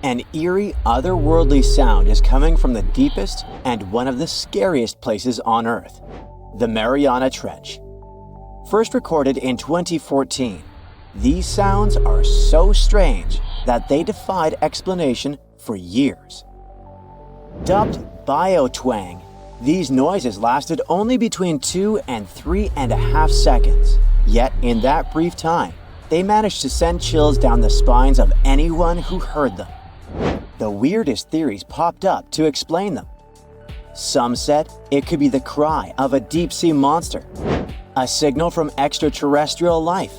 An eerie, otherworldly sound is coming from the deepest and one of the scariest places on Earth, the Mariana Trench. First recorded in 2014, these sounds are so strange that they defied explanation for years. Dubbed bio-twang, these noises lasted only between 2 and 3.5 seconds. Yet in that brief time, they managed to send chills down the spines of anyone who heard them. The weirdest theories popped up to explain them. Some said it could be the cry of a deep-sea monster, a signal from extraterrestrial life,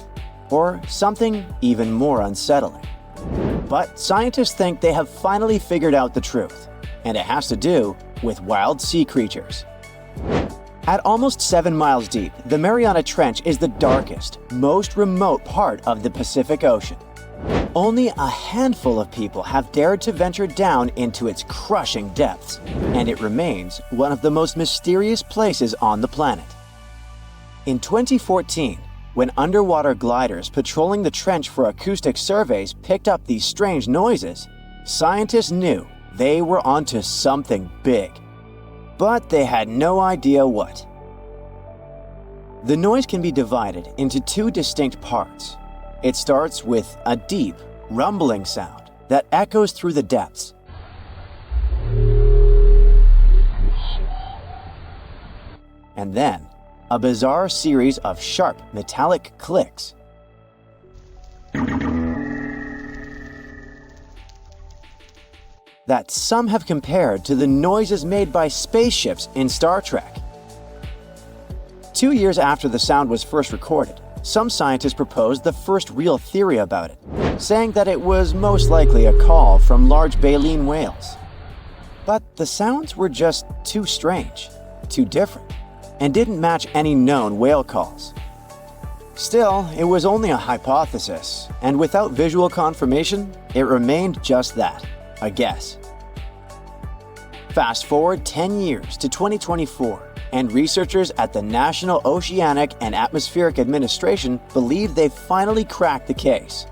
or something even more unsettling. But scientists think they have finally figured out the truth, and it has to do with wild sea creatures. At almost 7 miles deep, the Mariana Trench is the darkest, most remote part of the Pacific Ocean. Only a handful of people have dared to venture down into its crushing depths, and it remains one of the most mysterious places on the planet. In 2014, when underwater gliders patrolling the trench for acoustic surveys picked up these strange noises, scientists knew they were onto something big. But they had no idea what. The noise can be divided into 2 distinct parts. It starts with a deep, rumbling sound that echoes through the depths. And then, a bizarre series of sharp, metallic clicks. That some have compared to the noises made by spaceships in Star Trek. 2 years after the sound was first recorded, some scientists proposed the first real theory about it, saying that it was most likely a call from large baleen whales. But the sounds were just too strange, too different, and didn't match any known whale calls. Still, it was only a hypothesis, and without visual confirmation, it remained just that. A guess. Fast forward 10 years to 2024, and researchers at the National Oceanic and Atmospheric Administration believe they've finally cracked the case.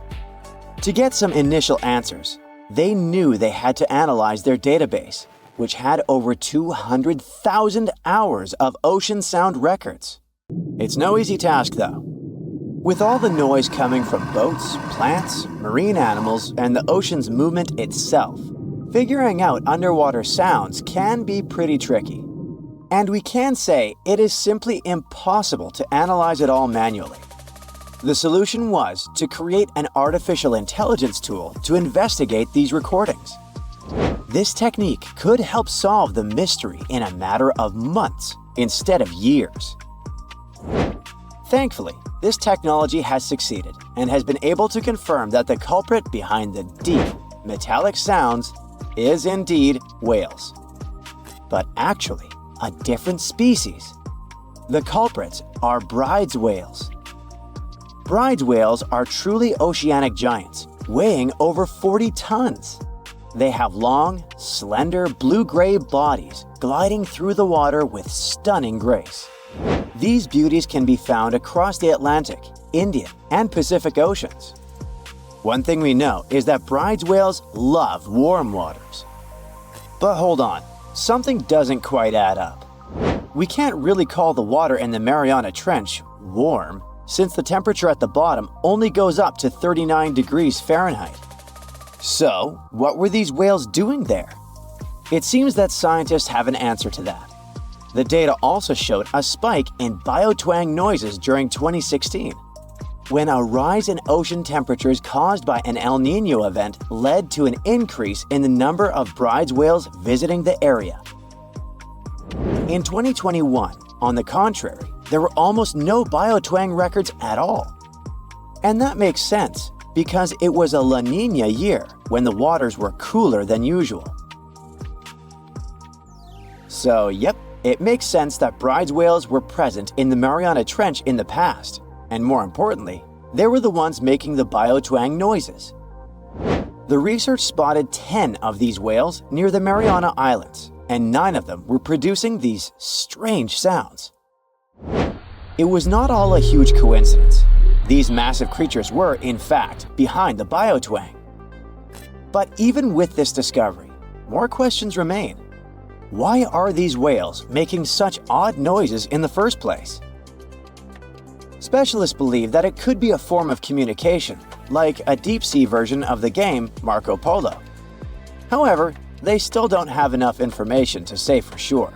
To get some initial answers, they knew they had to analyze their database, which had over 200,000 hours of ocean sound records. It's no easy task, though. With all the noise coming from boats, plants, marine animals, and the ocean's movement itself, figuring out underwater sounds can be pretty tricky. And we can say it is simply impossible to analyze it all manually. The solution was to create an artificial intelligence tool to investigate these recordings. This technique could help solve the mystery in a matter of months instead of years. Thankfully, this technology has succeeded and has been able to confirm that the culprit behind the deep, metallic sounds is indeed whales. But actually, a different species. The culprits are Bryde's whales. Bryde's whales are truly oceanic giants, weighing over 40 tons. They have long, slender, blue-gray bodies gliding through the water with stunning grace. These beauties can be found across the Atlantic, Indian, and Pacific Oceans. One thing we know is that Bryde's whales love warm waters. But hold on, something doesn't quite add up. We can't really call the water in the Mariana Trench warm, since the temperature at the bottom only goes up to 39 degrees Fahrenheit. So, what were these whales doing there? It seems that scientists have an answer to that. The data also showed a spike in bio-twang noises during 2016, when a rise in ocean temperatures caused by an El Niño event led to an increase in the number of Bryde's whales visiting the area. In 2021, on the contrary, there were almost no bio-twang records at all. And that makes sense, because it was a La Niña year when the waters were cooler than usual. So, yep, it makes sense that Bryde's whales were present in the Mariana Trench in the past, and more importantly, they were the ones making the bio-twang noises. The research spotted 10 of these whales near the Mariana Islands, and 9 of them were producing these strange sounds. It was not all a huge coincidence. These massive creatures were, in fact, behind the bio-twang. But even with this discovery, more questions remain. Why are these whales making such odd noises in the first place? Specialists believe that it could be a form of communication, like a deep-sea version of the game Marco Polo. However, they still don't have enough information to say for sure.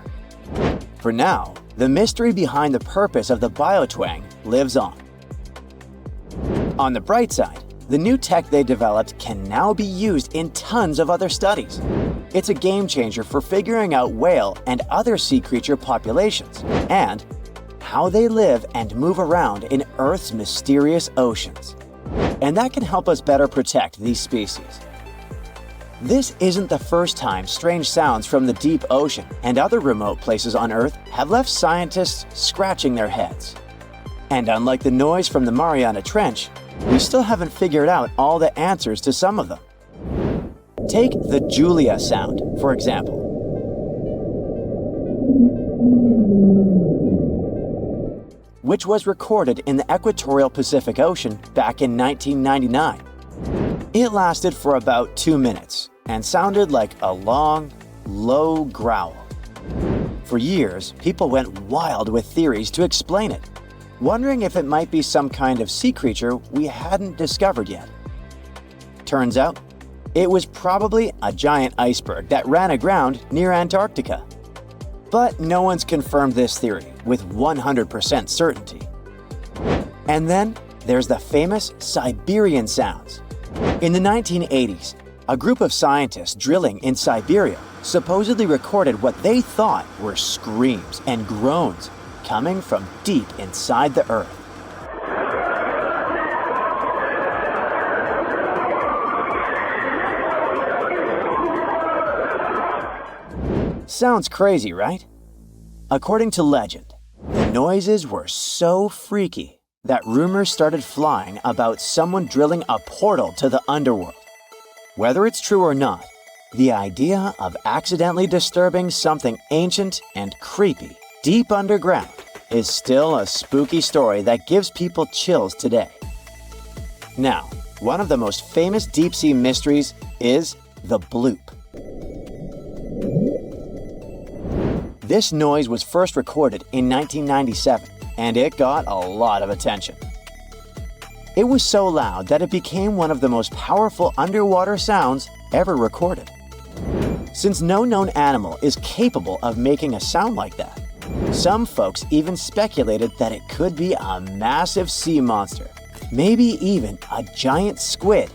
For now, the mystery behind the purpose of the bio-twang lives on. On the bright side, the new tech they developed can now be used in tons of other studies. It's a game changer for figuring out whale and other sea creature populations, and how they live and move around in Earth's mysterious oceans. And that can help us better protect these species. This isn't the first time strange sounds from the deep ocean and other remote places on Earth have left scientists scratching their heads. And unlike the noise from the Mariana Trench, we still haven't figured out all the answers to some of them. Take the Julia sound, for example. Which was recorded in the equatorial Pacific Ocean back in 1999. It lasted for about 2 minutes and sounded like a long, low growl. For years, people went wild with theories to explain it, wondering if it might be some kind of sea creature we hadn't discovered yet. Turns out, it was probably a giant iceberg that ran aground near Antarctica. But no one's confirmed this theory with 100% certainty. And then there's the famous Siberian sounds. In the 1980s, a group of scientists drilling in Siberia supposedly recorded what they thought were screams and groans coming from deep inside the Earth. Sounds crazy, right? According to legend, the noises were so freaky that rumors started flying about someone drilling a portal to the underworld. Whether it's true or not, the idea of accidentally disturbing something ancient and creepy deep underground is still a spooky story that gives people chills today. Now, one of the most famous deep-sea mysteries is the bloop. This noise was first recorded in 1997, and it got a lot of attention. It was so loud that it became one of the most powerful underwater sounds ever recorded. Since no known animal is capable of making a sound like that, some folks even speculated that it could be a massive sea monster, maybe even a giant squid.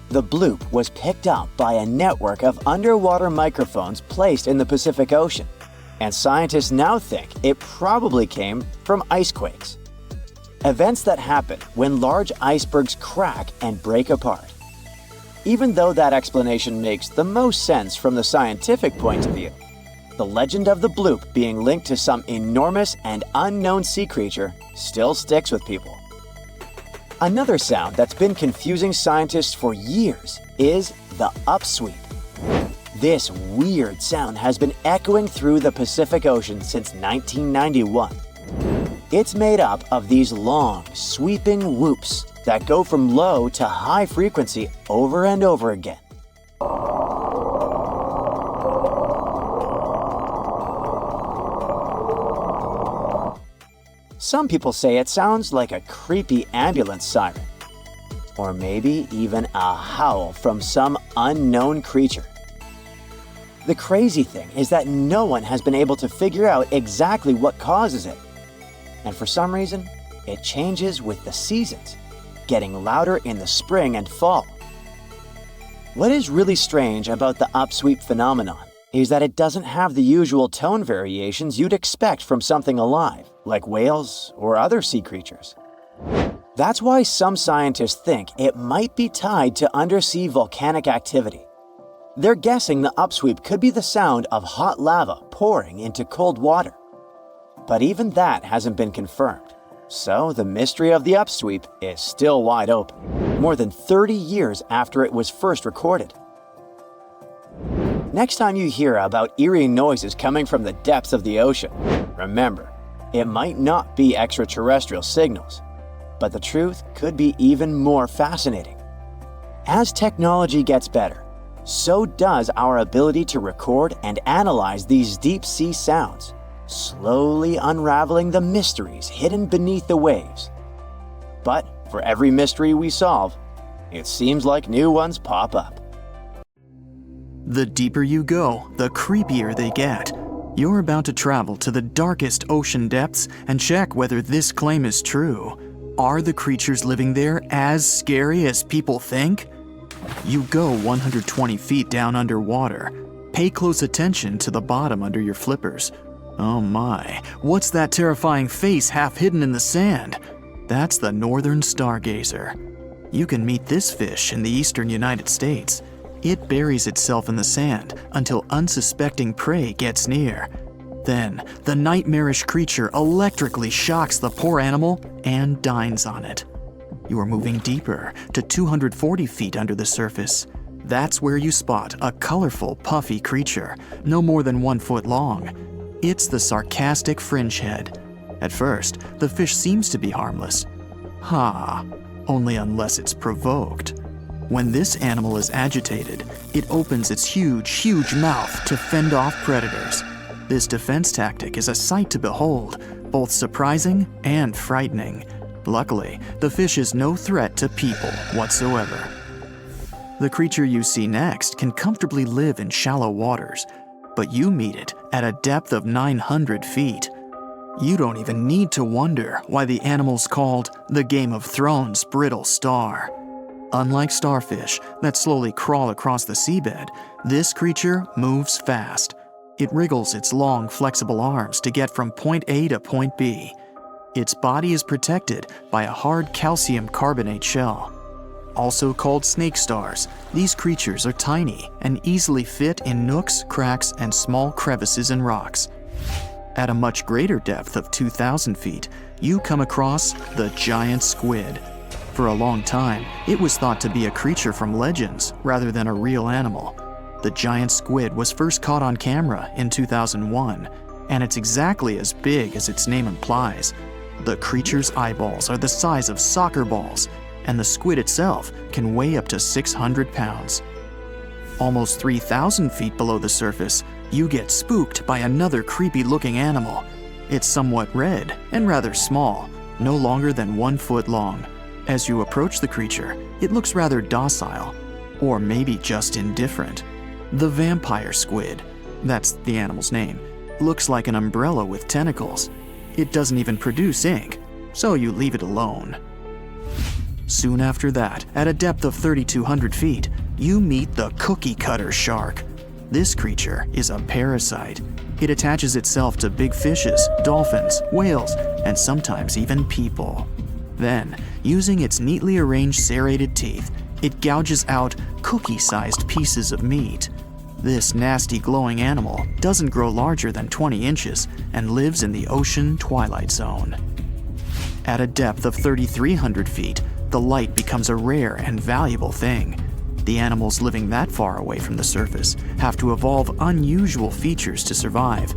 The bloop was picked up by a network of underwater microphones placed in the Pacific Ocean, and scientists now think it probably came from ice quakes. Events that happen when large icebergs crack and break apart. Even though that explanation makes the most sense from the scientific point of view, the legend of the bloop being linked to some enormous and unknown sea creature still sticks with people. Another sound that's been confusing scientists for years is the upsweep. This weird sound has been echoing through the Pacific Ocean since 1991. It's made up of these long, sweeping whoops that go from low to high frequency over and over again. Some people say it sounds like a creepy ambulance siren, or maybe even a howl from some unknown creature. The crazy thing is that no one has been able to figure out exactly what causes it. And for some reason, it changes with the seasons, getting louder in the spring and fall. What is really strange about the upsweep phenomenon is that it doesn't have the usual tone variations you'd expect from something alive, like whales or other sea creatures. That's why some scientists think it might be tied to undersea volcanic activity. They're guessing the upsweep could be the sound of hot lava pouring into cold water. But even that hasn't been confirmed, so the mystery of the upsweep is still wide open, more than 30 years after it was first recorded. Next time you hear about eerie noises coming from the depths of the ocean, remember, it might not be extraterrestrial signals, but the truth could be even more fascinating. As technology gets better, so does our ability to record and analyze these deep-sea sounds, slowly unraveling the mysteries hidden beneath the waves. But for every mystery we solve, it seems like new ones pop up. The deeper you go, the creepier they get. You're about to travel to the darkest ocean depths and check whether this claim is true. Are the creatures living there as scary as people think? You go 120 feet down underwater. Pay close attention to the bottom under your flippers. Oh my, what's that terrifying face half hidden in the sand? That's the northern stargazer. You can meet this fish in the eastern United States. It buries itself in the sand until unsuspecting prey gets near. Then, the nightmarish creature electrically shocks the poor animal and dines on it. You are moving deeper to 240 feet under the surface. That's where you spot a colorful, puffy creature, no more than 1 foot long. It's the sarcastic fringehead. At first, the fish seems to be harmless. Only unless it's provoked. When this animal is agitated, it opens its huge mouth to fend off predators. This defense tactic is a sight to behold, both surprising and frightening. Luckily, the fish is no threat to people whatsoever. The creature you see next can comfortably live in shallow waters, but you meet it at a depth of 900 feet. You don't even need to wonder why the animal's called the Game of Thrones brittle star. Unlike starfish that slowly crawl across the seabed, this creature moves fast. It wriggles its long, flexible arms to get from point A to point B. Its body is protected by a hard calcium carbonate shell. Also called snake stars, these creatures are tiny and easily fit in nooks, cracks, and small crevices in rocks. At a much greater depth of 2,000 feet, you come across the giant squid. For a long time, it was thought to be a creature from legends rather than a real animal. The giant squid was first caught on camera in 2001, and it's exactly as big as its name implies. The creature's eyeballs are the size of soccer balls, and the squid itself can weigh up to 600 pounds. Almost 3,000 feet below the surface, you get spooked by another creepy-looking animal. It's somewhat red and rather small, no longer than 1 foot long. As you approach the creature, it looks rather docile, or maybe just indifferent. The vampire squid, that's the animal's name, looks like an umbrella with tentacles. It doesn't even produce ink, so you leave it alone. Soon after that, at a depth of 3,200 feet, you meet the cookie cutter shark. This creature is a parasite. It attaches itself to big fishes, dolphins, whales, and sometimes even people. Then, using its neatly arranged serrated teeth, it gouges out cookie-sized pieces of meat. This nasty glowing animal doesn't grow larger than 20 inches and lives in the ocean twilight zone. At a depth of 3,300 feet, the light becomes a rare and valuable thing. The animals living that far away from the surface have to evolve unusual features to survive.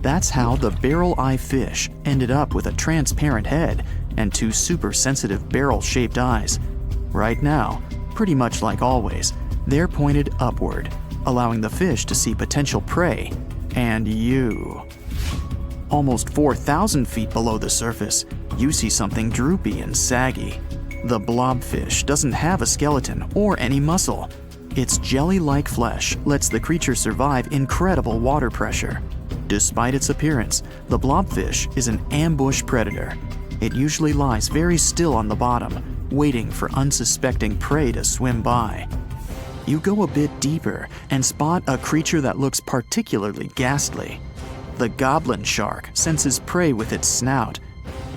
That's how the barrel-eye fish ended up with a transparent head and 2 super-sensitive barrel-shaped eyes. Right now, pretty much like always, they're pointed upward, allowing the fish to see potential prey and you. Almost 4,000 feet below the surface, you see something droopy and saggy. The blobfish doesn't have a skeleton or any muscle. Its jelly-like flesh lets the creature survive incredible water pressure. Despite its appearance, the blobfish is an ambush predator. It usually lies very still on the bottom, waiting for unsuspecting prey to swim by. You go a bit deeper and spot a creature that looks particularly ghastly. The goblin shark senses prey with its snout.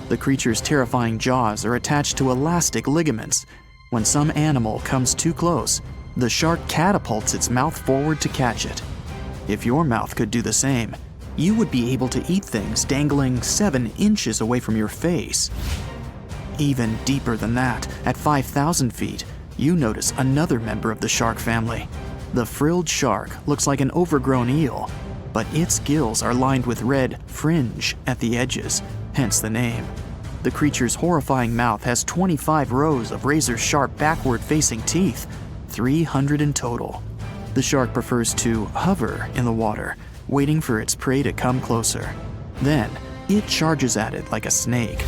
The creature's terrifying jaws are attached to elastic ligaments. When some animal comes too close, the shark catapults its mouth forward to catch it. If your mouth could do the same, you would be able to eat things dangling 7 inches away from your face. Even deeper than that, at 5,000 feet, you notice another member of the shark family. The frilled shark looks like an overgrown eel, but its gills are lined with red fringe at the edges, hence the name. The creature's horrifying mouth has 25 rows of razor-sharp backward-facing teeth. 300 in total. The shark prefers to hover in the water, waiting for its prey to come closer. Then, it charges at it like a snake.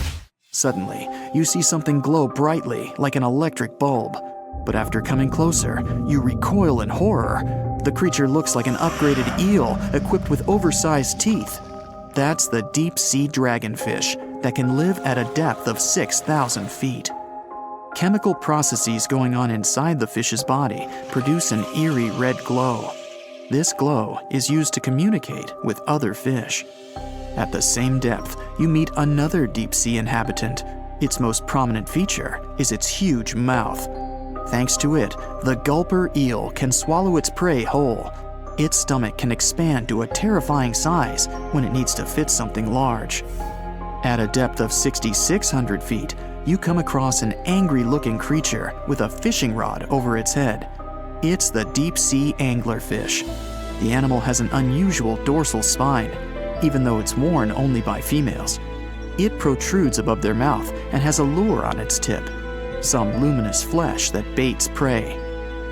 Suddenly, you see something glow brightly like an electric bulb. But after coming closer, you recoil in horror. The creature looks like an upgraded eel equipped with oversized teeth. That's the deep-sea dragonfish that can live at a depth of 6,000 feet. Chemical processes going on inside the fish's body produce an eerie red glow. This glow is used to communicate with other fish. At the same depth, you meet another deep-sea inhabitant. Its most prominent feature is its huge mouth. Thanks to it, the gulper eel can swallow its prey whole. Its stomach can expand to a terrifying size when it needs to fit something large. At a depth of 6,600 feet, you come across an angry-looking creature with a fishing rod over its head. It's the deep-sea anglerfish. The animal has an unusual dorsal spine, even though it's worn only by females. It protrudes above their mouth and has a lure on its tip, some luminous flesh that baits prey.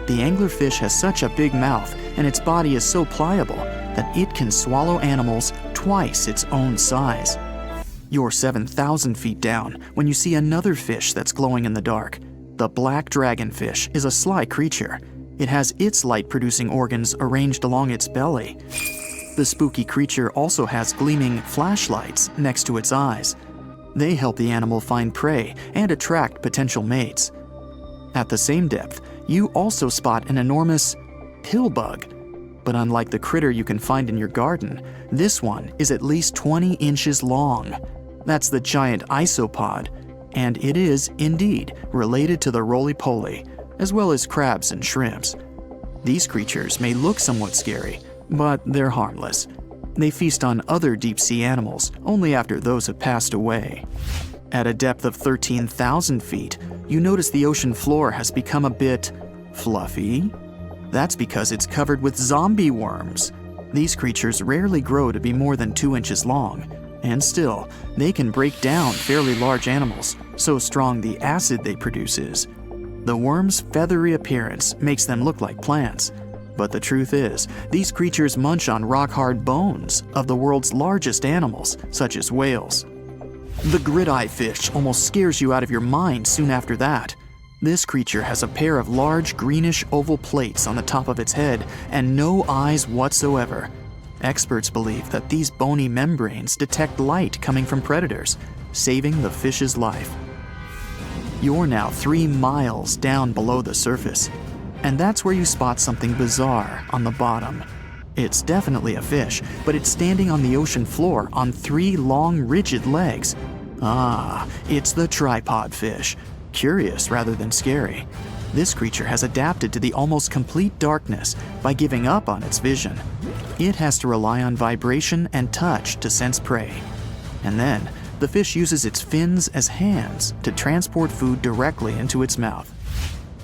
The anglerfish has such a big mouth and its body is so pliable that it can swallow animals twice its own size. You're 7,000 feet down when you see another fish that's glowing in the dark. The black dragonfish is a sly creature. It has its light-producing organs arranged along its belly. The spooky creature also has gleaming flashlights next to its eyes. They help the animal find prey and attract potential mates. At the same depth, you also spot an enormous pill bug. But unlike the critter you can find in your garden, this one is at least 20 inches long. That's the giant isopod, and it is, indeed, related to the roly-poly, as well as crabs and shrimps. These creatures may look somewhat scary, but they're harmless. They feast on other deep-sea animals only after those have passed away. At a depth of 13,000 feet, you notice the ocean floor has become a bit fluffy. That's because it's covered with zombie worms. These creatures rarely grow to be more than 2 inches long, and still, they can break down fairly large animals, so strong the acid they produce is. The worms' feathery appearance makes them look like plants, but the truth is, these creatures munch on rock-hard bones of the world's largest animals, such as whales. The grid-eye fish almost scares you out of your mind soon after that. This creature has a pair of large greenish oval plates on the top of its head and no eyes whatsoever. Experts believe that these bony membranes detect light coming from predators, saving the fish's life. You're now 3 miles down below the surface, and that's where you spot something bizarre on the bottom. It's definitely a fish, but it's standing on the ocean floor on 3 long, rigid legs. Ah, it's the tripod fish. Curious rather than scary. This creature has adapted to the almost complete darkness by giving up on its vision. It has to rely on vibration and touch to sense prey. And then, the fish uses its fins as hands to transport food directly into its mouth.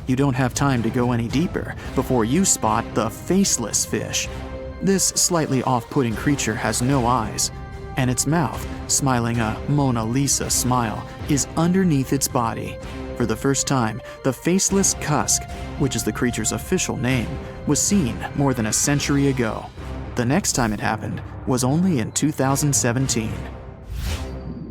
You don't have time to go any deeper before you spot the faceless fish. This slightly off-putting creature has no eyes, and its mouth, smiling a Mona Lisa smile, is underneath its body. For the first time, the faceless cusk, which is the creature's official name, was seen more than a century ago. The next time it happened was only in 2017.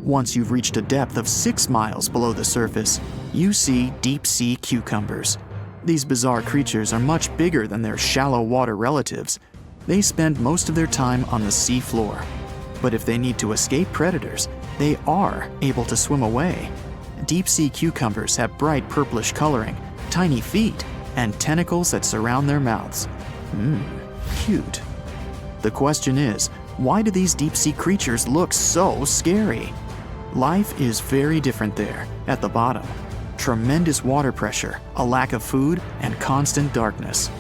Once you've reached a depth of 6 miles below the surface, you see deep-sea cucumbers. These bizarre creatures are much bigger than their shallow water relatives. They spend most of their time on the sea floor. But if they need to escape predators, they are able to swim away. Deep-sea cucumbers have bright purplish coloring, tiny feet, and tentacles that surround their mouths. Cute. The question is, why do these deep-sea creatures look so scary? Life is very different there, at the bottom. Tremendous water pressure, a lack of food, and constant darkness.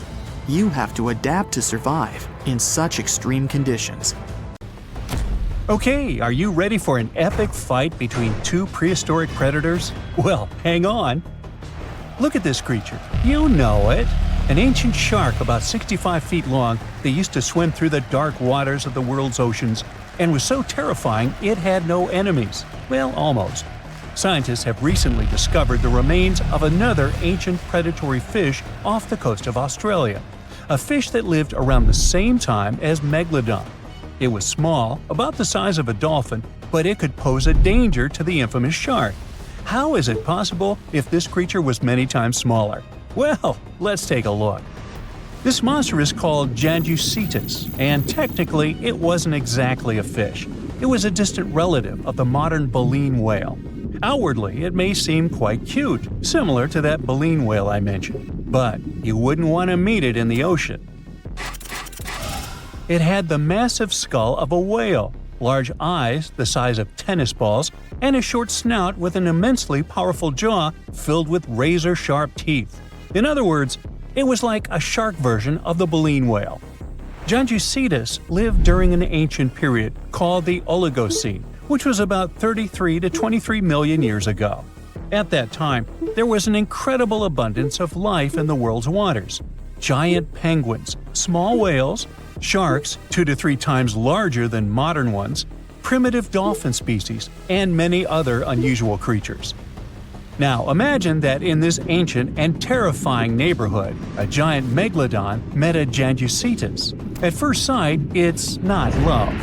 You have to adapt to survive in such extreme conditions. Okay, are you ready for an epic fight between 2 prehistoric predators? Well, hang on. Look at this creature. You know it. An ancient shark about 65 feet long that used to swim through the dark waters of the world's oceans and was so terrifying it had no enemies. Well, almost. Scientists have recently discovered the remains of another ancient predatory fish off the coast of Australia, a fish that lived around the same time as Megalodon. It was small, about the size of a dolphin, but it could pose a danger to the infamous shark. How is it possible if this creature was many times smaller? Well, let's take a look. This monster is called Janducetus, and technically it wasn't exactly a fish. It was a distant relative of the modern baleen whale. Outwardly, it may seem quite cute, similar to that baleen whale I mentioned, but you wouldn't want to meet it in the ocean. It had the massive skull of a whale, large eyes the size of tennis balls, and a short snout with an immensely powerful jaw filled with razor-sharp teeth. In other words, it was like a shark version of the baleen whale. Janducetus lived during an ancient period called the Oligocene, which was about 33 to 23 million years ago. At that time, there was an incredible abundance of life in the world's waters. Giant penguins, small whales, sharks 2 to 3 times larger than modern ones, primitive dolphin species, and many other unusual creatures. Now imagine that in this ancient and terrifying neighborhood, a giant megalodon met a Janducetus. At first sight, it's not love.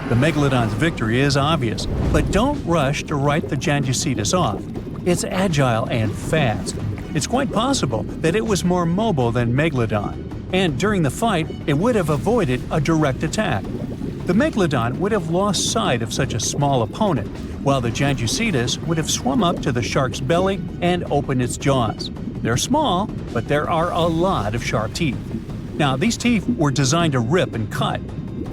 The megalodon's victory is obvious, but don't rush to write the Janducetus off. It's agile and fast. It's quite possible that it was more mobile than Megalodon, and during the fight, it would have avoided a direct attack. The Megalodon would have lost sight of such a small opponent, while the Janducetus would have swum up to the shark's belly and opened its jaws. They're small, but there are a lot of sharp teeth. Now, these teeth were designed to rip and cut.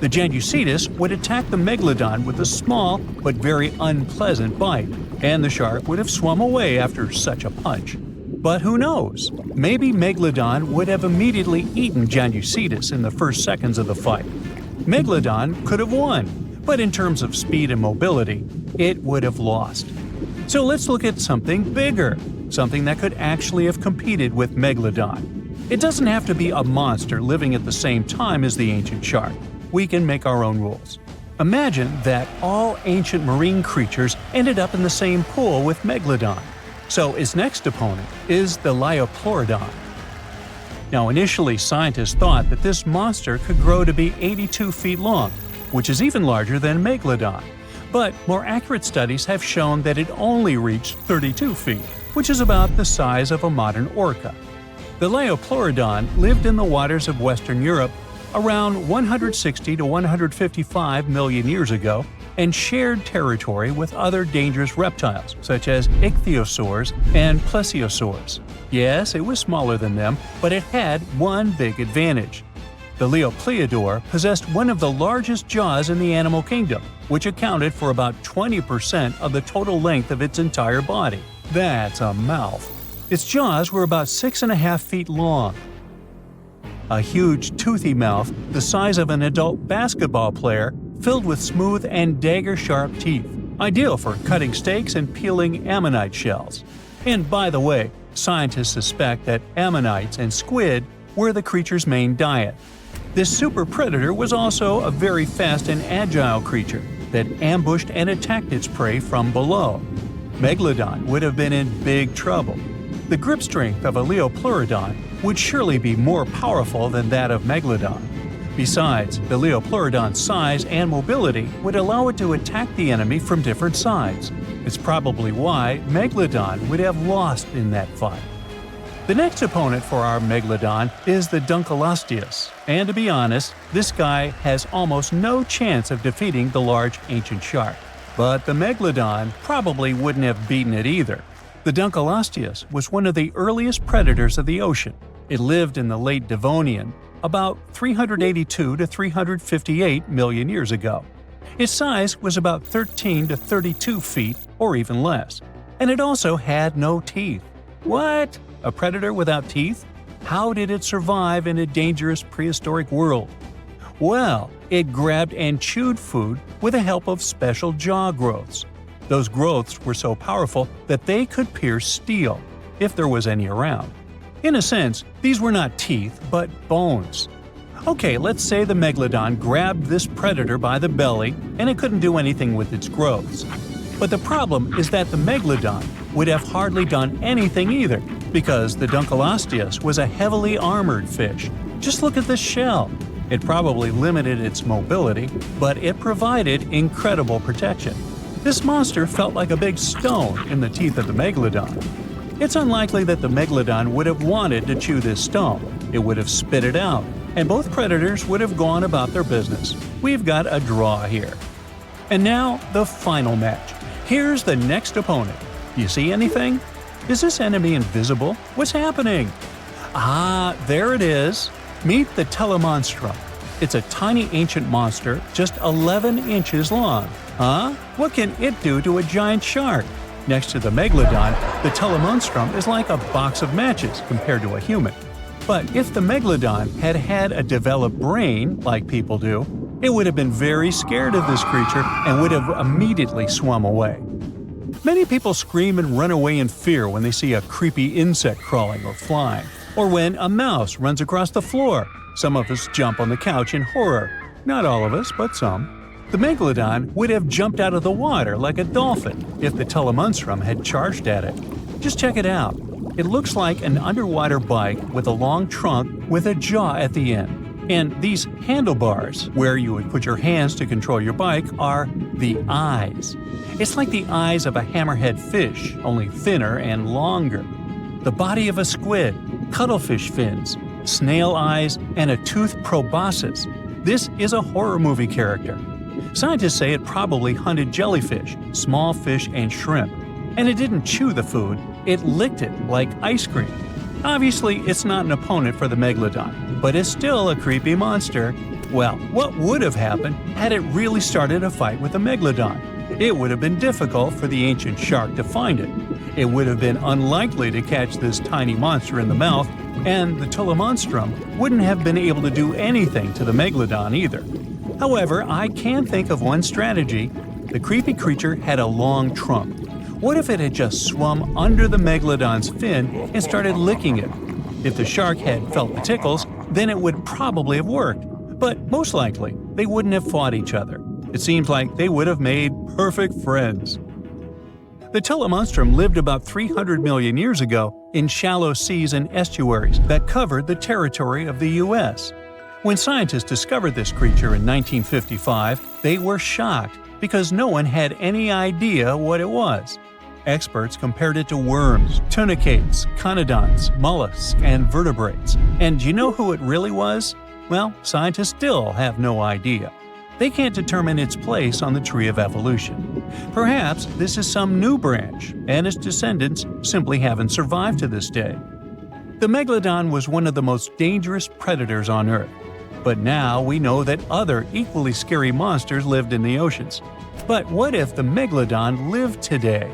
The Janducetus would attack the Megalodon with a small but very unpleasant bite, and the shark would have swum away after such a punch. But who knows? Maybe Megalodon would have immediately eaten Janducetus in the first seconds of the fight. Megalodon could have won, but in terms of speed and mobility, it would have lost. So let's look at something bigger, something that could actually have competed with Megalodon. It doesn't have to be a monster living at the same time as the ancient shark. We can make our own rules. Imagine that all ancient marine creatures ended up in the same pool with Megalodon. So its next opponent is the Liopleurodon. Now, initially, scientists thought that this monster could grow to be 82 feet long, which is even larger than Megalodon. But more accurate studies have shown that it only reached 32 feet, which is about the size of a modern orca. The Liopleurodon lived in the waters of Western Europe around 160 to 155 million years ago and shared territory with other dangerous reptiles such as ichthyosaurs and plesiosaurs. Yes, it was smaller than them, but it had one big advantage. The Liopleurodon possessed one of the largest jaws in the animal kingdom, which accounted for about 20% of the total length of its entire body. That's a mouth. Its jaws were about 6.5 feet long. A huge, toothy mouth the size of an adult basketball player filled with smooth and dagger-sharp teeth, ideal for cutting steaks and peeling ammonite shells. And by the way, scientists suspect that ammonites and squid were the creature's main diet. This super predator was also a very fast and agile creature that ambushed and attacked its prey from below. Megalodon would have been in big trouble. The grip strength of a Liopleurodon would surely be more powerful than that of Megalodon. Besides, the Liopleurodon's size and mobility would allow it to attack the enemy from different sides. It's probably why Megalodon would have lost in that fight. The next opponent for our Megalodon is the Dunkleosteus, and to be honest, this guy has almost no chance of defeating the large ancient shark. But the Megalodon probably wouldn't have beaten it either. The Dunkleosteus was one of the earliest predators of the ocean. It lived in the late Devonian, about 382 to 358 million years ago. Its size was about 13 to 32 feet or even less, and it also had no teeth. What? A predator without teeth? How did it survive in a dangerous prehistoric world? Well, it grabbed and chewed food with the help of special jaw growths. Those growths were so powerful that they could pierce steel, if there was any around. In a sense, these were not teeth, but bones. Okay, let's say the Megalodon grabbed this predator by the belly and it couldn't do anything with its growths. But the problem is that the Megalodon would have hardly done anything either, because the Dunkleosteus was a heavily armored fish. Just look at the shell. It probably limited its mobility, but it provided incredible protection. This monster felt like a big stone in the teeth of the Megalodon. It's unlikely that the Megalodon would have wanted to chew this stone. It would have spit it out, and both predators would have gone about their business. We've got a draw here. And now, the final match. Here's the next opponent. Do you see anything? Is this enemy invisible? What's happening? Ah, there it is. Meet the Telemonstrum. It's a tiny ancient monster just 11 inches long. Huh? What can it do to a giant shark? Next to the Megalodon, the Telemonstrum is like a box of matches compared to a human. But if the Megalodon had had a developed brain, like people do, it would have been very scared of this creature and would have immediately swum away. Many people scream and run away in fear when they see a creepy insect crawling or flying, or when a mouse runs across the floor. Some of us jump on the couch in horror. Not all of us, but some. The Megalodon would have jumped out of the water like a dolphin if the Telemonstrum had charged at it. Just check it out. It looks like an underwater bike with a long trunk with a jaw at the end. And these handlebars, where you would put your hands to control your bike, are the eyes. It's like the eyes of a hammerhead fish, only thinner and longer. The body of a squid, cuttlefish fins, snail eyes, and a toothed proboscis. This is a horror movie character. Scientists say it probably hunted jellyfish, small fish, and shrimp. And it didn't chew the food, it licked it like ice cream. Obviously, it's not an opponent for the Megalodon, but it's still a creepy monster. Well, what would have happened had it really started a fight with the Megalodon? It would have been difficult for the ancient shark to find it. It would have been unlikely to catch this tiny monster in the mouth, and the Telemonstrum wouldn't have been able to do anything to the Megalodon either. However, I can think of one strategy. The creepy creature had a long trunk. What if it had just swum under the Megalodon's fin and started licking it? If the shark had felt the tickles, then it would probably have worked. But most likely, they wouldn't have fought each other. It seems like they would have made perfect friends. The Telemonstrum lived about 300 million years ago in shallow seas and estuaries that covered the territory of the U.S. When scientists discovered this creature in 1955, they were shocked because no one had any idea what it was. Experts compared it to worms, tunicates, conodonts, mollusks, and vertebrates. And do you know who it really was? Well, scientists still have no idea. They can't determine its place on the tree of evolution. Perhaps this is some new branch, and its descendants simply haven't survived to this day. The Megalodon was one of the most dangerous predators on Earth. But now we know that other equally scary monsters lived in the oceans. But what if the Megalodon lived today?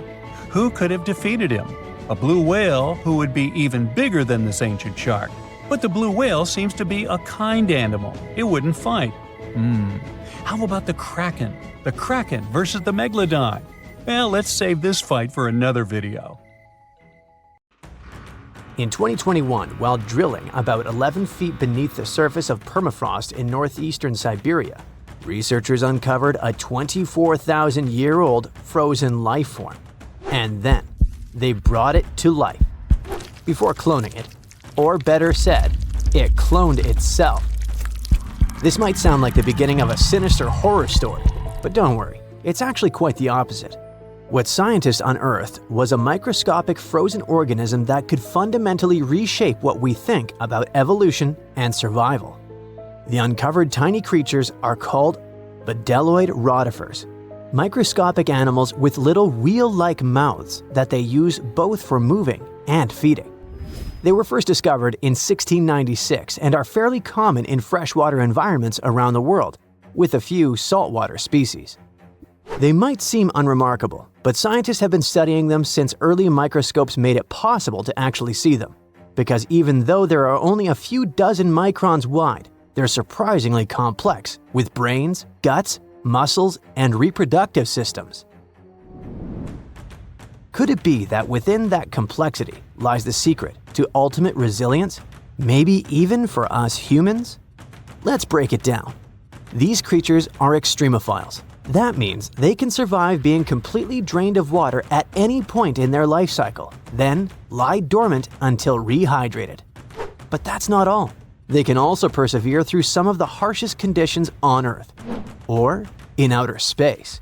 Who could have defeated him? A blue whale who would be even bigger than this ancient shark. But the blue whale seems to be a kind animal. It wouldn't fight. How about the Kraken? The Kraken versus the Megalodon? Well, let's save this fight for another video. In 2021, while drilling about 11 feet beneath the surface of permafrost in northeastern Siberia, researchers uncovered a 24,000-year-old frozen life form. And then, they brought it to life. Before cloning it, or better said, it cloned itself. This might sound like the beginning of a sinister horror story, but don't worry, it's actually quite the opposite. What scientists unearthed was a microscopic frozen organism that could fundamentally reshape what we think about evolution and survival. The uncovered tiny creatures are called bdelloid rotifers, microscopic animals with little wheel-like mouths that they use both for moving and feeding. They were first discovered in 1696 and are fairly common in freshwater environments around the world, with a few saltwater species. They might seem unremarkable, but scientists have been studying them since early microscopes made it possible to actually see them. Because even though there are only a few dozen microns wide, they're surprisingly complex, with brains, guts, muscles, and reproductive systems. Could it be that within that complexity lies the secret to ultimate resilience, maybe even for us humans? Let's break it down. These creatures are extremophiles. That means they can survive being completely drained of water at any point in their life cycle, then lie dormant until rehydrated. But that's not all. They can also persevere through some of the harshest conditions on Earth, or in outer space,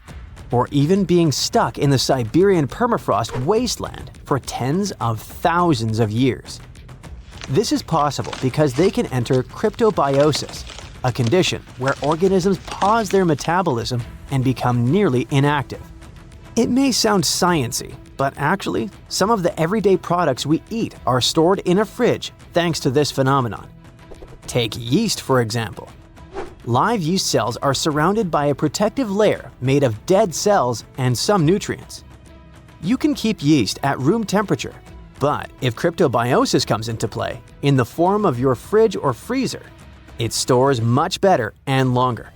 or even being stuck in the Siberian permafrost wasteland for tens of thousands of years. This is possible because they can enter cryptobiosis, a condition where organisms pause their metabolism and become nearly inactive. It may sound sciencey, but actually, some of the everyday products we eat are stored in a fridge thanks to this phenomenon. Take yeast, for example. Live yeast cells are surrounded by a protective layer made of dead cells and some nutrients. You can keep yeast at room temperature, but if cryptobiosis comes into play, in the form of your fridge or freezer, it stores much better and longer.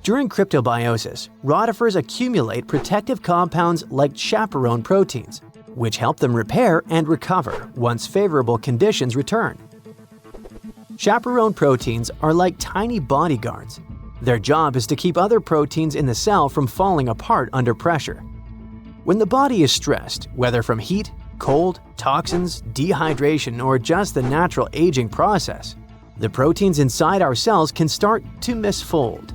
During cryptobiosis, rotifers accumulate protective compounds like chaperone proteins, which help them repair and recover once favorable conditions return. Chaperone proteins are like tiny bodyguards. Their job is to keep other proteins in the cell from falling apart under pressure. When the body is stressed, whether from heat, cold, toxins, dehydration, or just the natural aging process, the proteins inside our cells can start to misfold.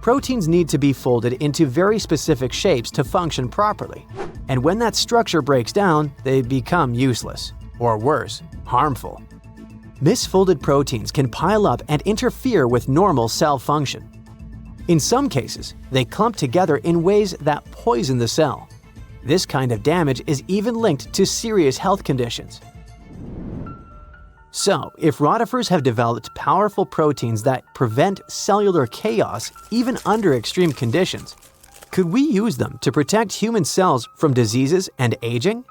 Proteins need to be folded into very specific shapes to function properly, and when that structure breaks down, they become useless, or worse, harmful. Misfolded proteins can pile up and interfere with normal cell function. In some cases, they clump together in ways that poison the cell. This kind of damage is even linked to serious health conditions. So, if rotifers have developed powerful proteins that prevent cellular chaos even under extreme conditions, could we use them to protect human cells from diseases and aging?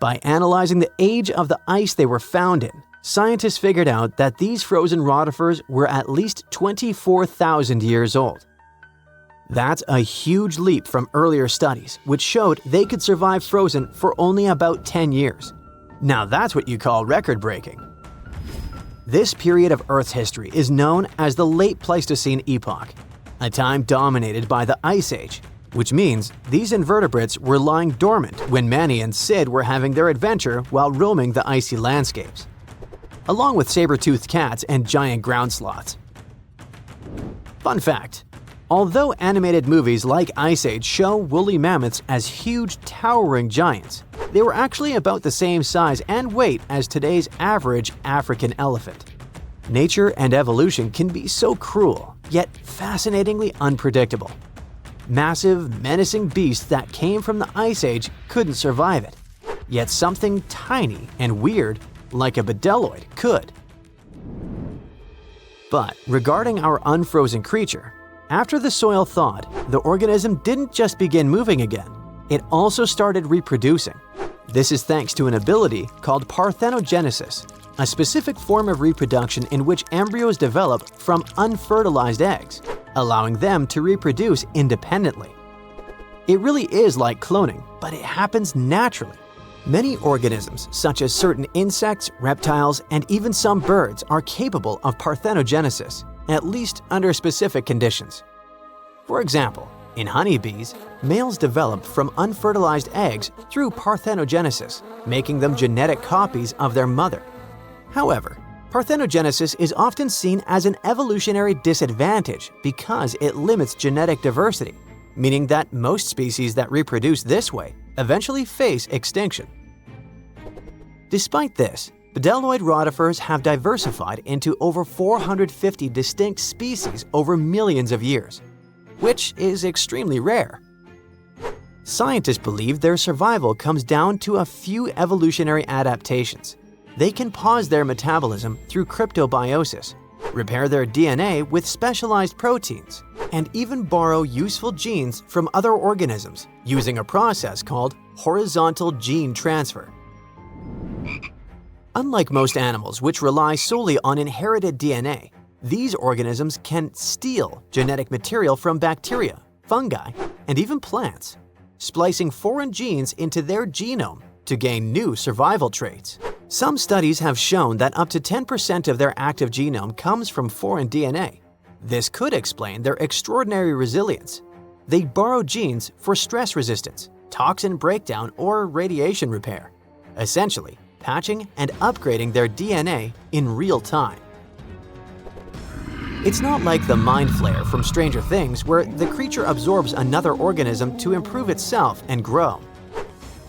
By analyzing the age of the ice they were found in, scientists figured out that these frozen rotifers were at least 24,000 years old. That's a huge leap from earlier studies, which showed they could survive frozen for only about 10 years. Now that's what you call record-breaking. This period of Earth's history is known as the Late Pleistocene Epoch, a time dominated by the Ice Age, which means these invertebrates were lying dormant when Manny and Sid were having their adventure while roaming the icy landscapes, along with saber-toothed cats and giant ground sloths. Fun fact: although animated movies like Ice Age show woolly mammoths as huge, towering giants, they were actually about the same size and weight as today's average African elephant. Nature and evolution can be so cruel, yet fascinatingly unpredictable. Massive, menacing beasts that came from the Ice Age couldn't survive it, yet something tiny and weird, like a bedeloid, could. But regarding our unfrozen creature, after the soil thawed, the organism didn't just begin moving again, it also started reproducing. This is thanks to an ability called parthenogenesis, a specific form of reproduction in which embryos develop from unfertilized eggs, allowing them to reproduce independently. It really is like cloning, but it happens naturally. Many organisms, such as certain insects, reptiles, and even some birds, are capable of parthenogenesis, at least under specific conditions. For example, in honeybees, males develop from unfertilized eggs through parthenogenesis, making them genetic copies of their mother. However, parthenogenesis is often seen as an evolutionary disadvantage because it limits genetic diversity, meaning that most species that reproduce this way eventually face extinction. Despite this, bedeloid rotifers have diversified into over 450 distinct species over millions of years, which is extremely rare. Scientists believe their survival comes down to a few evolutionary adaptations. They can pause their metabolism through cryptobiosis, repair their DNA with specialized proteins, and even borrow useful genes from other organisms using a process called horizontal gene transfer. Unlike most animals which rely solely on inherited DNA, these organisms can steal genetic material from bacteria, fungi, and even plants, splicing foreign genes into their genome to gain new survival traits. Some studies have shown that up to 10% of their active genome comes from foreign DNA. This could explain their extraordinary resilience. They borrow genes for stress resistance, toxin breakdown, or radiation repair, essentially patching and upgrading their DNA in real time. It's not like the mind flare from Stranger Things, where the creature absorbs another organism to improve itself and grow.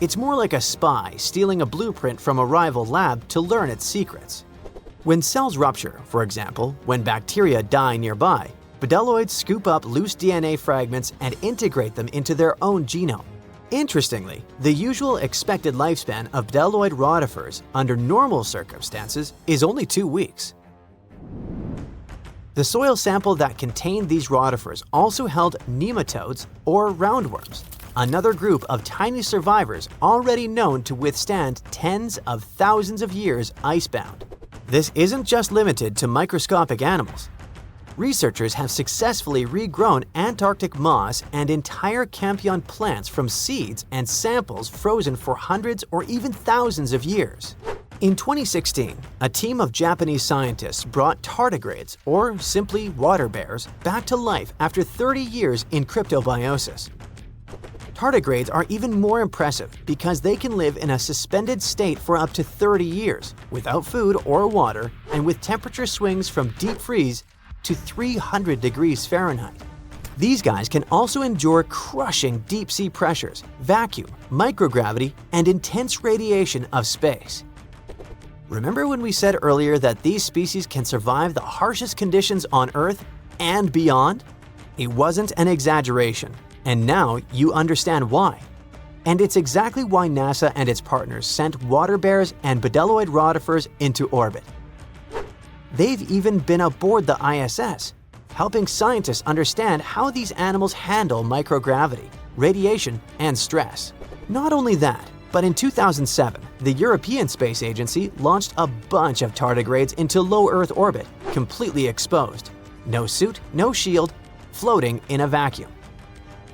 It's more like a spy stealing a blueprint from a rival lab to learn its secrets. When cells rupture, for example, when bacteria die nearby, bdelloids scoop up loose DNA fragments and integrate them into their own genome. Interestingly, the usual expected lifespan of bdelloid rotifers under normal circumstances is only 2 weeks. The soil sample that contained these rotifers also held nematodes or roundworms, another group of tiny survivors already known to withstand tens of thousands of years icebound. This isn't just limited to microscopic animals. Researchers have successfully regrown Antarctic moss and entire Campion plants from seeds and samples frozen for hundreds or even thousands of years. In 2016, a team of Japanese scientists brought tardigrades, or simply water bears, back to life after 30 years in cryptobiosis. Tardigrades are even more impressive because they can live in a suspended state for up to 30 years, without food or water, and with temperature swings from deep freeze to 300 degrees Fahrenheit. These guys can also endure crushing deep-sea pressures, vacuum, microgravity, and intense radiation of space. Remember when we said earlier that these species can survive the harshest conditions on Earth and beyond? It wasn't an exaggeration, and now you understand why. And it's exactly why NASA and its partners sent water bears and bdelloid rotifers into orbit. They've even been aboard the ISS, helping scientists understand how these animals handle microgravity, radiation, and stress. Not only that, but in 2007, the European Space Agency launched a bunch of tardigrades into low Earth orbit, completely exposed. No suit, no shield, floating in a vacuum.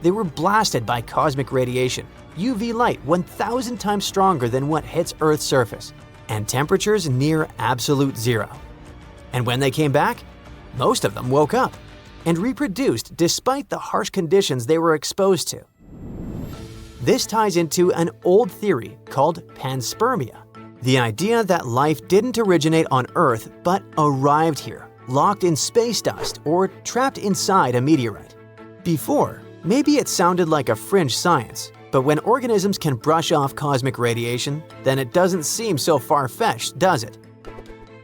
They were blasted by cosmic radiation, UV light 1,000 times stronger than what hits Earth's surface, and temperatures near absolute zero. And when they came back, most of them woke up and reproduced despite the harsh conditions they were exposed to. This ties into an old theory called panspermia, the idea that life didn't originate on Earth but arrived here, locked in space dust or trapped inside a meteorite. Before, maybe it sounded like a fringe science, but when organisms can brush off cosmic radiation, then it doesn't seem so far-fetched, does it?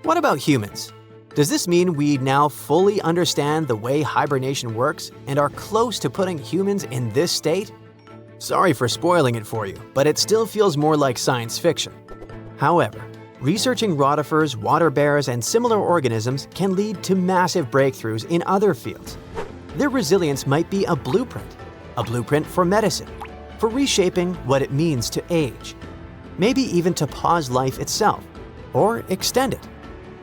What about humans? Does this mean we now fully understand the way hibernation works and are close to putting humans in this state? Sorry for spoiling it for you, but it still feels more like science fiction. However, researching rotifers, water bears, and similar organisms can lead to massive breakthroughs in other fields. Their resilience might be a blueprint for medicine, for reshaping what it means to age, maybe even to pause life itself, or extend it.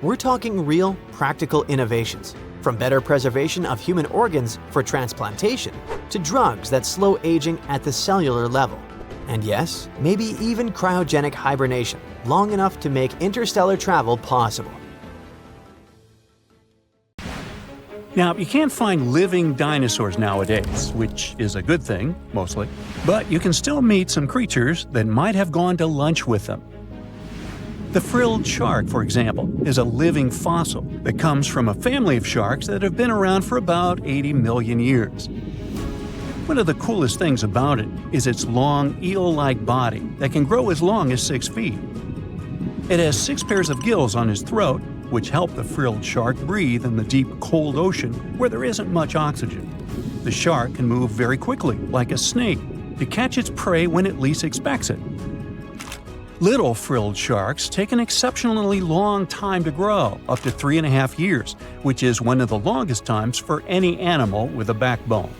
We're talking real, practical innovations, from better preservation of human organs for transplantation to drugs that slow aging at the cellular level. And yes, maybe even cryogenic hibernation, long enough to make interstellar travel possible. Now, you can't find living dinosaurs nowadays, which is a good thing, mostly, but you can still meet some creatures that might have gone to lunch with them. The frilled shark, for example, is a living fossil that comes from a family of sharks that have been around for about 80 million years. One of the coolest things about it is its long, eel-like body that can grow as long as 6 feet. It has 6 pairs of gills on its throat, which help the frilled shark breathe in the deep, cold ocean where there isn't much oxygen. The shark can move very quickly, like a snake, to catch its prey when it least expects it. Little frilled sharks take an exceptionally long time to grow, up to 3.5 years, which is one of the longest times for any animal with a backbone.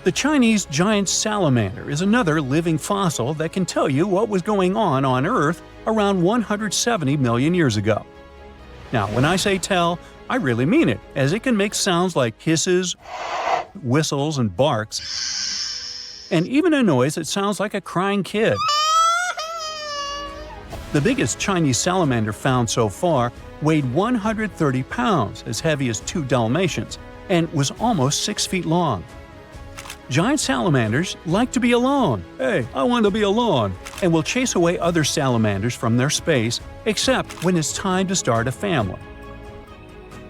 The Chinese giant salamander is another living fossil that can tell you what was going on Earth around 170 million years ago. Now, when I say tell, I really mean it, as it can make sounds like hisses, whistles, and barks, and even a noise that sounds like a crying kid. The biggest Chinese salamander found so far weighed 130 pounds, as heavy as 2 Dalmatians, and was almost 6 feet long. Giant salamanders like to be alone. Hey, I want to be alone. And will chase away other salamanders from their space, except when it's time to start a family.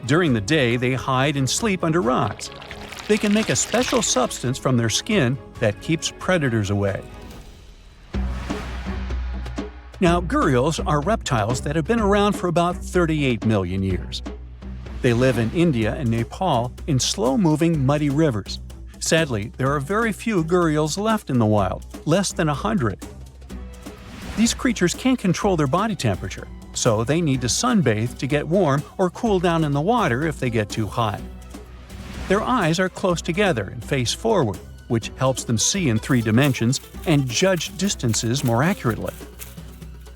During the day, they hide and sleep under rocks. They can make a special substance from their skin that keeps predators away. Now, gharials are reptiles that have been around for about 38 million years. They live in India and Nepal in slow-moving, muddy rivers. Sadly, there are very few gharials left in the wild, less than 100. These creatures can't control their body temperature, so they need to sunbathe to get warm or cool down in the water if they get too hot. Their eyes are close together and face forward, which helps them see in 3 dimensions and judge distances more accurately.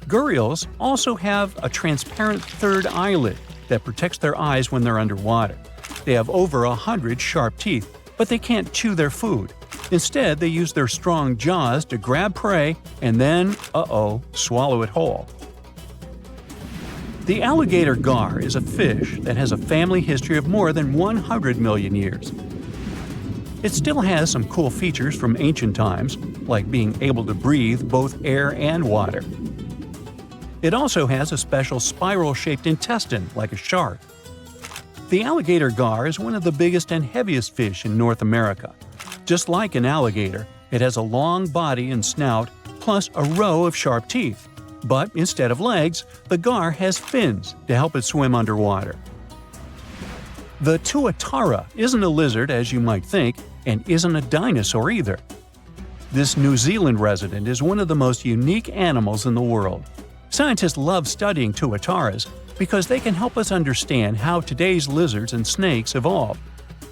Gharials also have a transparent third eyelid that protects their eyes when they're underwater. They have over 100 sharp teeth, but they can't chew their food. Instead, they use their strong jaws to grab prey and then, swallow it whole. The alligator gar is a fish that has a family history of more than 100 million years. It still has some cool features from ancient times, like being able to breathe both air and water. It also has a special spiral-shaped intestine, like a shark. The alligator gar is one of the biggest and heaviest fish in North America. Just like an alligator, it has a long body and snout, plus a row of sharp teeth. But instead of legs, the gar has fins to help it swim underwater. The tuatara isn't a lizard as you might think, and isn't a dinosaur either. This New Zealand resident is one of the most unique animals in the world. Scientists love studying tuataras because they can help us understand how today's lizards and snakes evolved.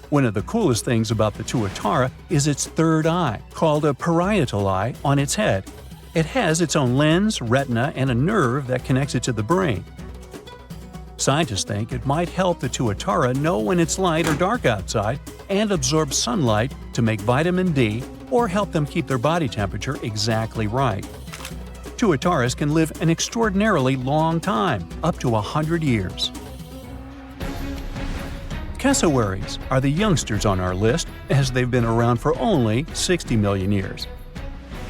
One of the coolest things about the tuatara is its third eye, called a parietal eye, on its head. It has its own lens, retina, and a nerve that connects it to the brain. Scientists think it might help the tuatara know when it's light or dark outside and absorb sunlight to make vitamin D or help them keep their body temperature exactly right. Tuataras can live an extraordinarily long time, up to 100 years. Cassowaries are the youngsters on our list, as they've been around for only 60 million years.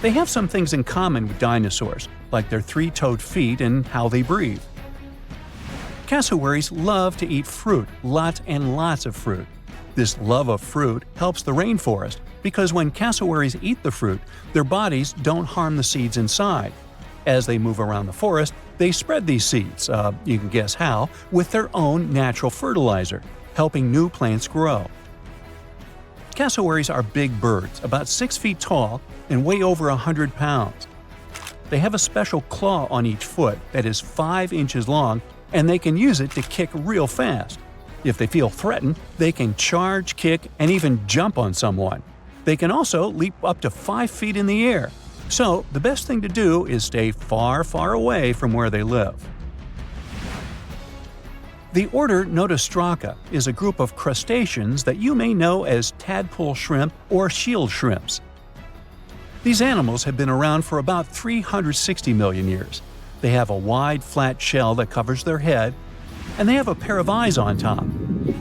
They have some things in common with dinosaurs, like their 3-toed feet and how they breathe. Cassowaries love to eat fruit, lots and lots of fruit. This love of fruit helps the rainforest because when cassowaries eat the fruit, their bodies don't harm the seeds inside. As they move around the forest, they spread these seeds, you can guess how, with their own natural fertilizer, helping new plants grow. Cassowaries are big birds, about 6 feet tall and weigh over 100 pounds. They have a special claw on each foot that is 5 inches long, and they can use it to kick real fast. If they feel threatened, they can charge, kick, and even jump on someone. They can also leap up to 5 feet in the air. So, the best thing to do is stay far, far away from where they live. The order Notostraca is a group of crustaceans that you may know as tadpole shrimp or shield shrimps. These animals have been around for about 360 million years. They have a wide, flat shell that covers their head, and they have a pair of eyes on top.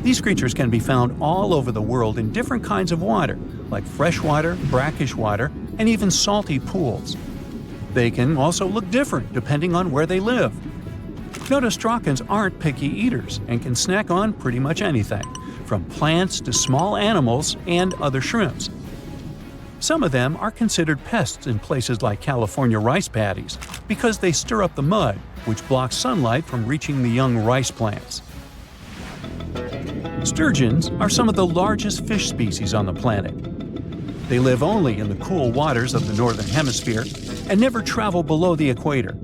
These creatures can be found all over the world in different kinds of water, like freshwater, brackish water, and even salty pools. They can also look different depending on where they live. Notostracans aren't picky eaters and can snack on pretty much anything, from plants to small animals and other shrimps. Some of them are considered pests in places like California rice paddies because they stir up the mud, which blocks sunlight from reaching the young rice plants. Sturgeons are some of the largest fish species on the planet. They live only in the cool waters of the northern hemisphere and never travel below the equator.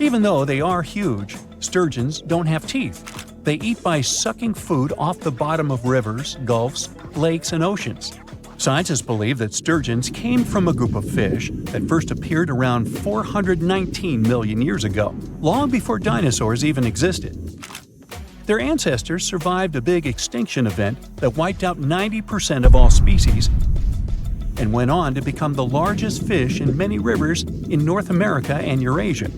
Even though they are huge, sturgeons don't have teeth. They eat by sucking food off the bottom of rivers, gulfs, lakes, and oceans. Scientists believe that sturgeons came from a group of fish that first appeared around 419 million years ago, long before dinosaurs even existed. Their ancestors survived a big extinction event that wiped out 90% of all species and went on to become the largest fish in many rivers in North America and Eurasia.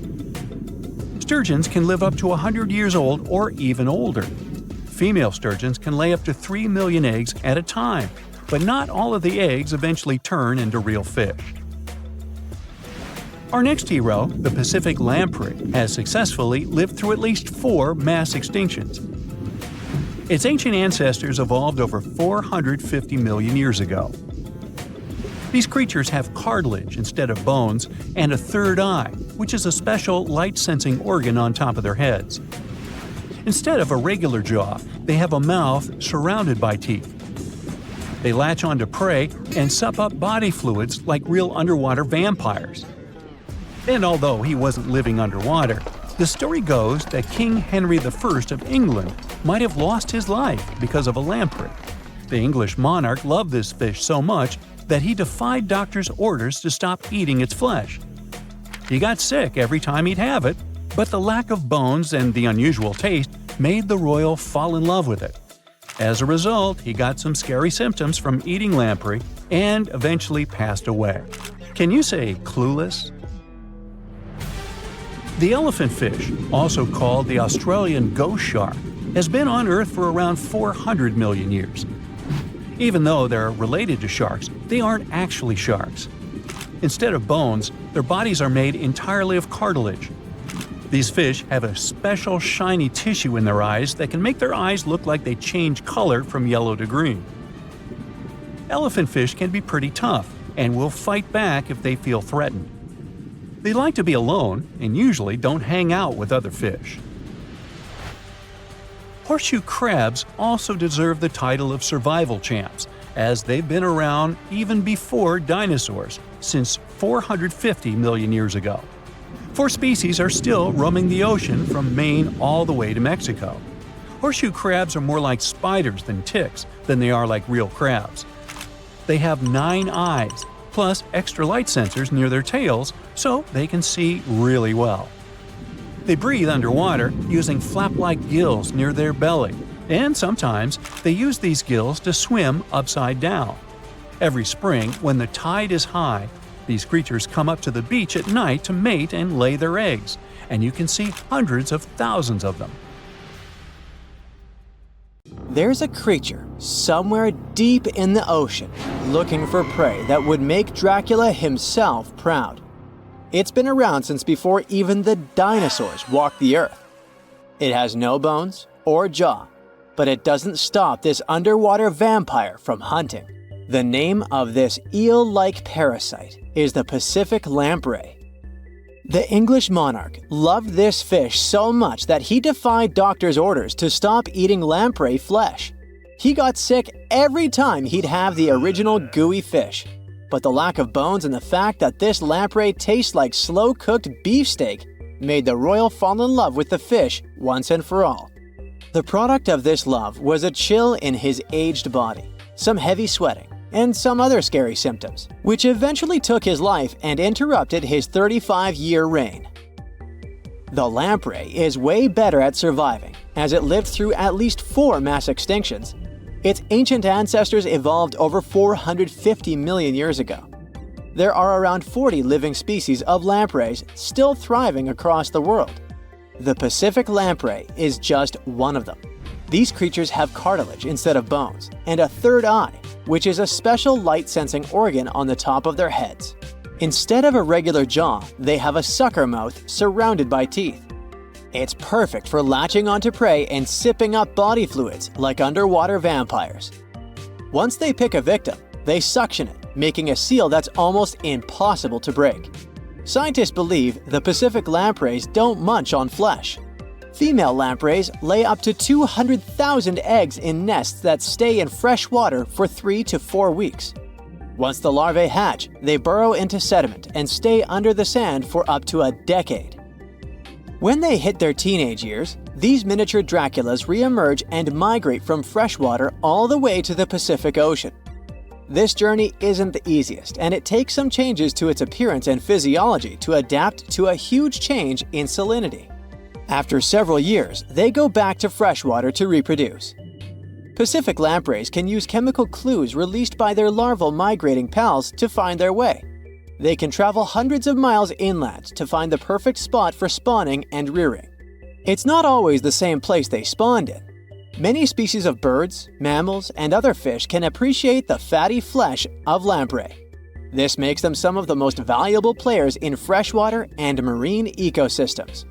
Sturgeons can live up to 100 years old or even older. Female sturgeons can lay up to 3 million eggs at a time, but not all of the eggs eventually turn into real fish. Our next hero, the Pacific lamprey, has successfully lived through at least 4 mass extinctions. Its ancient ancestors evolved over 450 million years ago. These creatures have cartilage instead of bones and a third eye, which is a special light-sensing organ on top of their heads. Instead of a regular jaw, they have a mouth surrounded by teeth. They latch onto prey and sup up body fluids like real underwater vampires. And although he wasn't living underwater, the story goes that King Henry I of England might have lost his life because of a lamprey. The English monarch loved this fish so much that he defied doctors' orders to stop eating its flesh. He got sick every time he'd have it, but the lack of bones and the unusual taste made the royal fall in love with it. As a result, he got some scary symptoms from eating lamprey and eventually passed away. Can you say clueless? The elephant fish, also called the Australian ghost shark, has been on Earth for around 400 million years. Even though they're related to sharks, they aren't actually sharks. Instead of bones, their bodies are made entirely of cartilage. These fish have a special shiny tissue in their eyes that can make their eyes look like they change color from yellow to green. Elephant fish can be pretty tough and will fight back if they feel threatened. They like to be alone and usually don't hang out with other fish. Horseshoe crabs also deserve the title of survival champs, as they've been around even before dinosaurs, since 450 million years ago. 4 species are still roaming the ocean from Maine all the way to Mexico. Horseshoe crabs are more like spiders than ticks than they are like real crabs. They have 9 eyes, plus extra light sensors near their tails, so they can see really well. They breathe underwater using flap-like gills near their belly, and sometimes they use these gills to swim upside down. Every spring, when the tide is high, these creatures come up to the beach at night to mate and lay their eggs, and you can see hundreds of thousands of them. There's a creature somewhere deep in the ocean looking for prey that would make Dracula himself proud. It's been around since before even the dinosaurs walked the earth. It has no bones or jaw, but it doesn't stop this underwater vampire from hunting. The name of this eel-like parasite is the Pacific lamprey. The English monarch loved this fish so much that he defied doctors' orders to stop eating lamprey flesh. He got sick every time he'd have the original gooey fish. But the lack of bones and the fact that this lamprey tastes like slow-cooked beefsteak made the royal fall in love with the fish once and for all. The product of this love was a chill in his aged body, some heavy sweating, and some other scary symptoms, which eventually took his life and interrupted his 35-year reign. The lamprey is way better at surviving, as it lived through at least 4 mass extinctions. Its ancient ancestors evolved over 450 million years ago. There are around 40 living species of lampreys still thriving across the world. The Pacific lamprey is just one of them. These creatures have cartilage instead of bones, and a third eye, which is a special light-sensing organ on the top of their heads. Instead of a regular jaw, they have a sucker mouth surrounded by teeth. It's perfect for latching onto prey and sipping up body fluids like underwater vampires. Once they pick a victim, they suction it, making a seal that's almost impossible to break. Scientists believe the Pacific lampreys don't munch on flesh. Female lampreys lay up to 200,000 eggs in nests that stay in fresh water for 3 to 4 weeks. Once the larvae hatch, they burrow into sediment and stay under the sand for up to a decade. When they hit their teenage years, these miniature Draculas re-emerge and migrate from freshwater all the way to the Pacific Ocean. This journey isn't the easiest, and it takes some changes to its appearance and physiology to adapt to a huge change in salinity. After several years, they go back to freshwater to reproduce. Pacific lampreys can use chemical clues released by their larval migrating pals to find their way. They can travel hundreds of miles inland to find the perfect spot for spawning and rearing. It's not always the same place they spawned in. Many species of birds, mammals, and other fish can appreciate the fatty flesh of lamprey. This makes them some of the most valuable players in freshwater and marine ecosystems.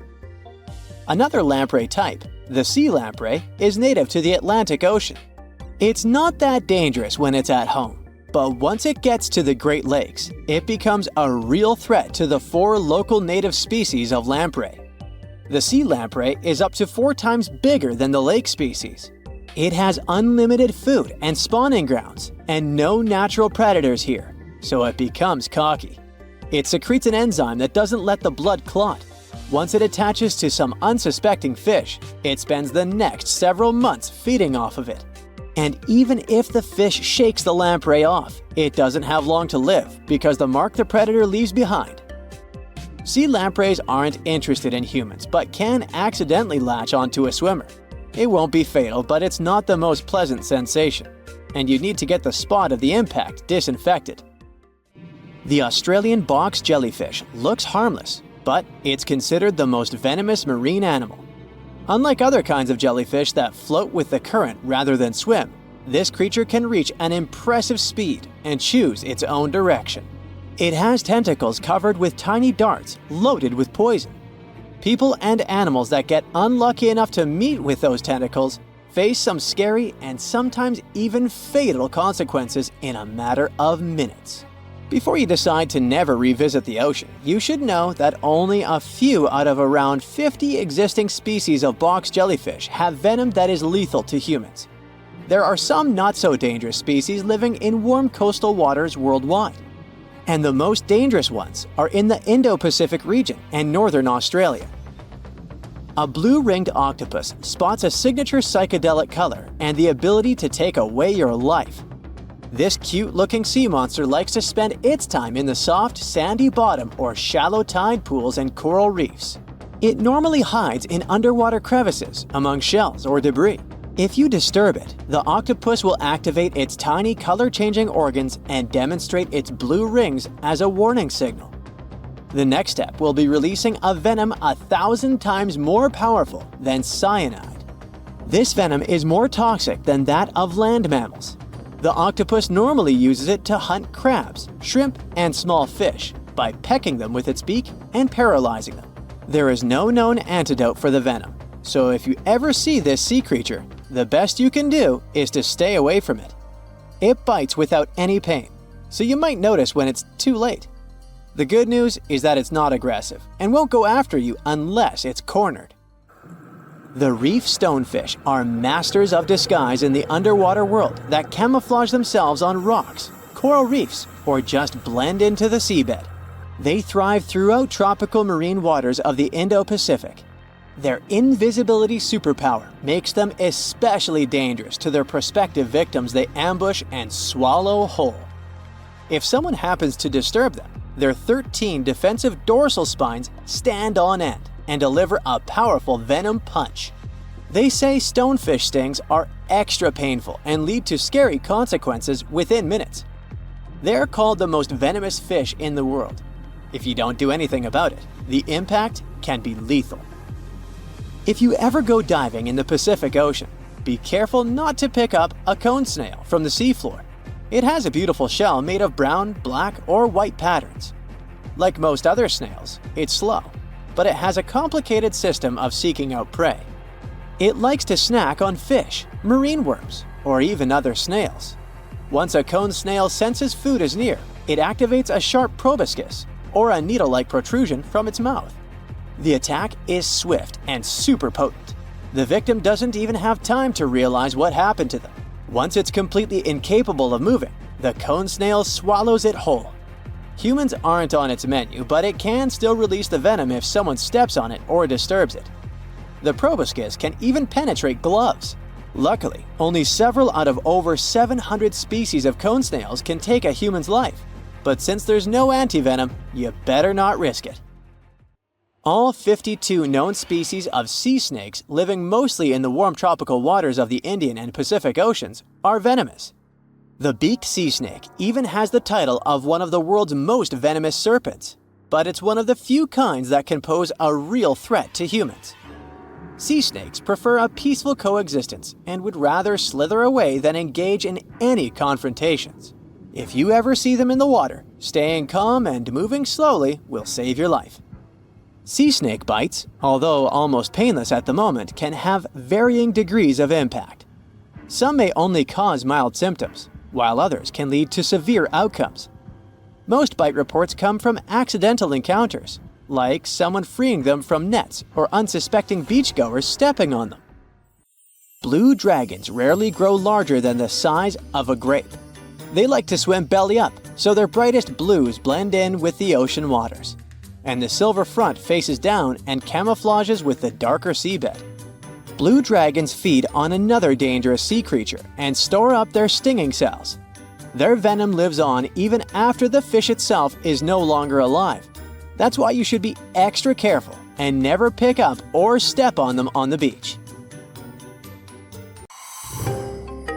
Another lamprey type, the sea lamprey, is native to the Atlantic Ocean. It's not that dangerous when it's at home, but once it gets to the Great Lakes, it becomes a real threat to the 4 local native species of lamprey. The sea lamprey is up to 4 times bigger than the lake species. It has unlimited food and spawning grounds, and no natural predators here, so it becomes cocky. It secretes an enzyme that doesn't let the blood clot. Once it attaches to some unsuspecting fish, it spends the next several months feeding off of it. And even if the fish shakes the lamprey off, it doesn't have long to live because the mark the predator leaves behind. Sea lampreys aren't interested in humans, but can accidentally latch onto a swimmer. It won't be fatal, but it's not the most pleasant sensation, and you need to get the spot of the impact disinfected. The Australian box jellyfish looks harmless, but it's considered the most venomous marine animal. Unlike other kinds of jellyfish that float with the current rather than swim, this creature can reach an impressive speed and choose its own direction. It has tentacles covered with tiny darts loaded with poison. People and animals that get unlucky enough to meet with those tentacles face some scary and sometimes even fatal consequences in a matter of minutes. Before you decide to never revisit the ocean, you should know that only a few out of around 50 existing species of box jellyfish have venom that is lethal to humans. There are some not-so-dangerous species living in warm coastal waters worldwide. And the most dangerous ones are in the Indo-Pacific region and northern Australia. A blue-ringed octopus spots a signature psychedelic color and the ability to take away your life. This cute-looking sea monster likes to spend its time in the soft, sandy bottom or shallow tide pools and coral reefs. It normally hides in underwater crevices, among shells or debris. If you disturb it, the octopus will activate its tiny color-changing organs and demonstrate its blue rings as a warning signal. The next step will be releasing a venom 1,000 times more powerful than cyanide. This venom is more toxic than that of land mammals. The octopus normally uses it to hunt crabs, shrimp, and small fish by pecking them with its beak and paralyzing them. There is no known antidote for the venom, so if you ever see this sea creature, the best you can do is to stay away from it. It bites without any pain, so you might notice when it's too late. The good news is that it's not aggressive and won't go after you unless it's cornered. The reef stonefish are masters of disguise in the underwater world that camouflage themselves on rocks, coral reefs, or just blend into the seabed. They thrive throughout tropical marine waters of the Indo-Pacific. Their invisibility superpower makes them especially dangerous to their prospective victims they ambush and swallow whole. If someone happens to disturb them, their 13 defensive dorsal spines stand on end and deliver a powerful venom punch. They say stonefish stings are extra painful and lead to scary consequences within minutes. They're called the most venomous fish in the world. If you don't do anything about it, the impact can be lethal. If you ever go diving in the Pacific Ocean, be careful not to pick up a cone snail from the seafloor. It has a beautiful shell made of brown, black, or white patterns. Like most other snails, it's slow, but it has a complicated system of seeking out prey. It likes to snack on fish, marine worms, or even other snails. Once a cone snail senses food is near, it activates a sharp proboscis, or a needle-like protrusion from its mouth. The attack is swift and super potent. The victim doesn't even have time to realize what happened to them. Once it's completely incapable of moving, the cone snail swallows it whole. Humans aren't on its menu, but it can still release the venom if someone steps on it or disturbs it. The proboscis can even penetrate gloves. Luckily, only several out of over 700 species of cone snails can take a human's life. But since there's no antivenom, you better not risk it. All 52 known species of sea snakes living mostly in the warm tropical waters of the Indian and Pacific Oceans are venomous. The beaked sea snake even has the title of one of the world's most venomous serpents, but it's one of the few kinds that can pose a real threat to humans. Sea snakes prefer a peaceful coexistence and would rather slither away than engage in any confrontations. If you ever see them in the water, staying calm and moving slowly will save your life. Sea snake bites, although almost painless at the moment, can have varying degrees of impact. Some may only cause mild symptoms, while others can lead to severe outcomes. Most bite reports come from accidental encounters, like someone freeing them from nets or unsuspecting beachgoers stepping on them. Blue dragons rarely grow larger than the size of a grape. They like to swim belly up, so their brightest blues blend in with the ocean waters. And the silver front faces down and camouflages with the darker seabed. Blue dragons feed on another dangerous sea creature and store up their stinging cells. Their venom lives on even after the fish itself is no longer alive. That's why you should be extra careful and never pick up or step on them on the beach.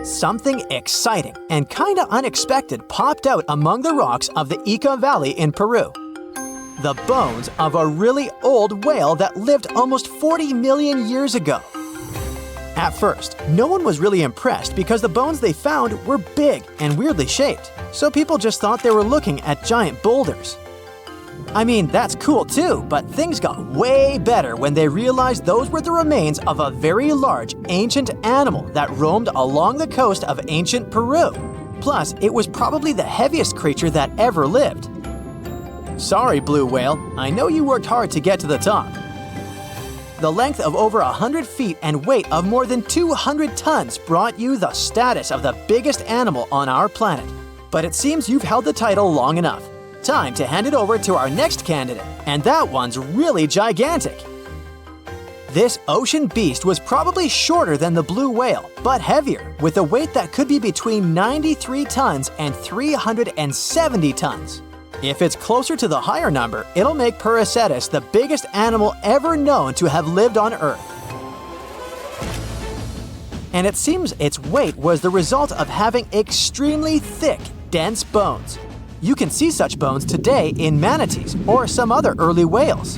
Something exciting and kinda unexpected popped out among the rocks of the Ica Valley in Peru. The bones of a really old whale that lived almost 40 million years ago. At first, no one was really impressed because the bones they found were big and weirdly shaped, so people just thought they were looking at giant boulders. I mean, that's cool too, but things got way better when they realized those were the remains of a very large, ancient animal that roamed along the coast of ancient Peru. Plus, it was probably the heaviest creature that ever lived. Sorry, blue whale, I know you worked hard to get to the top. The length of over 100 feet and weight of more than 200 tons brought you the status of the biggest animal on our planet. But it seems you've held the title long enough. Time to hand it over to our next candidate, and that one's really gigantic. This ocean beast was probably shorter than the blue whale, but heavier, with a weight that could be between 93 tons and 370 tons. If it's closer to the higher number, it'll make Prehistoric the biggest animal ever known to have lived on Earth. And it seems its weight was the result of having extremely thick, dense bones. You can see such bones today in manatees or some other early whales.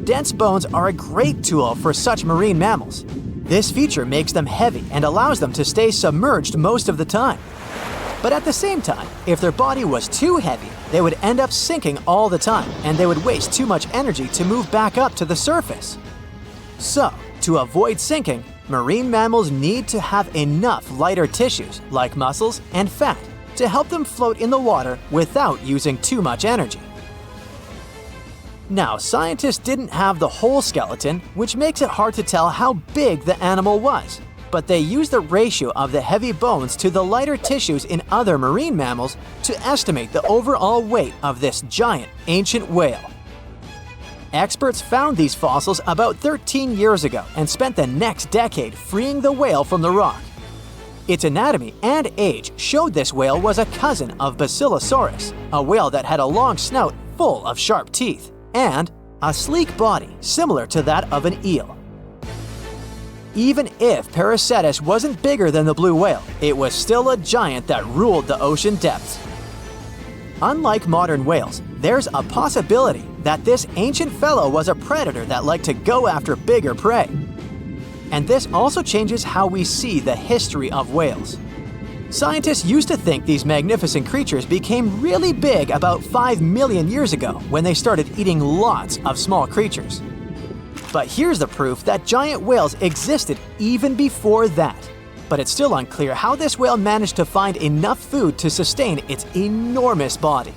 Dense bones are a great tool for such marine mammals. This feature makes them heavy and allows them to stay submerged most of the time. But at the same time, if their body was too heavy, they would end up sinking all the time and they would waste too much energy to move back up to the surface. So, to avoid sinking, marine mammals need to have enough lighter tissues, like muscles and fat, to help them float in the water without using too much energy. Now, scientists didn't have the whole skeleton, which makes it hard to tell how big the animal was, but they used the ratio of the heavy bones to the lighter tissues in other marine mammals to estimate the overall weight of this giant ancient whale. Experts found these fossils about 13 years ago and spent the next decade freeing the whale from the rock. Its anatomy and age showed this whale was a cousin of Basilosaurus, a whale that had a long snout full of sharp teeth, and a sleek body similar to that of an eel. Even if Prehistoric wasn't bigger than the blue whale, it was still a giant that ruled the ocean depths. Unlike modern whales, there's a possibility that this ancient fellow was a predator that liked to go after bigger prey. And this also changes how we see the history of whales. Scientists used to think these magnificent creatures became really big about 5 million years ago when they started eating lots of small creatures. But here's the proof that giant whales existed even before that. But it's still unclear how this whale managed to find enough food to sustain its enormous body.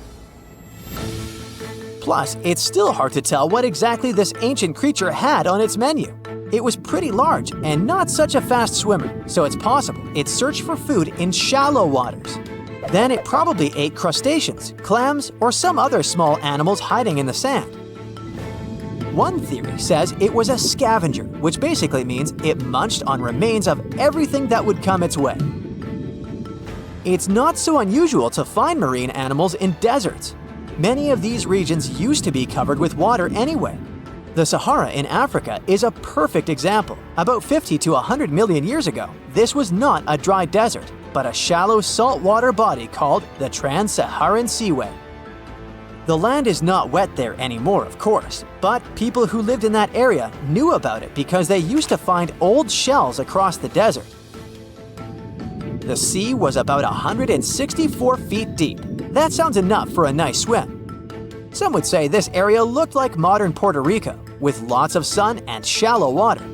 Plus, it's still hard to tell what exactly this ancient creature had on its menu. It was pretty large and not such a fast swimmer, so it's possible it searched for food in shallow waters. Then it probably ate crustaceans, clams, or some other small animals hiding in the sand. One theory says it was a scavenger, which basically means it munched on remains of everything that would come its way. It's not so unusual to find marine animals in deserts. Many of these regions used to be covered with water anyway. The Sahara in Africa is a perfect example. About 50 to 100 million years ago, this was not a dry desert. but a shallow saltwater body called the Trans-Saharan Seaway. The land is not wet there anymore, of course, but people who lived in that area knew about it because they used to find old shells across the desert. The sea was about 164 feet deep. That sounds enough for a nice swim. Some would say this area looked like modern Puerto Rico, with lots of sun and shallow water.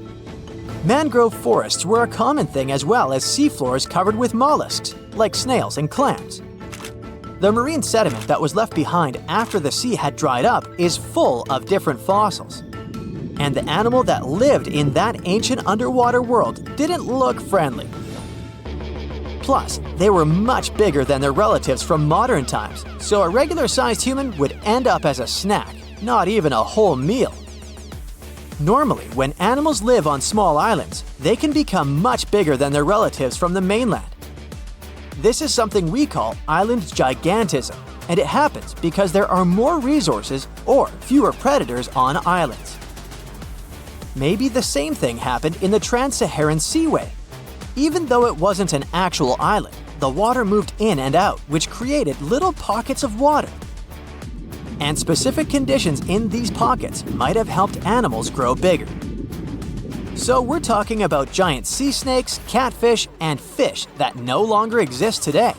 Mangrove forests were a common thing, as well as seafloors covered with mollusks, like snails and clams. The marine sediment that was left behind after the sea had dried up is full of different fossils. And the animal that lived in that ancient underwater world didn't look friendly. Plus, they were much bigger than their relatives from modern times, so a regular-sized human would end up as a snack, not even a whole meal. Normally, when animals live on small islands, they can become much bigger than their relatives from the mainland. This is something we call island gigantism, and it happens because there are more resources or fewer predators on islands. Maybe the same thing happened in the Trans-Saharan Seaway. Even though it wasn't an actual island, the water moved in and out, which created little pockets of water. And specific conditions in these pockets might have helped animals grow bigger. So we're talking about giant sea snakes, catfish, and fish that no longer exist today.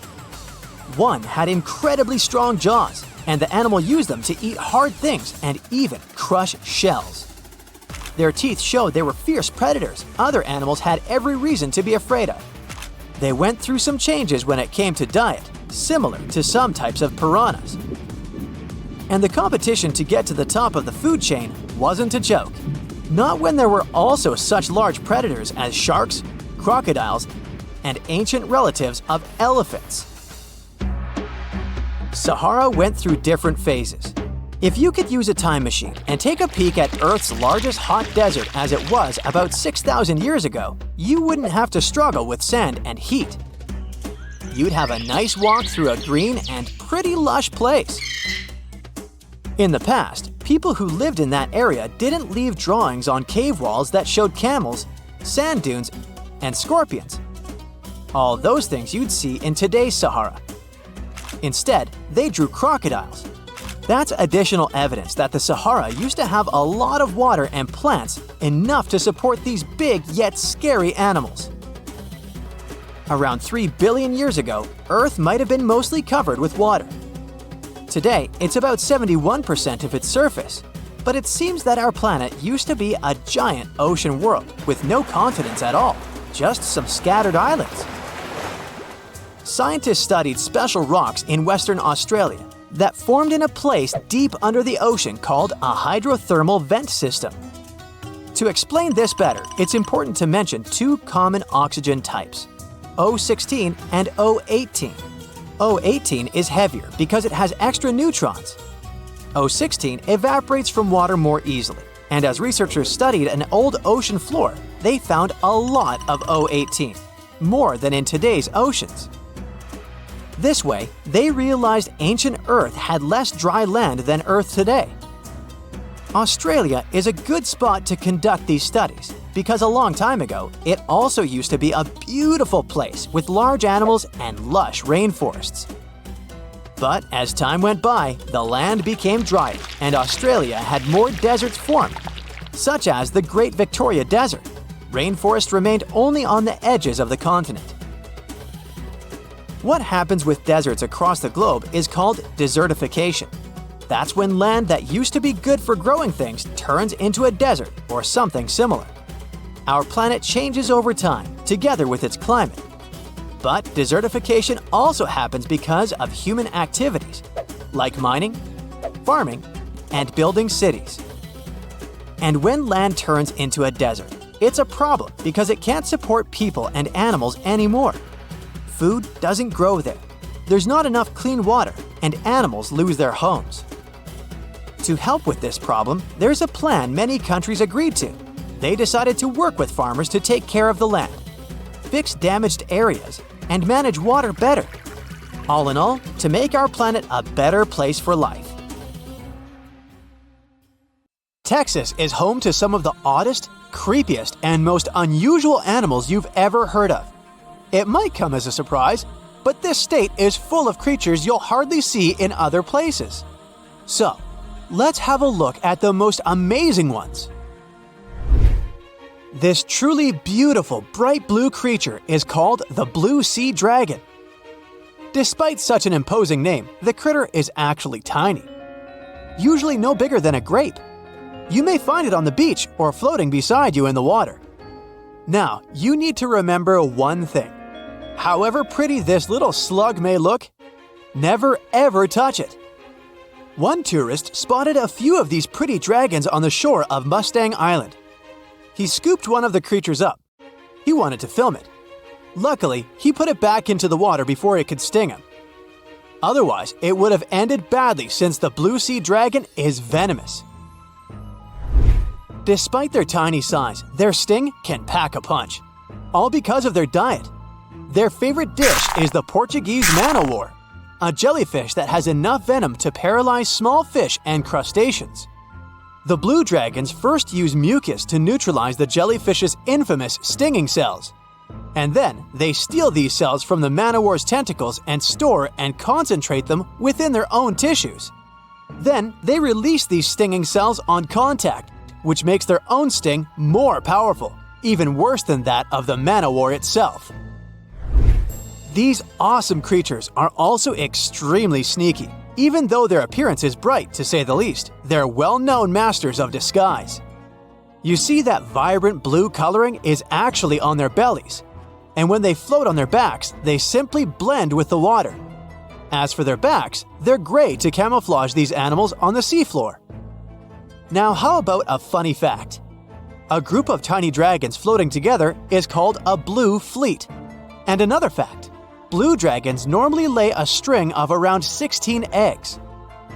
One had incredibly strong jaws, and the animal used them to eat hard things and even crush shells. Their teeth showed they were fierce predators other animals had every reason to be afraid of. They went through some changes when it came to diet, similar to some types of piranhas. And the competition to get to the top of the food chain wasn't a joke. Not when there were also such large predators as sharks, crocodiles, and ancient relatives of elephants. Sahara went through different phases. If you could use a time machine and take a peek at Earth's largest hot desert as it was about 6,000 years ago, you wouldn't have to struggle with sand and heat. You'd have a nice walk through a green and pretty lush place. In the past, people who lived in that area didn't leave drawings on cave walls that showed camels, sand dunes, and scorpions. All those things you'd see in today's Sahara. Instead, they drew crocodiles. That's additional evidence that the Sahara used to have a lot of water and plants enough to support these big yet scary animals. Around 3 billion years ago, Earth might have been mostly covered with water. Today, it's about 71% of its surface, but it seems that our planet used to be a giant ocean world with no continents at all, just some scattered islands. Scientists studied special rocks in Western Australia that formed in a place deep under the ocean called a hydrothermal vent system. To explain this better, it's important to mention two common oxygen types, O16 and O18. O18 is heavier because it has extra neutrons. O16 evaporates from water more easily, and as researchers studied an old ocean floor, they found a lot of O18, more than in today's oceans. This way, they realized ancient Earth had less dry land than Earth today. Australia is a good spot to conduct these studies because a long time ago, it also used to be a beautiful place with large animals and lush rainforests. But as time went by, the land became drier and Australia had more deserts formed, such as the Great Victoria Desert. Rainforest remained only on the edges of the continent. What happens with deserts across the globe is called desertification. That's when land that used to be good for growing things turns into a desert or something similar. Our planet changes over time, together with its climate. But desertification also happens because of human activities, like mining, farming, and building cities. And when land turns into a desert, it's a problem because it can't support people and animals anymore. Food doesn't grow there. There's not enough clean water, and animals lose their homes. To help with this problem, there's a plan many countries agreed to. They decided to work with farmers to take care of the land, fix damaged areas, and manage water better. All in all, to make our planet a better place for life. Texas is home to some of the oddest, creepiest, and most unusual animals you've ever heard of. It might come as a surprise, but this state is full of creatures you'll hardly see in other places. So, let's have a look at the most amazing ones. This truly beautiful bright blue creature is called the blue sea dragon. Despite such an imposing name, the critter is actually tiny. Usually no bigger than a grape. You may find it on the beach or floating beside you in the water. Now, you need to remember one thing. However pretty this little slug may look, never ever touch it. One tourist spotted a few of these pretty dragons on the shore of Mustang Island. He scooped one of the creatures up. He wanted to film it. Luckily, he put it back into the water before it could sting him. Otherwise, it would have ended badly since the blue sea dragon is venomous. Despite their tiny size, their sting can pack a punch. All because of their diet. Their favorite dish is the Portuguese man-o-war, a jellyfish that has enough venom to paralyze small fish and crustaceans. The blue dragons first use mucus to neutralize the jellyfish's infamous stinging cells. And then they steal these cells from the man-o-war's tentacles and store and concentrate them within their own tissues. Then they release these stinging cells on contact, which makes their own sting more powerful, even worse than that of the man-o-war itself. These awesome creatures are also extremely sneaky. Even though their appearance is bright, to say the least, they're well-known masters of disguise. You see that vibrant blue coloring is actually on their bellies, and when they float on their backs, they simply blend with the water. As for their backs, they're gray to camouflage these animals on the seafloor. Now, how about a funny fact? A group of tiny dragons floating together is called a blue fleet. And another fact. Blue dragons normally lay a string of around 16 eggs,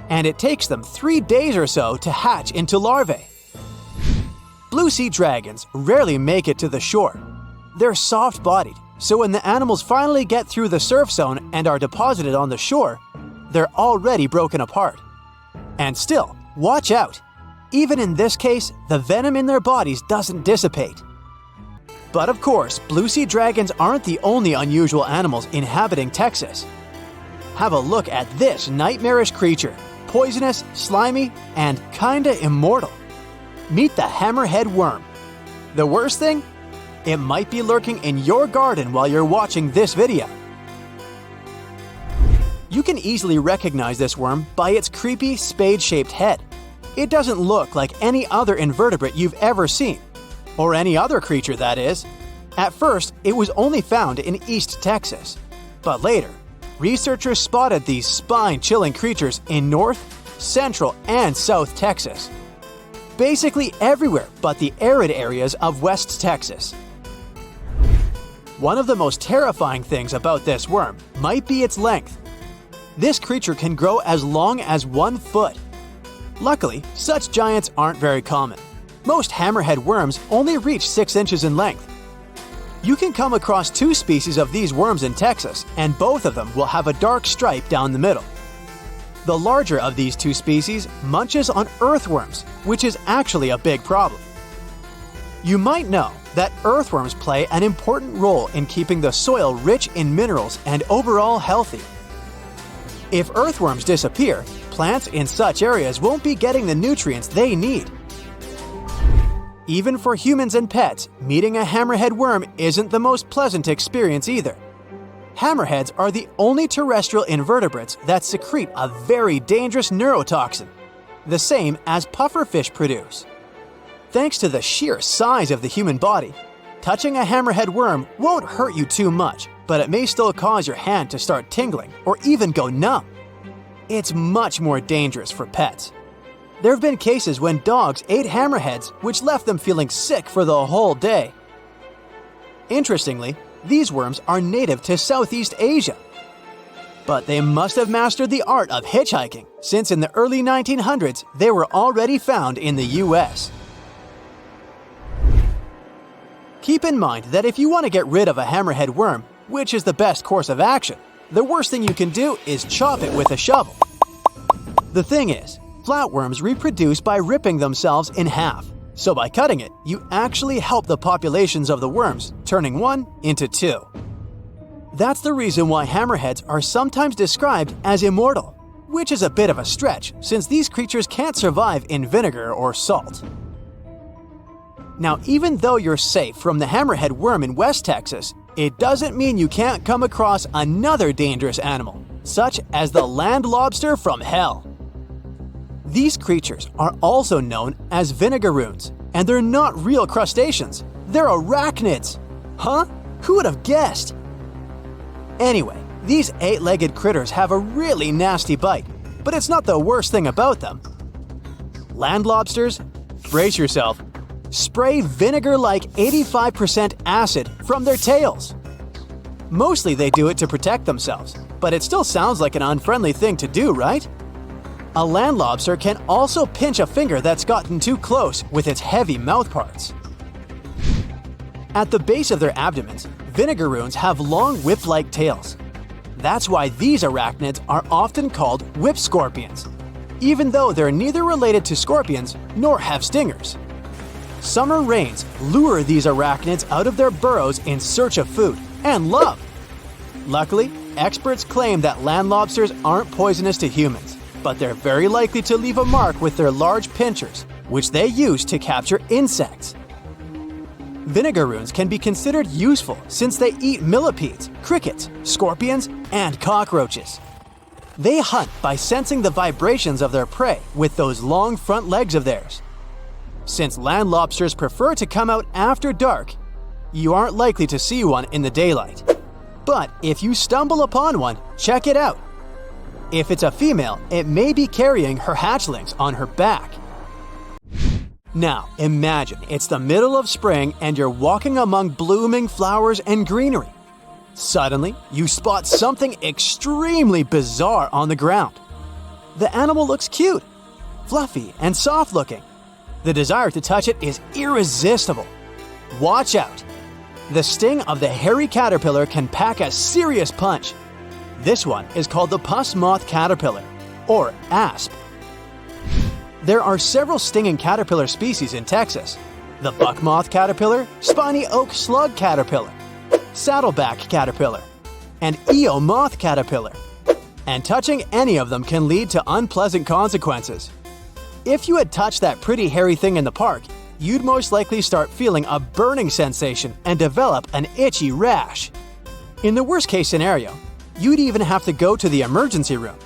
and it takes them 3 days or so to hatch into larvae. Blue sea dragons rarely make it to the shore. They're soft-bodied, so when the animals finally get through the surf zone and are deposited on the shore, they're already broken apart. And still, watch out! Even in this case, the venom in their bodies doesn't dissipate. But of course, blue sea dragons aren't the only unusual animals inhabiting Texas. Have a look at this nightmarish creature, poisonous, slimy, and kinda immortal. Meet the hammerhead worm. The worst thing? It might be lurking in your garden while you're watching this video. You can easily recognize this worm by its creepy spade-shaped head. It doesn't look like any other invertebrate you've ever seen. Or any other creature, that is. At first, it was only found in East Texas. But later, researchers spotted these spine-chilling creatures in North, Central, and South Texas. Basically everywhere but the arid areas of West Texas. One of the most terrifying things about this worm might be its length. This creature can grow as long as 1 foot. Luckily, such giants aren't very common. Most hammerhead worms only reach 6 inches in length. You can come across 2 species of these worms in Texas, and both of them will have a dark stripe down the middle. The larger of these 2 species munches on earthworms, which is actually a big problem. You might know that earthworms play an important role in keeping the soil rich in minerals and overall healthy. If earthworms disappear, plants in such areas won't be getting the nutrients they need. Even for humans and pets, meeting a hammerhead worm isn't the most pleasant experience either. Hammerheads are the only terrestrial invertebrates that secrete a very dangerous neurotoxin, the same as pufferfish produce. Thanks to the sheer size of the human body, touching a hammerhead worm won't hurt you too much, but it may still cause your hand to start tingling or even go numb. It's much more dangerous for pets. There have been cases when dogs ate hammerheads, which left them feeling sick for the whole day. Interestingly, these worms are native to Southeast Asia. But they must have mastered the art of hitchhiking, since in the early 1900s they were already found in the US. Keep in mind that if you want to get rid of a hammerhead worm, which is the best course of action, the worst thing you can do is chop it with a shovel. The thing is, flatworms reproduce by ripping themselves in half, so by cutting it, you actually help the populations of the worms, turning one into 2. That's the reason why hammerheads are sometimes described as immortal, which is a bit of a stretch since these creatures can't survive in vinegar or salt. Now, even though you're safe from the hammerhead worm in West Texas, it doesn't mean you can't come across another dangerous animal, such as the land lobster from hell. These creatures are also known as vinegaroons, and they're not real crustaceans, they're arachnids. Huh? Who would have guessed? Anyway, these 8-legged critters have a really nasty bite, but it's not the worst thing about them. Land lobsters, brace yourself, spray vinegar-like 85% acid from their tails. Mostly they do it to protect themselves, but it still sounds like an unfriendly thing to do, right? A land lobster can also pinch a finger that's gotten too close with its heavy mouth parts. At the base of their abdomens, vinegaroons have long whip-like tails. That's why these arachnids are often called whip scorpions, even though they're neither related to scorpions nor have stingers. Summer rains lure these arachnids out of their burrows in search of food and love. Luckily, experts claim that land lobsters aren't poisonous to humans, but they're very likely to leave a mark with their large pinchers, which they use to capture insects. Vinegaroons can be considered useful since they eat millipedes, crickets, scorpions, and cockroaches. They hunt by sensing the vibrations of their prey with those long front legs of theirs. Since land lobsters prefer to come out after dark, you aren't likely to see one in the daylight. But if you stumble upon one, check it out. If it's a female, it may be carrying her hatchlings on her back. Now, imagine it's the middle of spring and you're walking among blooming flowers and greenery. Suddenly, you spot something extremely bizarre on the ground. The animal looks cute, fluffy, and soft-looking. The desire to touch it is irresistible. Watch out! The sting of the hairy caterpillar can pack a serious punch. This one is called the puss moth caterpillar, or asp. There are several stinging caterpillar species in Texas: the buck moth caterpillar, spiny oak slug caterpillar, saddleback caterpillar, and eo moth caterpillar. And touching any of them can lead to unpleasant consequences. If you had touched that pretty hairy thing in the park, you'd most likely start feeling a burning sensation and develop an itchy rash. In the worst case scenario, you'd even have to go to the emergency room.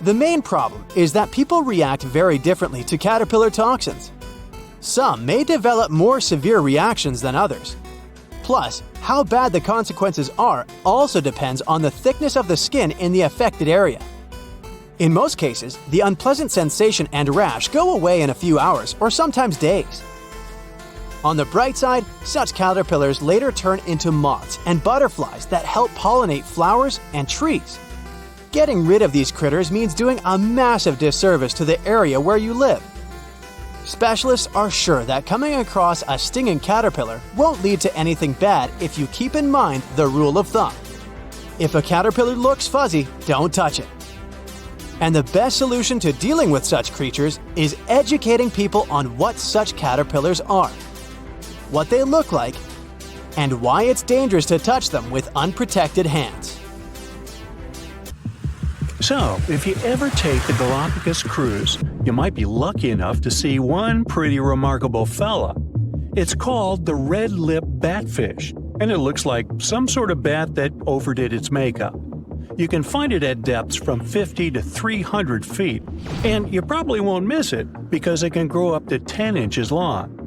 The main problem is that people react very differently to caterpillar toxins. Some may develop more severe reactions than others. Plus, how bad the consequences are also depends on the thickness of the skin in the affected area. In most cases, the unpleasant sensation and rash go away in a few hours or sometimes days. On the bright side, such caterpillars later turn into moths and butterflies that help pollinate flowers and trees. Getting rid of these critters means doing a massive disservice to the area where you live. Specialists are sure that coming across a stinging caterpillar won't lead to anything bad if you keep in mind the rule of thumb. If a caterpillar looks fuzzy, don't touch it. And the best solution to dealing with such creatures is educating people on what such caterpillars are, what they look like, and why it's dangerous to touch them with unprotected hands. So, if you ever take the Galapagos cruise, you might be lucky enough to see one pretty remarkable fella. It's called the red-lip batfish, and it looks like some sort of bat that overdid its makeup. You can find it at depths from 50 to 300 feet, and you probably won't miss it because it can grow up to 10 inches long.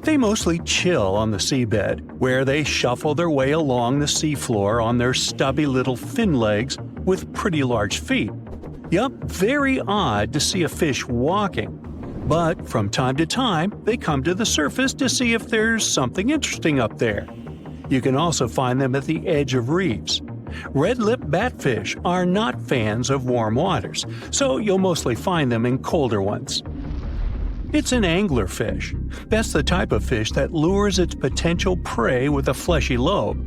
They mostly chill on the seabed, where they shuffle their way along the seafloor on their stubby little fin legs with pretty large feet. Yup, very odd to see a fish walking. But from time to time, they come to the surface to see if there's something interesting up there. You can also find them at the edge of reefs. Red-lip batfish are not fans of warm waters, so you'll mostly find them in colder ones. It's an anglerfish. That's the type of fish that lures its potential prey with a fleshy lobe.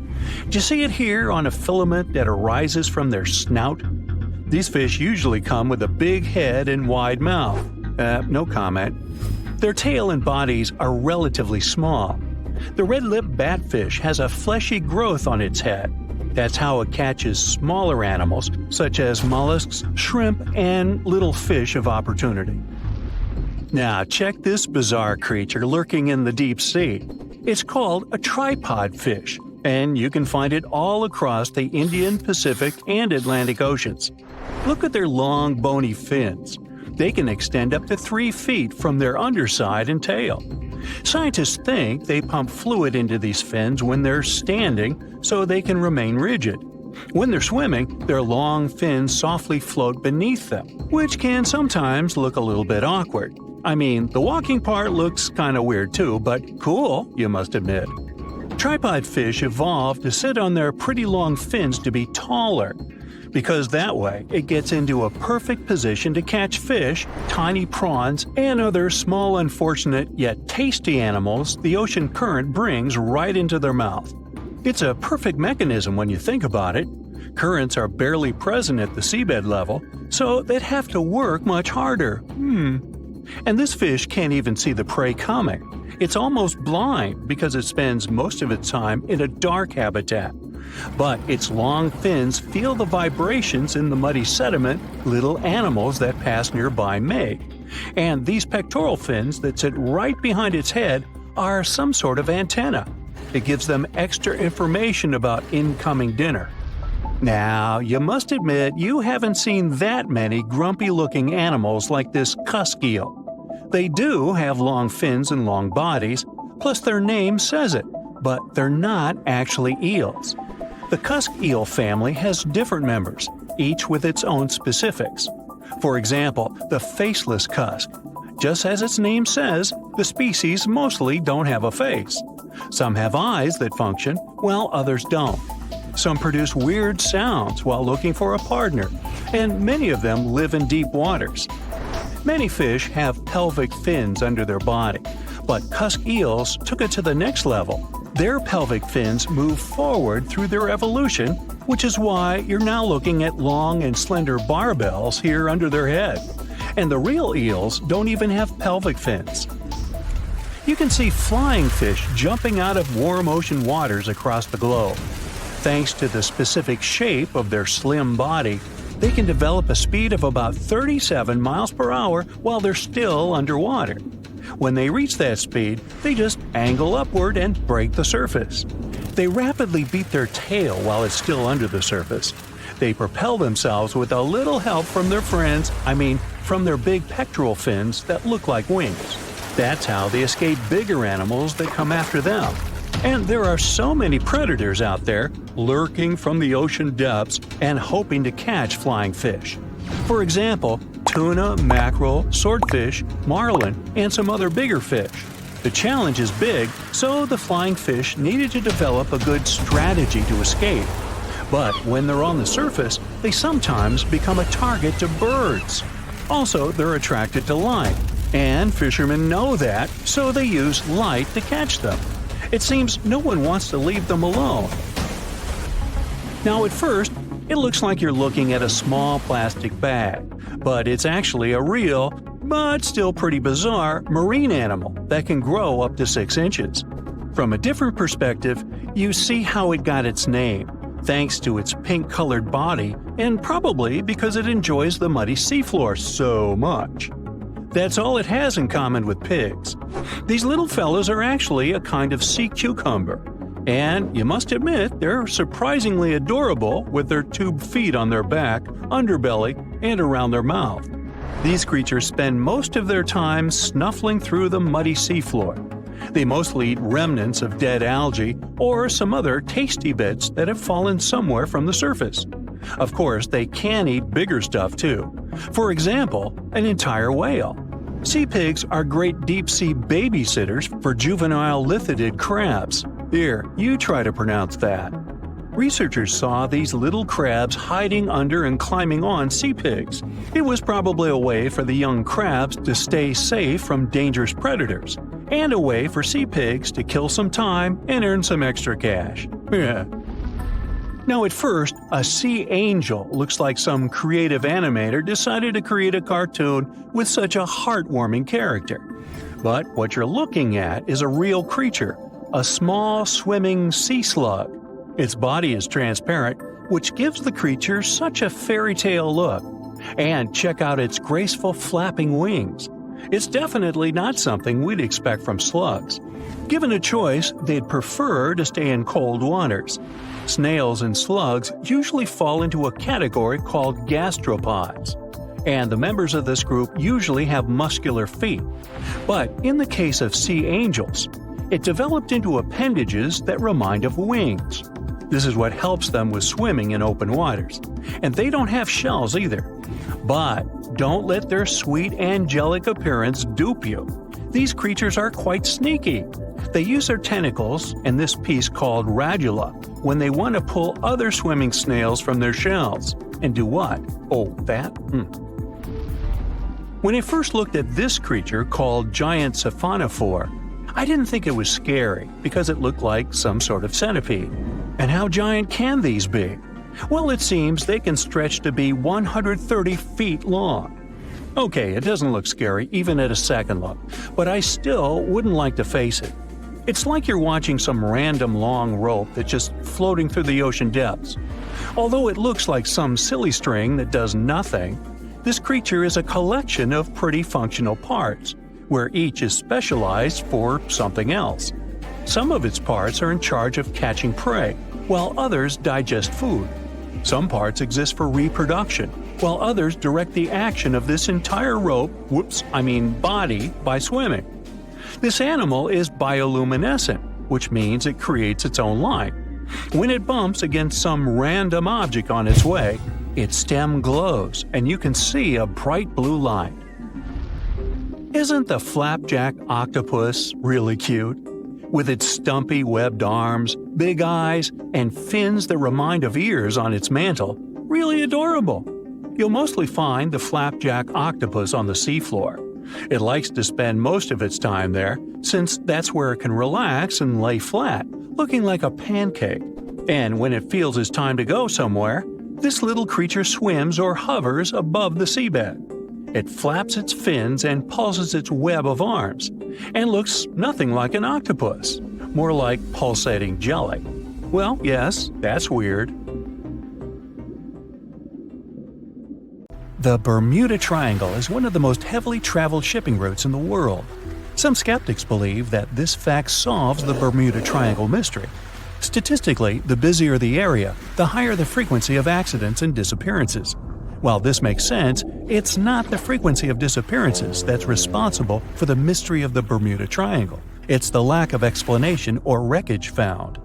Do you see it here on a filament that arises from their snout? These fish usually come with a big head and wide mouth. No comment. Their tail and bodies are relatively small. The red-lipped batfish has a fleshy growth on its head. That's how it catches smaller animals, such as mollusks, shrimp, and little fish of opportunity. Now, check this bizarre creature lurking in the deep sea. It's called a tripod fish, and you can find it all across the Indian, Pacific, and Atlantic Oceans. Look at their long, bony fins. They can extend up to 3 feet from their underside and tail. Scientists think they pump fluid into these fins when they're standing so they can remain rigid. When they're swimming, their long fins softly float beneath them, which can sometimes look a little bit awkward. I mean, the walking part looks kinda weird too, but cool, you must admit. Tripod fish evolved to sit on their pretty long fins to be taller, because that way it gets into a perfect position to catch fish, tiny prawns, and other small, unfortunate yet tasty animals the ocean current brings right into their mouth. It's a perfect mechanism when you think about it. Currents are barely present at the seabed level, so they'd have to work much harder. And this fish can't even see the prey coming. It's almost blind because it spends most of its time in a dark habitat. But its long fins feel the vibrations in the muddy sediment little animals that pass nearby make. And these pectoral fins that sit right behind its head are some sort of antenna. It gives them extra information about incoming dinner. Now, you must admit you haven't seen that many grumpy-looking animals like this cusk eel. They do have long fins and long bodies, plus their name says it, but they're not actually eels. The cusk eel family has different members, each with its own specifics. For example, the faceless cusk. Just as its name says, the species mostly don't have a face. Some have eyes that function, while others don't. Some produce weird sounds while looking for a partner, and many of them live in deep waters. Many fish have pelvic fins under their body, but cusk eels took it to the next level. Their pelvic fins move forward through their evolution, which is why you're now looking at long and slender barbels here under their head. And the real eels don't even have pelvic fins. You can see flying fish jumping out of warm ocean waters across the globe. Thanks to the specific shape of their slim body, they can develop a speed of about 37 miles per hour while they're still underwater. When they reach that speed, they just angle upward and break the surface. They rapidly beat their tail while it's still under the surface. They propel themselves with a little help from their friends, from their big pectoral fins that look like wings. That's how they escape bigger animals that come after them. And there are so many predators out there lurking from the ocean depths and hoping to catch flying fish. For example, tuna, mackerel, swordfish, marlin, and some other bigger fish. The challenge is big, so the flying fish needed to develop a good strategy to escape. But when they're on the surface, they sometimes become a target to birds. Also, they're attracted to light, and fishermen know that, so they use light to catch them. It seems no one wants to leave them alone. Now, at first, it looks like you're looking at a small plastic bag, but it's actually a real, but still pretty bizarre, marine animal that can grow up to 6 inches. From a different perspective, you see how it got its name, thanks to its pink-colored body, and probably because it enjoys the muddy seafloor so much. That's all it has in common with pigs. These little fellows are actually a kind of sea cucumber. And you must admit, they're surprisingly adorable with their tube feet on their back, underbelly, and around their mouth. These creatures spend most of their time snuffling through the muddy seafloor. They mostly eat remnants of dead algae or some other tasty bits that have fallen somewhere from the surface. Of course, they can eat bigger stuff too. For example, an entire whale. Sea pigs are great deep-sea babysitters for juvenile lithidid crabs. Here, you try to pronounce that. Researchers saw these little crabs hiding under and climbing on sea pigs. It was probably a way for the young crabs to stay safe from dangerous predators, and a way for sea pigs to kill some time and earn some extra cash. Yeah. Now, at first, a sea angel looks like some creative animator decided to create a cartoon with such a heartwarming character. But what you're looking at is a real creature, a small swimming sea slug. Its body is transparent, which gives the creature such a fairy tale look. And check out its graceful flapping wings. It's definitely not something we'd expect from slugs. Given a choice, they'd prefer to stay in cold waters. Snails and slugs usually fall into a category called gastropods, and the members of this group usually have muscular feet. But in the case of sea angels, it developed into appendages that remind of wings. This is what helps them with swimming in open waters. And they don't have shells either. But don't let their sweet angelic appearance dupe you. These creatures are quite sneaky. They use their tentacles, and this piece called radula, when they want to pull other swimming snails from their shells. And do what? Oh, that? When I first looked at this creature called giant siphonophore, I didn't think it was scary because it looked like some sort of centipede. And how giant can these be? Well, it seems they can stretch to be 130 feet long. Okay, it doesn't look scary even at a second look, but I still wouldn't like to face it. It's like you're watching some random long rope that's just floating through the ocean depths. Although it looks like some silly string that does nothing, this creature is a collection of pretty functional parts, where each is specialized for something else. Some of its parts are in charge of catching prey, while others digest food. Some parts exist for reproduction, while others direct the action of this entire body by swimming. This animal is bioluminescent, which means it creates its own light. When it bumps against some random object on its way, its stem glows and you can see a bright blue light. Isn't the flapjack octopus really cute? With its stumpy webbed arms, big eyes, and fins that remind of ears on its mantle, really adorable. You'll mostly find the flapjack octopus on the seafloor. It likes to spend most of its time there, since that's where it can relax and lay flat, looking like a pancake. And when it feels it's time to go somewhere, this little creature swims or hovers above the seabed. It flaps its fins and pulses its web of arms, and looks nothing like an octopus, more like pulsating jelly. Well, yes, that's weird. The Bermuda Triangle is one of the most heavily traveled shipping routes in the world. Some skeptics believe that this fact solves the Bermuda Triangle mystery. Statistically, the busier the area, the higher the frequency of accidents and disappearances. While this makes sense, it's not the frequency of disappearances that's responsible for the mystery of the Bermuda Triangle. It's the lack of explanation or wreckage found.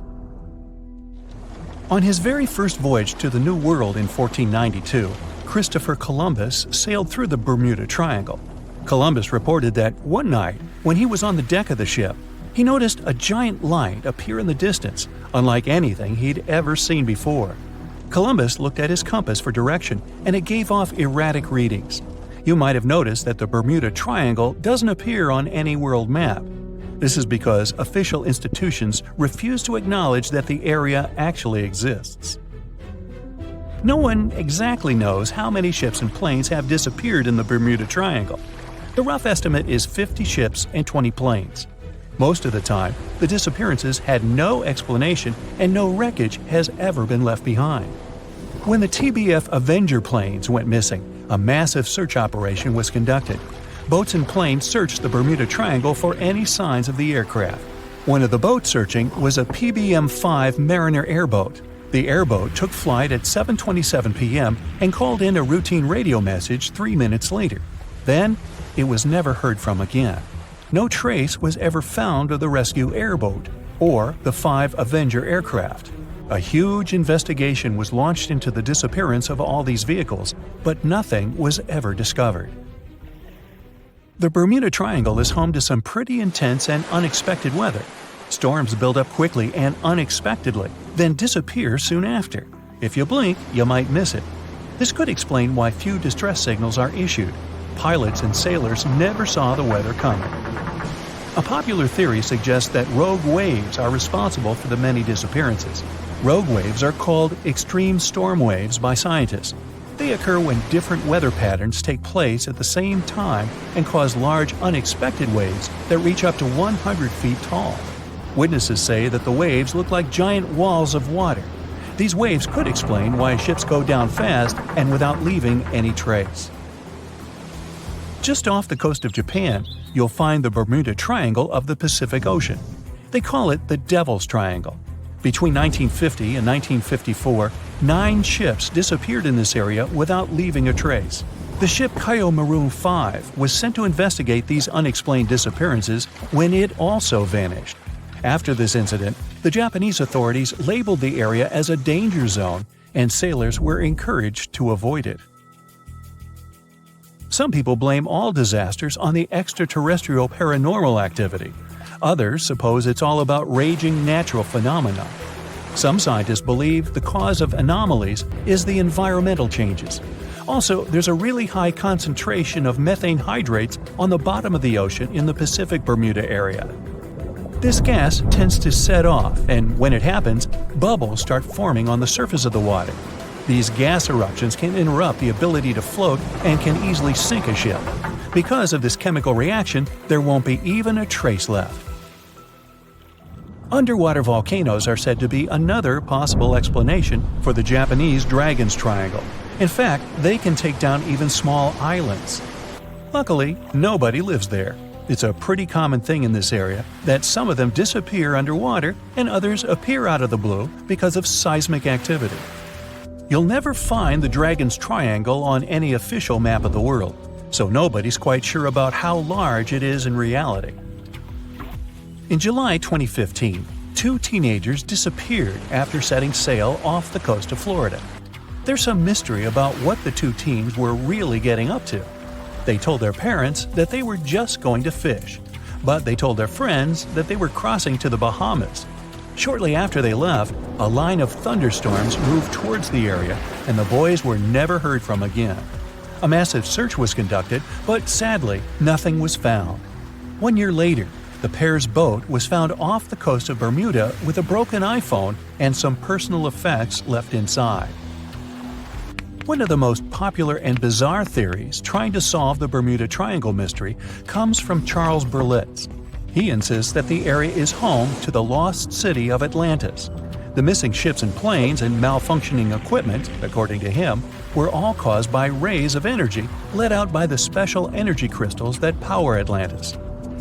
On his very first voyage to the New World in 1492, Christopher Columbus sailed through the Bermuda Triangle. Columbus reported that one night, when he was on the deck of the ship, he noticed a giant light appear in the distance, unlike anything he'd ever seen before. Columbus looked at his compass for direction, and it gave off erratic readings. You might have noticed that the Bermuda Triangle doesn't appear on any world map. This is because official institutions refuse to acknowledge that the area actually exists. No one exactly knows how many ships and planes have disappeared in the Bermuda Triangle. The rough estimate is 50 ships and 20 planes. Most of the time, the disappearances had no explanation and no wreckage has ever been left behind. When the TBF Avenger planes went missing, a massive search operation was conducted. Boats and planes searched the Bermuda Triangle for any signs of the aircraft. One of the boats searching was a PBM-5 Mariner airboat. The airboat took flight at 7:27 p.m. and called in a routine radio message 3 minutes later. Then, it was never heard from again. No trace was ever found of the rescue airboat or the 5 Avenger aircraft. A huge investigation was launched into the disappearance of all these vehicles, but nothing was ever discovered. The Bermuda Triangle is home to some pretty intense and unexpected weather. Storms build up quickly and unexpectedly, then disappear soon after. If you blink, you might miss it. This could explain why few distress signals are issued. Pilots and sailors never saw the weather coming. A popular theory suggests that rogue waves are responsible for the many disappearances. Rogue waves are called extreme storm waves by scientists. They occur when different weather patterns take place at the same time and cause large unexpected waves that reach up to 100 feet tall. Witnesses say that the waves look like giant walls of water. These waves could explain why ships go down fast and without leaving any trace. Just off the coast of Japan, you'll find the Bermuda Triangle of the Pacific Ocean. They call it the Devil's Triangle. Between 1950 and 1954, 9 ships disappeared in this area without leaving a trace. The ship Maroon 5 was sent to investigate these unexplained disappearances when it also vanished. After this incident, the Japanese authorities labeled the area as a danger zone, and sailors were encouraged to avoid it. Some people blame all disasters on the extraterrestrial paranormal activity. Others suppose it's all about raging natural phenomena. Some scientists believe the cause of anomalies is the environmental changes. Also, there's a really high concentration of methane hydrates on the bottom of the ocean in the Pacific Bermuda area. This gas tends to set off, and when it happens, bubbles start forming on the surface of the water. These gas eruptions can interrupt the ability to float and can easily sink a ship. Because of this chemical reaction, there won't be even a trace left. Underwater volcanoes are said to be another possible explanation for the Japanese Dragon's Triangle. In fact, they can take down even small islands. Luckily, nobody lives there. It's a pretty common thing in this area that some of them disappear underwater and others appear out of the blue because of seismic activity. You'll never find the Dragon's Triangle on any official map of the world, so nobody's quite sure about how large it is in reality. In July 2015, 2 teenagers disappeared after setting sail off the coast of Florida. There's some mystery about what the 2 teens were really getting up to. They told their parents that they were just going to fish, but they told their friends that they were crossing to the Bahamas. Shortly after they left, a line of thunderstorms moved towards the area, and the boys were never heard from again. A massive search was conducted, but sadly, nothing was found. 1 year later, the pair's boat was found off the coast of Bermuda with a broken iPhone and some personal effects left inside. One of the most popular and bizarre theories trying to solve the Bermuda Triangle mystery comes from Charles Berlitz. He insists that the area is home to the lost city of Atlantis. The missing ships and planes and malfunctioning equipment, according to him, were all caused by rays of energy let out by the special energy crystals that power Atlantis.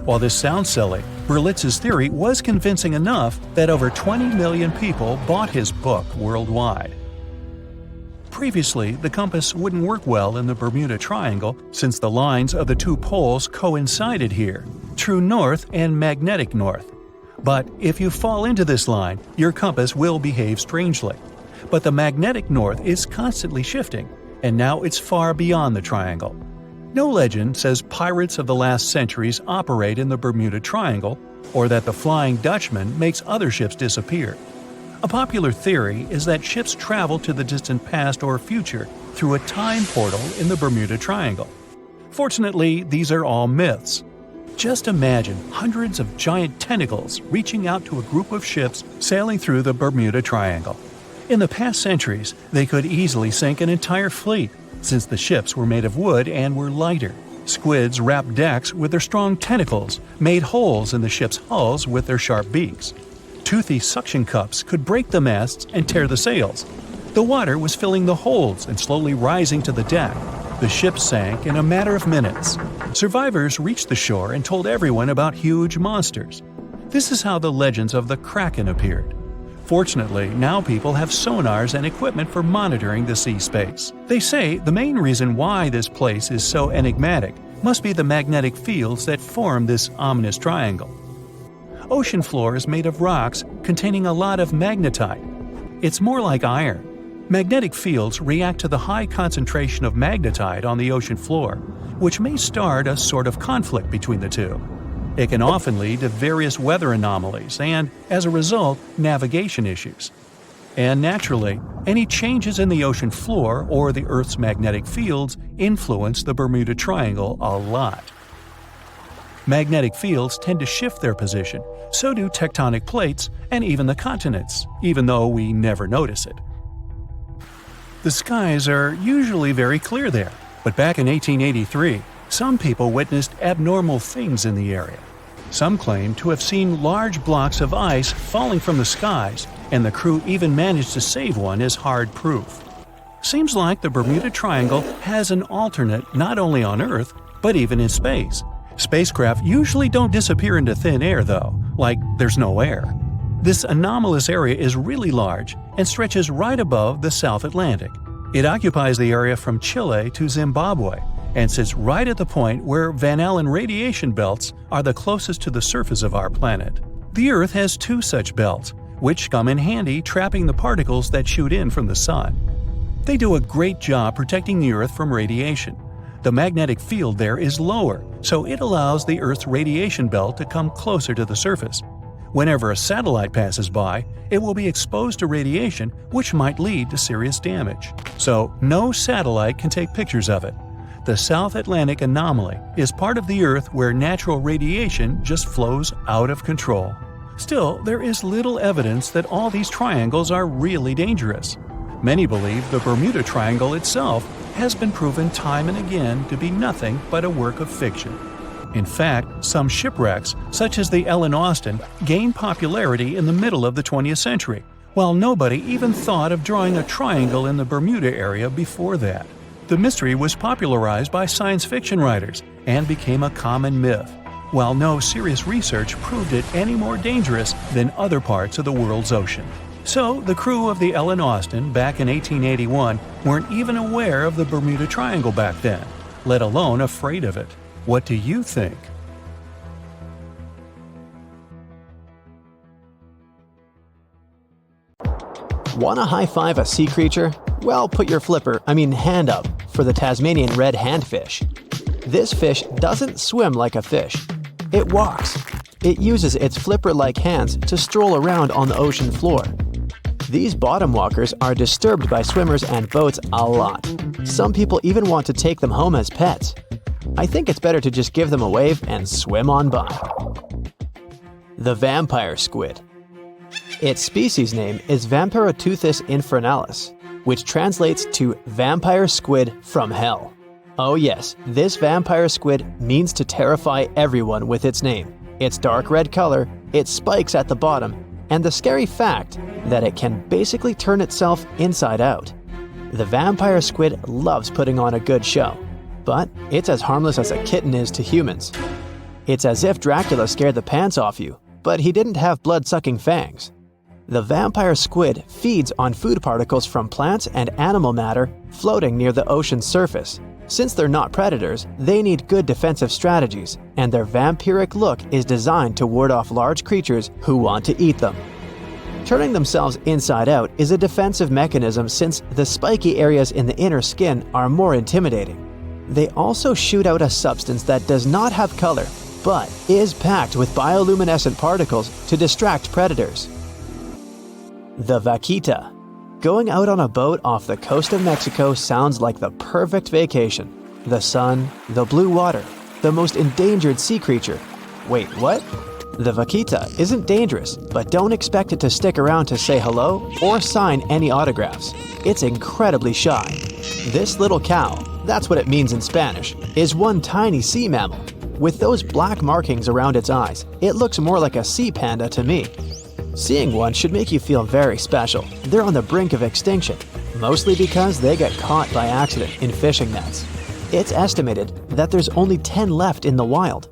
While this sounds silly, Berlitz's theory was convincing enough that over 20 million people bought his book worldwide. Previously, the compass wouldn't work well in the Bermuda Triangle since the lines of the 2 poles coincided here, true north and magnetic north. But if you fall into this line, your compass will behave strangely. But the magnetic north is constantly shifting, and now it's far beyond the triangle. No legend says pirates of the last centuries operate in the Bermuda Triangle, or that the Flying Dutchman makes other ships disappear. A popular theory is that ships travel to the distant past or future through a time portal in the Bermuda Triangle. Fortunately, these are all myths. Just imagine hundreds of giant tentacles reaching out to a group of ships sailing through the Bermuda Triangle. In the past centuries, they could easily sink an entire fleet, since the ships were made of wood and were lighter. Squids wrapped decks with their strong tentacles, made holes in the ship's hulls with their sharp beaks. Toothy suction cups could break the masts and tear the sails. The water was filling the holds and slowly rising to the deck. The ship sank in a matter of minutes. Survivors reached the shore and told everyone about huge monsters. This is how the legends of the Kraken appeared. Fortunately, now people have sonars and equipment for monitoring the sea space. They say the main reason why this place is so enigmatic must be the magnetic fields that form this ominous triangle. Ocean floor is made of rocks containing a lot of magnetite. It's more like iron. Magnetic fields react to the high concentration of magnetite on the ocean floor, which may start a sort of conflict between the two. It can often lead to various weather anomalies and, as a result, navigation issues. And naturally, any changes in the ocean floor or the Earth's magnetic fields influence the Bermuda Triangle a lot. Magnetic fields tend to shift their position, so do tectonic plates and even the continents, even though we never notice it. The skies are usually very clear there, but back in 1883, some people witnessed abnormal things in the area. Some claim to have seen large blocks of ice falling from the skies, and the crew even managed to save one as hard proof. Seems like the Bermuda Triangle has an alternate not only on Earth, but even in space. Spacecraft usually don't disappear into thin air though, like there's no air. This anomalous area is really large and stretches right above the South Atlantic. It occupies the area from Chile to Zimbabwe and sits right at the point where Van Allen radiation belts are the closest to the surface of our planet. The Earth has two such belts, which come in handy trapping the particles that shoot in from the Sun. They do a great job protecting the Earth from radiation. The magnetic field there is lower, so it allows the Earth's radiation belt to come closer to the surface. Whenever a satellite passes by, it will be exposed to radiation, which might lead to serious damage. So, no satellite can take pictures of it. The South Atlantic anomaly is part of the Earth where natural radiation just flows out of control. Still, there is little evidence that all these triangles are really dangerous. Many believe the Bermuda Triangle itself has been proven time and again to be nothing but a work of fiction. In fact, some shipwrecks, such as the Ellen Austin, gained popularity in the middle of the 20th century, while nobody even thought of drawing a triangle in the Bermuda area before that. The mystery was popularized by science fiction writers and became a common myth, while no serious research proved it any more dangerous than other parts of the world's ocean. So, the crew of the Ellen Austin back in 1881 weren't even aware of the Bermuda Triangle back then, let alone afraid of it. What do you think? Want to high-five a sea creature? Well, put your hand up for the Tasmanian red handfish. This fish doesn't swim like a fish. It walks. It uses its flipper-like hands to stroll around on the ocean floor. These bottom walkers are disturbed by swimmers and boats a lot. Some people even want to take them home as pets. I think it's better to just give them a wave and swim on by. The vampire squid. Its species name is Vampiroteuthis infernalis, which translates to vampire squid from hell. Oh yes, this vampire squid means to terrify everyone with its name, its dark red color, its spikes at the bottom, and the scary fact that it can basically turn itself inside out. The vampire squid loves putting on a good show, but it's as harmless as a kitten is to humans. It's as if Dracula scared the pants off you, but he didn't have blood-sucking fangs. The vampire squid feeds on food particles from plants and animal matter floating near the ocean's surface. Since they're not predators, they need good defensive strategies, and their vampiric look is designed to ward off large creatures who want to eat them. Turning themselves inside out is a defensive mechanism since the spiky areas in the inner skin are more intimidating. They also shoot out a substance that does not have color, but is packed with bioluminescent particles to distract predators. The vaquita. Going out on a boat off the coast of Mexico sounds like the perfect vacation. The sun, the blue water, the most endangered sea creature. Wait, what? The vaquita isn't dangerous, but don't expect it to stick around to say hello or sign any autographs. It's incredibly shy. This little cow, that's what it means in Spanish, is one tiny sea mammal. With those black markings around its eyes, it looks more like a sea panda to me. Seeing one should make you feel very special. They're on the brink of extinction, mostly because they got caught by accident in fishing nets. It's estimated that there's only 10 left in the wild.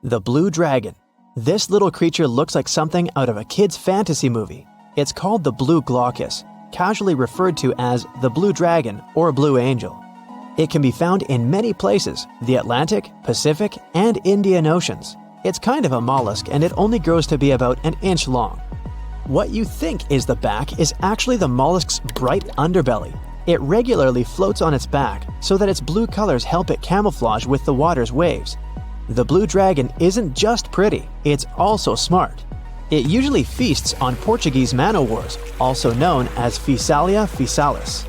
The blue dragon. This little creature looks like something out of a kid's fantasy movie. It's called the blue glaucus, casually referred to as the blue dragon or blue angel. It can be found in many places, the Atlantic, Pacific, and Indian Oceans. It's kind of a mollusk and it only grows to be about an inch long. What you think is the back is actually the mollusk's bright underbelly. It regularly floats on its back so that its blue colors help it camouflage with the water's waves. The blue dragon isn't just pretty, it's also smart. It usually feasts on Portuguese man-o'-wars, also known as Physalia physalis.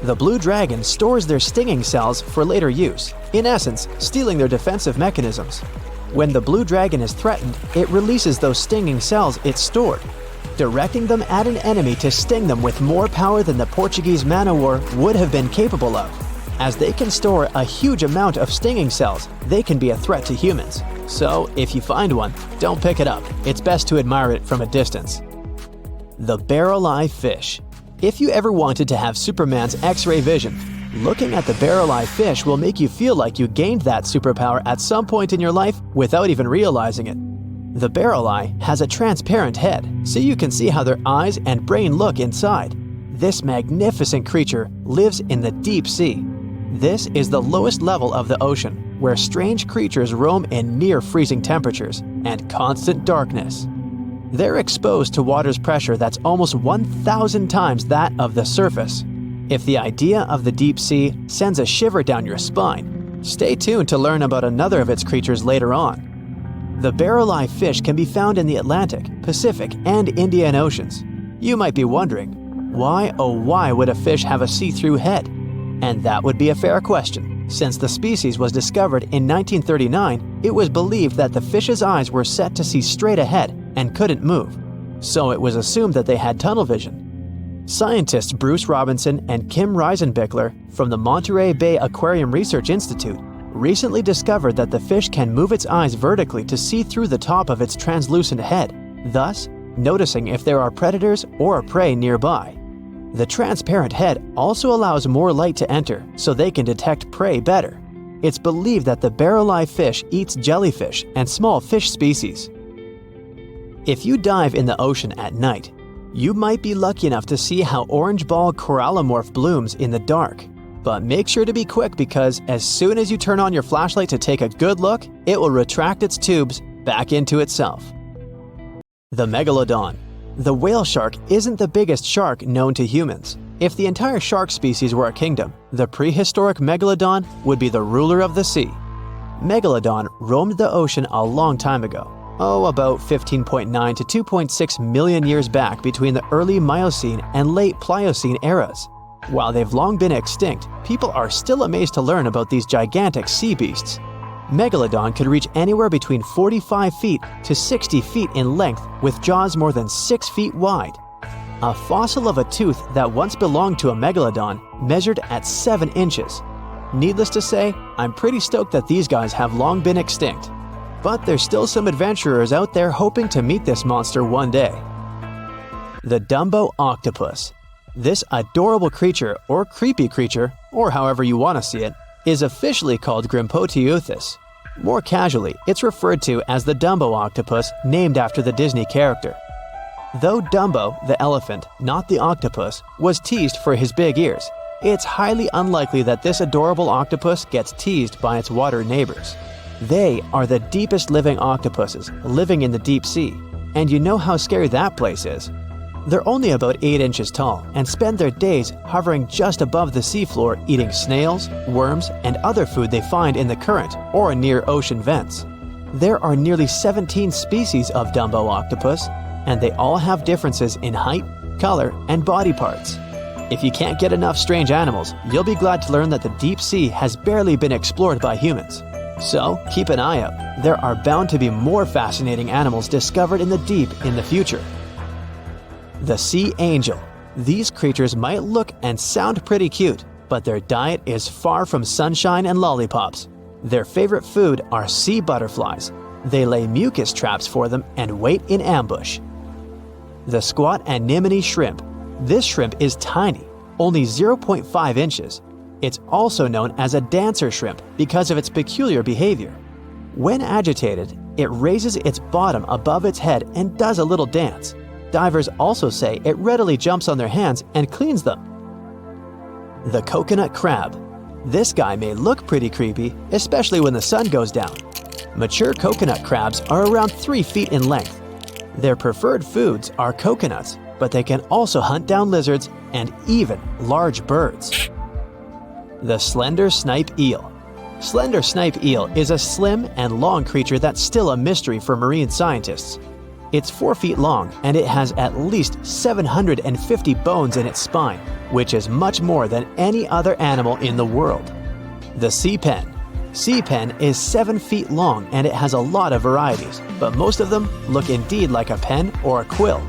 The blue dragon stores their stinging cells for later use, in essence, stealing their defensive mechanisms. When the blue dragon is threatened, it releases those stinging cells it stored, directing them at an enemy to sting them with more power than the Portuguese man-o'-war would have been capable of. As they can store a huge amount of stinging cells, they can be a threat to humans. So, if you find one, don't pick it up. It's best to admire it from a distance. The barrel-eye fish. If you ever wanted to have Superman's X-ray vision, looking at the barrel-eye fish will make you feel like you gained that superpower at some point in your life without even realizing it. The barrel eye has a transparent head, so you can see how their eyes and brain look inside. This magnificent creature lives in the deep sea. This is the lowest level of the ocean, where strange creatures roam in near-freezing temperatures and constant darkness. They're exposed to water's pressure that's almost 1,000 times that of the surface. If the idea of the deep sea sends a shiver down your spine, stay tuned to learn about another of its creatures later on. The barrel-eye fish can be found in the Atlantic, Pacific, and Indian Oceans. You might be wondering, why oh why would a fish have a see-through head? And that would be a fair question. Since the species was discovered in 1939, it was believed that the fish's eyes were set to see straight ahead and couldn't move. So it was assumed that they had tunnel vision. Scientists Bruce Robinson and Kim Reisenbichler from the Monterey Bay Aquarium Research Institute recently discovered that the fish can move its eyes vertically to see through the top of its translucent head, thus noticing if there are predators or prey nearby. The transparent head also allows more light to enter so they can detect prey better. It's believed that the barrel-eye fish eats jellyfish and small fish species. If you dive in the ocean at night, you might be lucky enough to see how orange ball corallimorph blooms in the dark. But make sure to be quick because as soon as you turn on your flashlight to take a good look, it will retract its tubes back into itself. The Megalodon. The whale shark isn't the biggest shark known to humans. If the entire shark species were a kingdom, the prehistoric Megalodon would be the ruler of the sea. Megalodon roamed the ocean a long time ago. About 15.9 to 2.6 million years back between the early Miocene and late Pliocene eras. While they've long been extinct, people are still amazed to learn about these gigantic sea beasts. Megalodon could reach anywhere between 45 feet to 60 feet in length with jaws more than 6 feet wide. A fossil of a tooth that once belonged to a megalodon measured at 7 inches. Needless to say, I'm pretty stoked that these guys have long been extinct. But there's still some adventurers out there hoping to meet this monster one day. The Dumbo Octopus. This adorable creature, or creepy creature, or however you want to see it, is officially called Grimpoteuthis. More casually, it's referred to as the Dumbo octopus, named after the Disney character. Though Dumbo, the elephant, not the octopus, was teased for his big ears, it's highly unlikely that this adorable octopus gets teased by its water neighbors. They are the deepest living octopuses, living in the deep sea, and you know how scary that place is. They're only about 8 inches tall and spend their days hovering just above the seafloor eating snails, worms, and other food they find in the current or near ocean vents. There are nearly 17 species of Dumbo octopus, and they all have differences in height, color, and body parts. If you can't get enough strange animals, you'll be glad to learn that the deep sea has barely been explored by humans. So keep an eye out. There are bound to be more fascinating animals discovered in the deep in the future. The sea angel. These creatures might look and sound pretty cute, but their diet is far from sunshine and lollipops. Their favorite food are sea butterflies. They lay mucus traps for them and wait in ambush. The squat anemone shrimp. This shrimp is tiny, only 0.5 inches. It's also known as a dancer shrimp because of its peculiar behavior. When agitated, it raises its bottom above its head and does a little dance. Divers also say it readily jumps on their hands and cleans them. The coconut crab. This guy may look pretty creepy, especially when the sun goes down. Mature coconut crabs are around 3 feet in length. Their preferred foods are coconuts, but they can also hunt down lizards and even large birds. The slender snipe eel. Slender snipe eel is a slim and long creature that's still a mystery for marine scientists. It's 4 feet long and it has at least 750 bones in its spine, which is much more than any other animal in the world. The sea pen. Sea pen is 7 feet long and it has a lot of varieties, but most of them look indeed like a pen or a quill.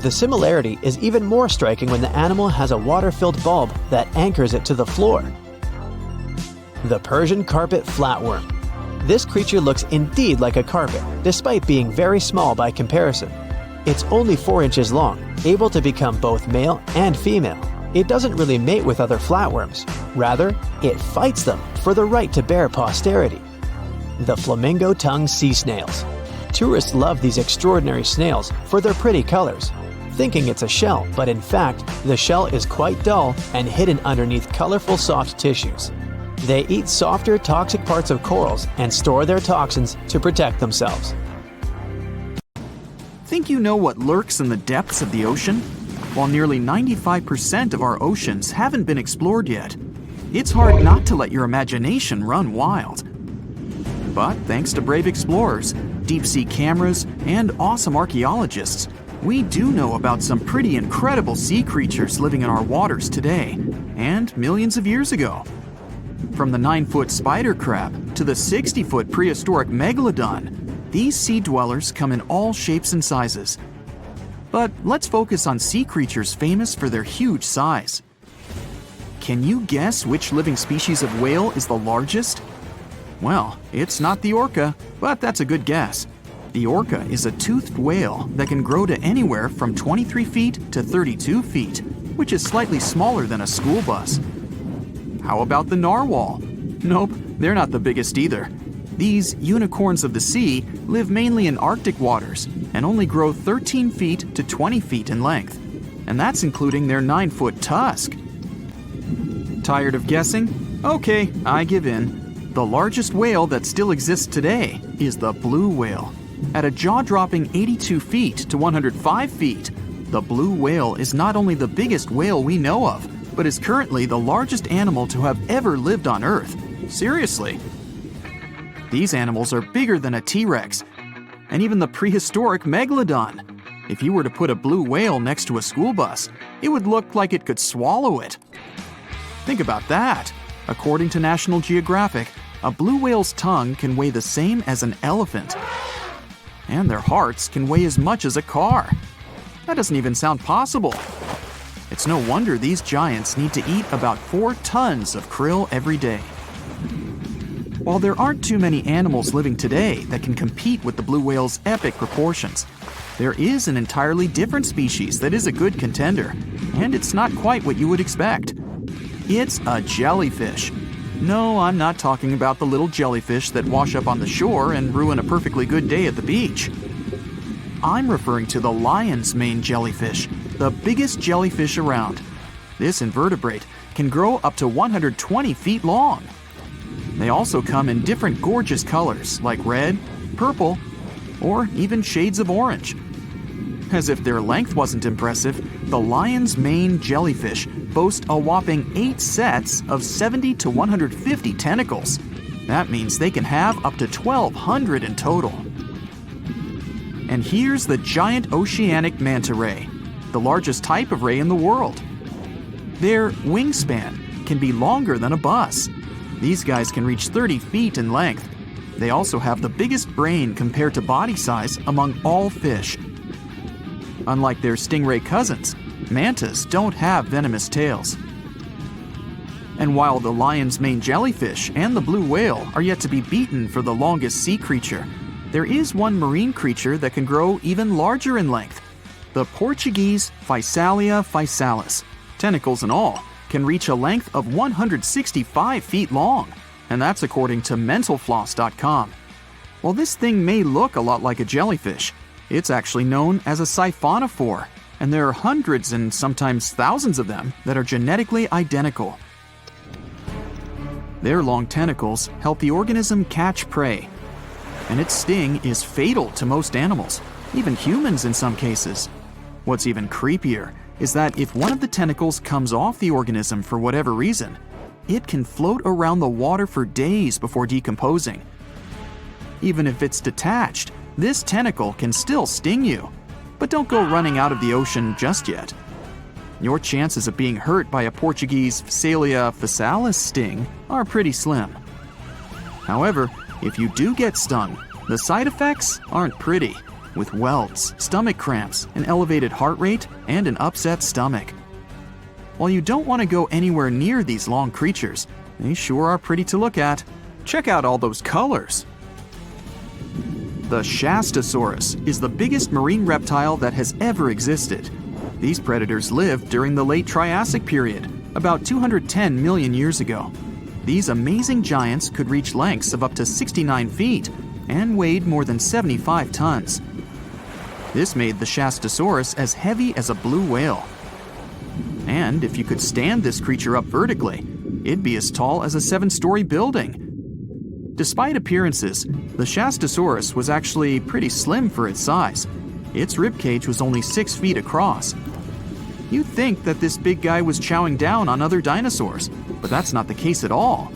The similarity is even more striking when the animal has a water-filled bulb that anchors it to the floor. The Persian carpet flatworm. This creature looks indeed like a carpet, despite being very small by comparison. It's only 4 inches long, able to become both male and female. It doesn't really mate with other flatworms. Rather, it fights them for the right to bear posterity. The flamingo-tongued sea snails. Tourists love these extraordinary snails for their pretty colors, thinking it's a shell, but in fact, the shell is quite dull and hidden underneath colorful soft tissues. They eat softer, toxic parts of corals and store their toxins to protect themselves. Think you know what lurks in the depths of the ocean? While nearly 95% of our oceans haven't been explored yet, it's hard not to let your imagination run wild. But thanks to brave explorers, deep-sea cameras, and awesome archaeologists, we do know about some pretty incredible sea creatures living in our waters today, and millions of years ago. From the 9-foot spider crab to the 60-foot prehistoric Megalodon, these sea dwellers come in all shapes and sizes. But let's focus on sea creatures famous for their huge size. Can you guess which living species of whale is the largest? Well, it's not the orca, but that's a good guess. The orca is a toothed whale that can grow to anywhere from 23 feet to 32 feet, which is slightly smaller than a school bus. How about the narwhal? Nope, they're not the biggest either. These unicorns of the sea live mainly in Arctic waters and only grow 13 feet to 20 feet in length, and that's including their 9-foot tusk. Tired of guessing? Okay, I give in. The largest whale that still exists today is the blue whale. At a jaw-dropping 82 feet to 105 feet, the blue whale is not only the biggest whale we know of, but is currently the largest animal to have ever lived on Earth. Seriously. These animals are bigger than a T-Rex, and even the prehistoric Megalodon. If you were to put a blue whale next to a school bus, it would look like it could swallow it. Think about that. According to National Geographic, a blue whale's tongue can weigh the same as an elephant. And their hearts can weigh as much as a car. That doesn't even sound possible. It's no wonder these giants need to eat about 4 tons of krill every day. While there aren't too many animals living today that can compete with the blue whale's epic proportions, there is an entirely different species that is a good contender, and it's not quite what you would expect. It's a jellyfish. No, I'm not talking about the little jellyfish that wash up on the shore and ruin a perfectly good day at the beach. I'm referring to the lion's mane jellyfish, the biggest jellyfish around. This invertebrate can grow up to 120 feet long. They also come in different gorgeous colors like red, purple, or even shades of orange. As if their length wasn't impressive, the lion's mane jellyfish boast a whopping 8 sets of 70 to 150 tentacles. That means they can have up to 1,200 in total. And here's the giant oceanic manta ray, the largest type of ray in the world. Their wingspan can be longer than a bus. These guys can reach 30 feet in length. They also have the biggest brain compared to body size among all fish. Unlike their stingray cousins, mantas don't have venomous tails. And while the lion's mane jellyfish and the blue whale are yet to be beaten for the longest sea creature, there is one marine creature that can grow even larger in length. The Portuguese Physalia physalis, tentacles and all, can reach a length of 165 feet long, and that's according to mentalfloss.com. While this thing may look a lot like a jellyfish, it's actually known as a siphonophore, and there are hundreds and sometimes thousands of them that are genetically identical. Their long tentacles help the organism catch prey, and its sting is fatal to most animals, even humans in some cases. What's even creepier is that if one of the tentacles comes off the organism for whatever reason, it can float around the water for days before decomposing. Even if it's detached, this tentacle can still sting you. But don't go running out of the ocean just yet. Your chances of being hurt by a Portuguese Physalia physalis sting are pretty slim. However, if you do get stung, the side effects aren't pretty, with welts, stomach cramps, an elevated heart rate, and an upset stomach. While you don't want to go anywhere near these long creatures, They sure are pretty to look at. Check out all those colors. The Shastasaurus is the biggest marine reptile that has ever existed. These predators lived during the late Triassic period, about 210 million years ago. These amazing giants could reach lengths of up to 69 feet and weighed more than 75 tons. This made the Shastasaurus as heavy as a blue whale. And if you could stand this creature up vertically, it'd be as tall as a 7-story building. Despite appearances, the Shastasaurus was actually pretty slim for its size. Its ribcage was only 6 feet across. You'd think that this big guy was chowing down on other dinosaurs, but that's not the case at all.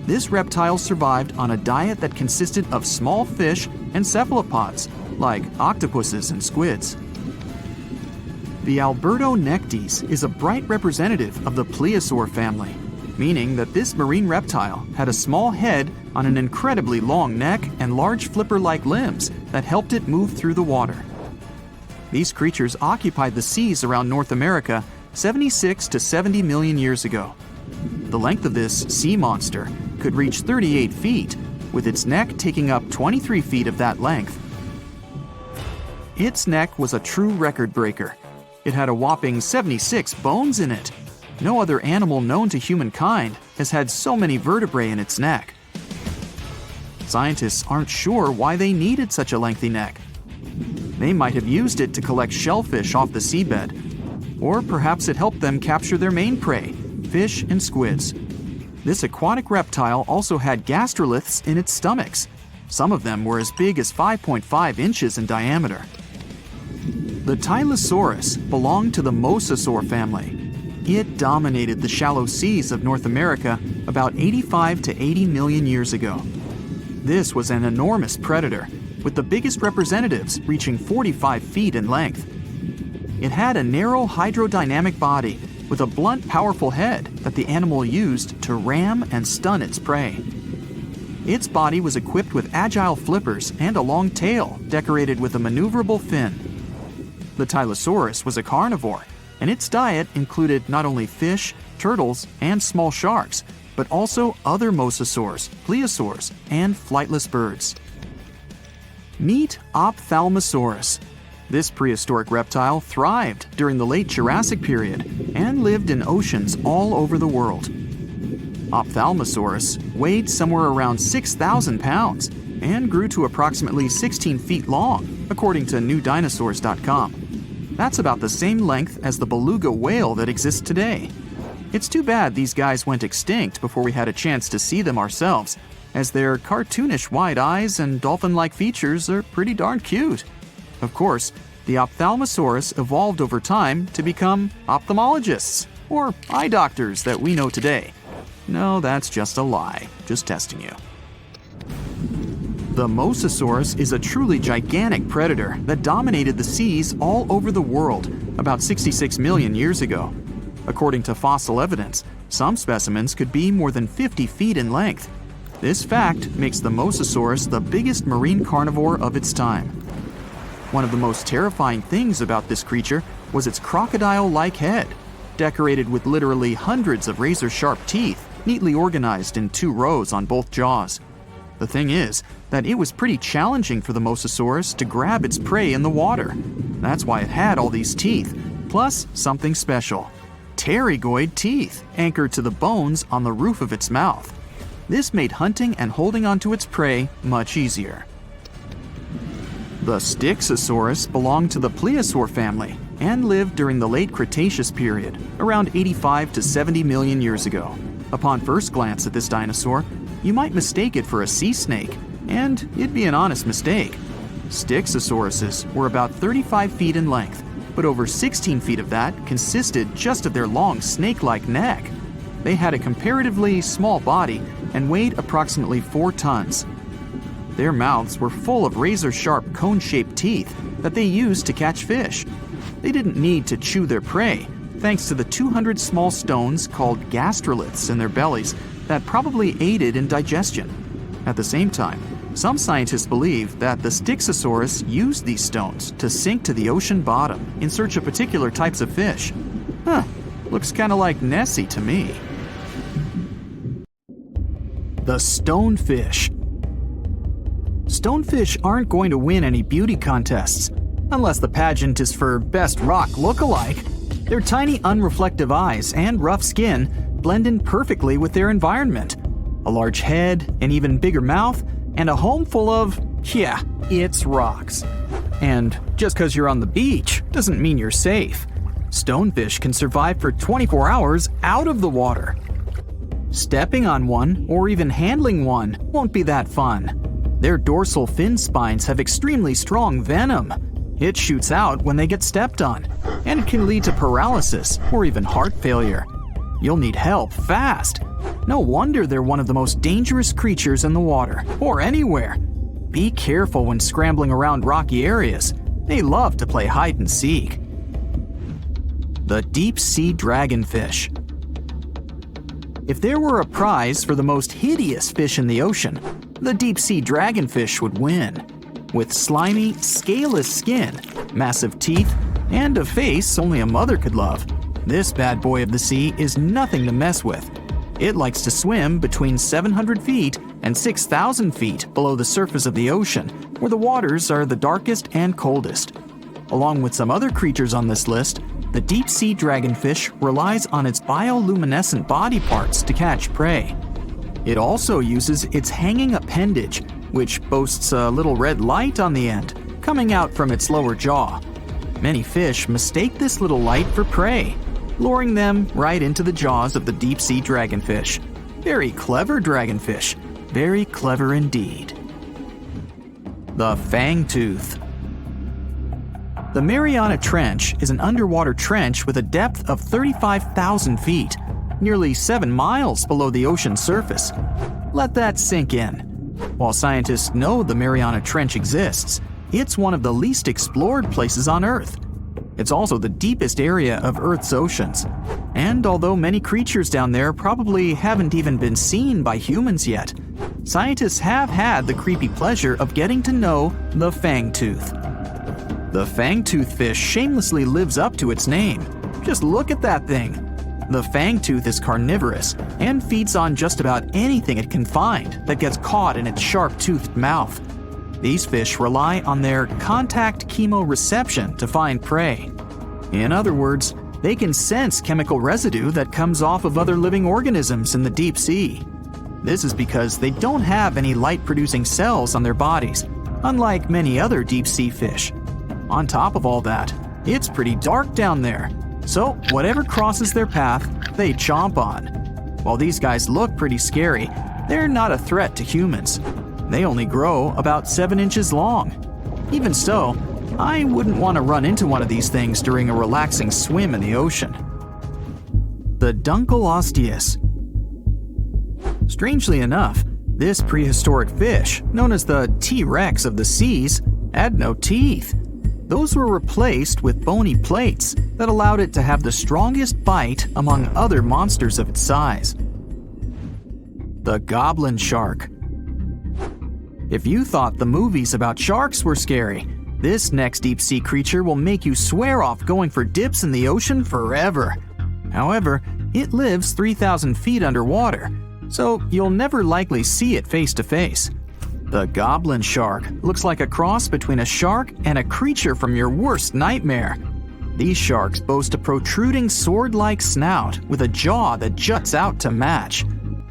This reptile survived on a diet that consisted of small fish and cephalopods, like octopuses and squids. The Albertonectes is a bright representative of the plesiosaur family, meaning that this marine reptile had a small head on an incredibly long neck and large flipper-like limbs that helped it move through the water. These creatures occupied the seas around North America 76 to 70 million years ago. The length of this sea monster could reach 38 feet, with its neck taking up 23 feet of that length. Its neck was a true record breaker. It had a whopping 76 bones in it. No other animal known to humankind has had so many vertebrae in its neck. Scientists aren't sure why they needed such a lengthy neck. They might have used it to collect shellfish off the seabed, or perhaps it helped them capture their main prey, fish and squids. This aquatic reptile also had gastroliths in its stomachs. Some of them were as big as 5.5 inches in diameter. The Tylosaurus belonged to the Mosasaur family. It dominated the shallow seas of North America about 85 to 80 million years ago. This was an enormous predator, with the biggest representatives reaching 45 feet in length. It had a narrow hydrodynamic body with a blunt, powerful head that the animal used to ram and stun its prey. Its body was equipped with agile flippers and a long tail decorated with a maneuverable fin. The Tylosaurus was a carnivore, and its diet included not only fish, turtles, and small sharks, but also other mosasaurs, plesiosaurs, and flightless birds. Meet Ophthalmosaurus. This prehistoric reptile thrived during the late Jurassic period and lived in oceans all over the world. Ophthalmosaurus weighed somewhere around 6,000 pounds and grew to approximately 16 feet long, according to newdinosaurs.com. That's about the same length as the beluga whale that exists today. It's too bad these guys went extinct before we had a chance to see them ourselves, as their cartoonish wide eyes and dolphin-like features are pretty darn cute. Of course, the Ophthalmosaurus evolved over time to become ophthalmologists, or eye doctors that we know today. No, that's just a lie. Just testing you. The Mosasaurus is a truly gigantic predator that dominated the seas all over the world about 66 million years ago. According to fossil evidence, some specimens could be more than 50 feet in length. This fact makes the Mosasaurus the biggest marine carnivore of its time. One of the most terrifying things about this creature was its crocodile-like head, decorated with literally hundreds of razor-sharp teeth, neatly organized in 2 rows on both jaws. The thing is that it was pretty challenging for the Mosasaurus to grab its prey in the water. That's why it had all these teeth, plus something special: pterygoid teeth anchored to the bones on the roof of its mouth. This made hunting and holding onto its prey much easier. The Styxosaurus belonged to the plesiosaur family and lived during the late Cretaceous period, around 85 to 70 million years ago. Upon first glance at this dinosaur, you might mistake it for a sea snake, and it'd be an honest mistake. Styxosauruses were about 35 feet in length, but over 16 feet of that consisted just of their long snake-like neck. They had a comparatively small body and weighed approximately 4 tons. Their mouths were full of razor-sharp cone-shaped teeth that they used to catch fish. They didn't need to chew their prey, thanks to the 200 small stones called gastroliths in their bellies that probably aided in digestion. At the same time, some scientists believe that the Styxosaurus used these stones to sink to the ocean bottom in search of particular types of fish. Looks kinda like Nessie to me. the stonefish. Stonefish aren't going to win any beauty contests, unless the pageant is for best rock look-alike. Their tiny unreflective eyes and rough skin blend in perfectly with their environment. A large head, an even bigger mouth, and a home full of, yeah, it's rocks. And just because you're on the beach doesn't mean you're safe. Stonefish can survive for 24 hours out of the water. Stepping on one or even handling one won't be that fun. Their dorsal fin spines have extremely strong venom. It shoots out when they get stepped on, and it can lead to paralysis or even heart failure. You'll need help fast. No wonder they're one of the most dangerous creatures in the water, or anywhere. Be careful when scrambling around rocky areas. They love to play hide and seek. The deep-sea dragonfish. If there were a prize for the most hideous fish in the ocean, the deep-sea dragonfish would win. With slimy, scaleless skin, massive teeth, and a face only a mother could love, this bad boy of the sea is nothing to mess with. It likes to swim between 700 feet and 6,000 feet below the surface of the ocean, where the waters are the darkest and coldest. Along with some other creatures on this list, the deep-sea dragonfish relies on its bioluminescent body parts to catch prey. It also uses its hanging appendage, which boasts a little red light on the end, coming out from its lower jaw. Many fish mistake this little light for prey, luring them right into the jaws of the deep-sea dragonfish. Very clever dragonfish, very clever indeed. The fangtooth. The Mariana Trench is an underwater trench with a depth of 35,000 feet, nearly 7 miles below the ocean surface. Let that sink in. While scientists know the Mariana Trench exists, it's one of the least explored places on Earth. It's also the deepest area of Earth's oceans. And although many creatures down there probably haven't even been seen by humans yet, scientists have had the creepy pleasure of getting to know the fangtooth. The fangtooth fish shamelessly lives up to its name. Just look at that thing. The fangtooth is carnivorous and feeds on just about anything it can find that gets caught in its sharp-toothed mouth. These fish rely on their contact chemoreception to find prey. In other words, they can sense chemical residue that comes off of other living organisms in the deep sea. This is because they don't have any light-producing cells on their bodies, unlike many other deep-sea fish. On top of all that, it's pretty dark down there, so whatever crosses their path, they chomp on. While these guys look pretty scary, they're not a threat to humans. They only grow about 7 inches long. Even so, I wouldn't want to run into one of these things during a relaxing swim in the ocean. The Dunkelosteius. Strangely enough, this prehistoric fish, known as the T-Rex of the seas, had no teeth. Those were replaced with bony plates that allowed it to have the strongest bite among other monsters of its size. The goblin shark. If you thought the movies about sharks were scary, this next deep-sea creature will make you swear off going for dips in the ocean forever. However, it lives 3,000 feet underwater, so you'll never likely see it face to face. The goblin shark looks like a cross between a shark and a creature from your worst nightmare. These sharks boast a protruding sword-like snout with a jaw that juts out to match.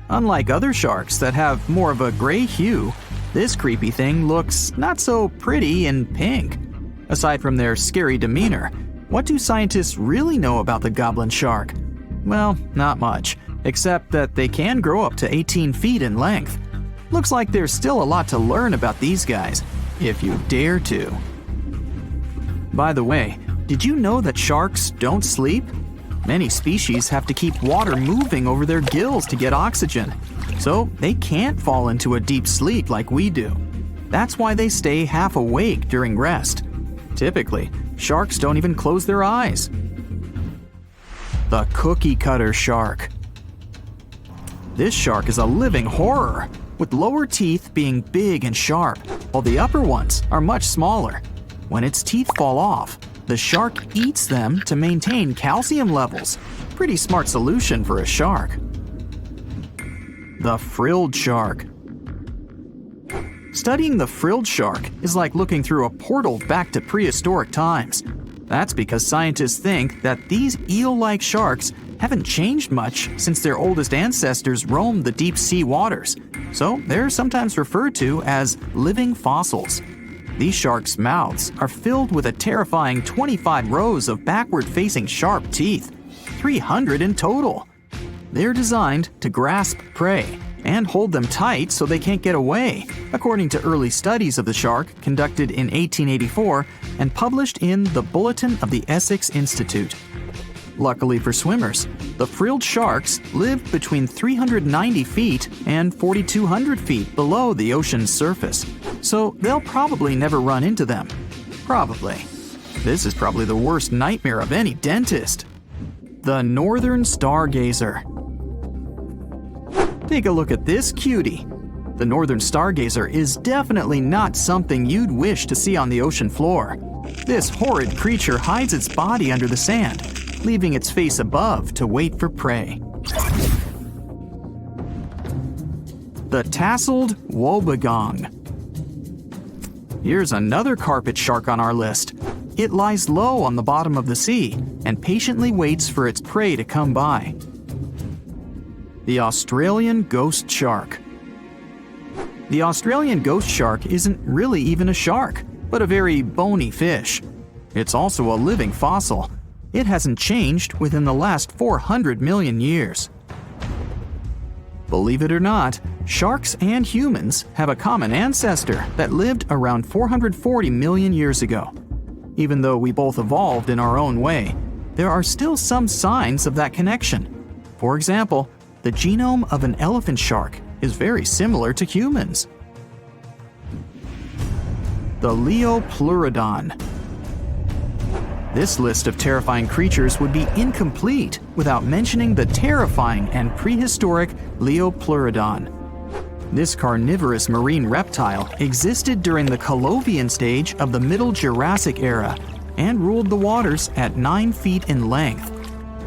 Unlike other sharks that have more of a gray hue, this creepy thing looks not so pretty and pink. Aside from their scary demeanor, what do scientists really know about the goblin shark? Well, not much, except that they can grow up to 18 feet in length. Looks like there's still a lot to learn about these guys, if you dare to. By the way, did you know that sharks don't sleep? Many species have to keep water moving over their gills to get oxygen, so they can't fall into a deep sleep like we do. That's why they stay half awake during rest. Typically, sharks don't even close their eyes. The cookie cutter shark. This shark is a living horror, with lower teeth being big and sharp, while the upper ones are much smaller. When its teeth fall off, the shark eats them to maintain calcium levels. Pretty smart solution for a shark. The frilled shark. Studying the frilled shark is like looking through a portal back to prehistoric times. That's because scientists think that these eel-like sharks haven't changed much since their oldest ancestors roamed the deep sea waters, so they're sometimes referred to as living fossils. These sharks' mouths are filled with a terrifying 25 rows of backward-facing sharp teeth, 300 in total. They're designed to grasp prey and hold them tight so they can't get away, according to early studies of the shark conducted in 1884 and published in the Bulletin of the Essex Institute. Luckily for swimmers, the frilled sharks live between 390 feet and 4,200 feet below the ocean's surface, so they'll probably never run into them. Probably. This is probably the worst nightmare of any dentist. The northern stargazer. Take a look at this cutie. The northern stargazer is definitely not something you'd wish to see on the ocean floor. This horrid creature hides its body under the sand, leaving its face above to wait for prey. The tasseled wobbegong. Here's another carpet shark on our list. It lies low on the bottom of the sea and patiently waits for its prey to come by. The Australian ghost shark. The Australian ghost shark isn't really even a shark, but a very bony fish. It's also a living fossil. It hasn't changed within the last 400 million years. Believe it or not, sharks and humans have a common ancestor that lived around 440 million years ago. Even though we both evolved in our own way, there are still some signs of that connection. For example, the genome of an elephant shark is very similar to humans. The Leopleurodon. This list of terrifying creatures would be incomplete without mentioning the terrifying and prehistoric Leopleurodon. This carnivorous marine reptile existed during the Colovian stage of the Middle Jurassic era and ruled the waters at 9 feet in length.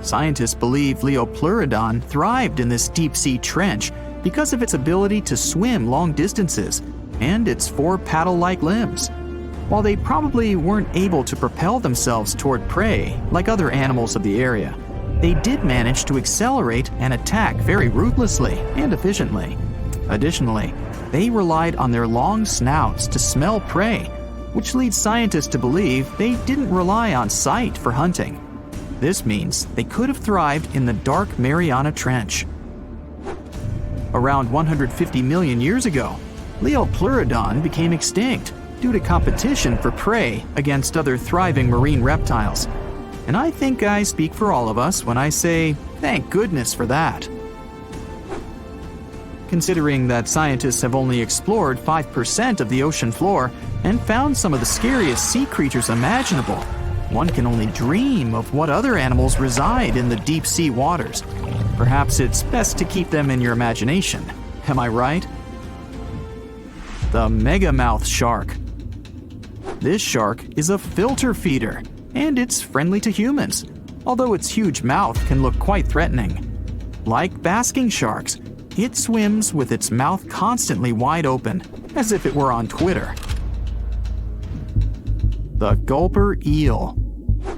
Scientists believe Leopleurodon thrived in this deep-sea trench because of its ability to swim long distances and its 4 paddle-like limbs. While they probably weren't able to propel themselves toward prey like other animals of the area, they did manage to accelerate and attack very ruthlessly and efficiently. Additionally, they relied on their long snouts to smell prey, which leads scientists to believe they didn't rely on sight for hunting. This means they could have thrived in the dark Mariana Trench. Around 150 million years ago, Leopleurodon became extinct due to competition for prey against other thriving marine reptiles. And I think I speak for all of us when I say, thank goodness for that. Considering that scientists have only explored 5% of the ocean floor and found some of the scariest sea creatures imaginable, one can only dream of what other animals reside in the deep sea waters. Perhaps it's best to keep them in your imagination. Am I right? The megamouth shark. This shark is a filter feeder, and it's friendly to humans, although its huge mouth can look quite threatening. Like basking sharks, it swims with its mouth constantly wide open, as if it were on Twitter. The gulper eel.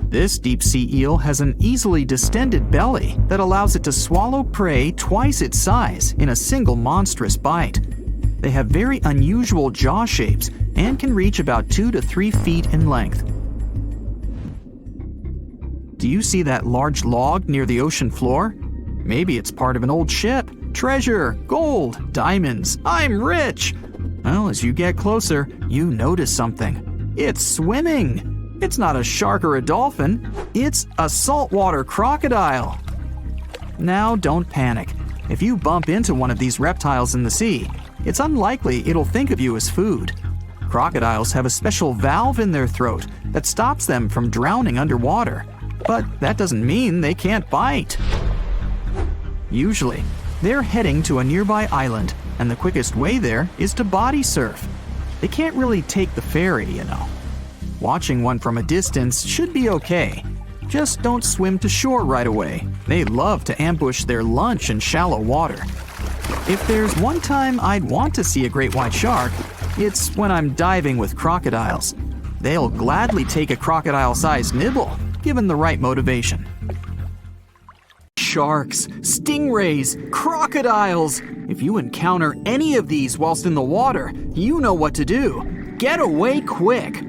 This deep-sea eel has an easily distended belly that allows it to swallow prey twice its size in a single monstrous bite. They have very unusual jaw shapes and can reach about 2 to 3 feet in length. Do you see that large log near the ocean floor? Maybe it's part of an old ship. Treasure, gold, diamonds, I'm rich! Well, as you get closer, you notice something. It's swimming! It's not a shark or a dolphin, it's a saltwater crocodile! Now don't panic. If you bump into one of these reptiles in the sea, it's unlikely it'll think of you as food. Crocodiles have a special valve in their throat that stops them from drowning underwater, but that doesn't mean they can't bite. Usually, they're heading to a nearby island, and the quickest way there is to body surf. They can't really take the ferry, you know. Watching one from a distance should be okay. Just don't swim to shore right away. They love to ambush their lunch in shallow water. If there's one time I'd want to see a great white shark, it's when I'm diving with crocodiles. They'll gladly take a crocodile-sized nibble, given the right motivation. Sharks, stingrays, crocodiles. If you encounter any of these whilst in the water, you know what to do. Get away quick.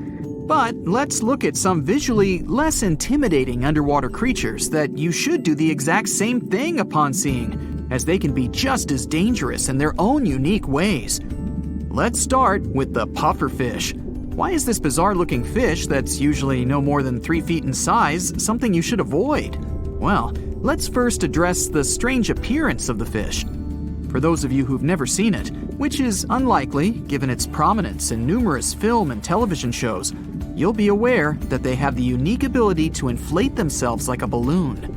But let's look at some visually less intimidating underwater creatures that you should do the exact same thing upon seeing, as they can be just as dangerous in their own unique ways. Let's start with the pufferfish. Why is this bizarre-looking fish that's usually no more than 3 feet in size something you should avoid? Well, let's first address the strange appearance of the fish. For those of you who've never seen it, which is unlikely given its prominence in numerous film and television shows, you'll be aware that they have the unique ability to inflate themselves like a balloon.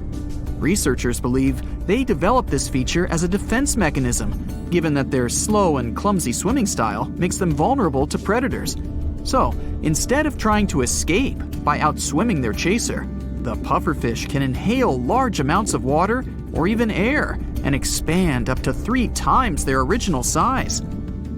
Researchers believe they developed this feature as a defense mechanism, given that their slow and clumsy swimming style makes them vulnerable to predators. So, instead of trying to escape by outswimming their chaser, the pufferfish can inhale large amounts of water or even air and expand up to 3 times their original size.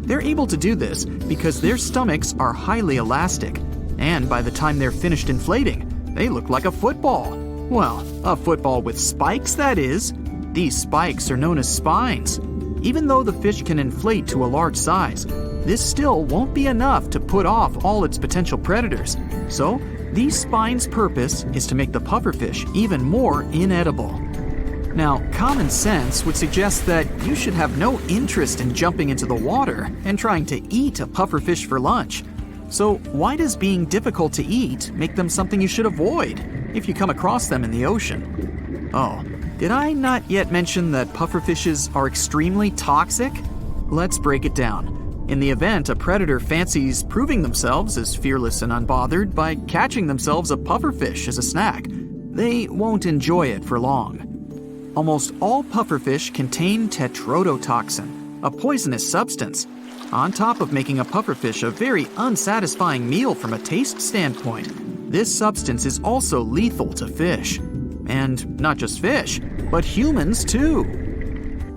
They're able to do this because their stomachs are highly elastic, and by the time they're finished inflating, they look like a football. Well, a football with spikes, that is. These spikes are known as spines. Even though the fish can inflate to a large size, this still won't be enough to put off all its potential predators. So, these spines' purpose is to make the pufferfish even more inedible. Now, common sense would suggest that you should have no interest in jumping into the water and trying to eat a pufferfish for lunch. So why does being difficult to eat make them something you should avoid if you come across them in the ocean? Oh, did I not yet mention that pufferfishes are extremely toxic? Let's break it down. In the event a predator fancies proving themselves as fearless and unbothered by catching themselves a pufferfish as a snack, they won't enjoy it for long. Almost all pufferfish contain tetrodotoxin, a poisonous substance. On top of making a pufferfish a very unsatisfying meal from a taste standpoint, this substance is also lethal to fish. And not just fish, but humans too.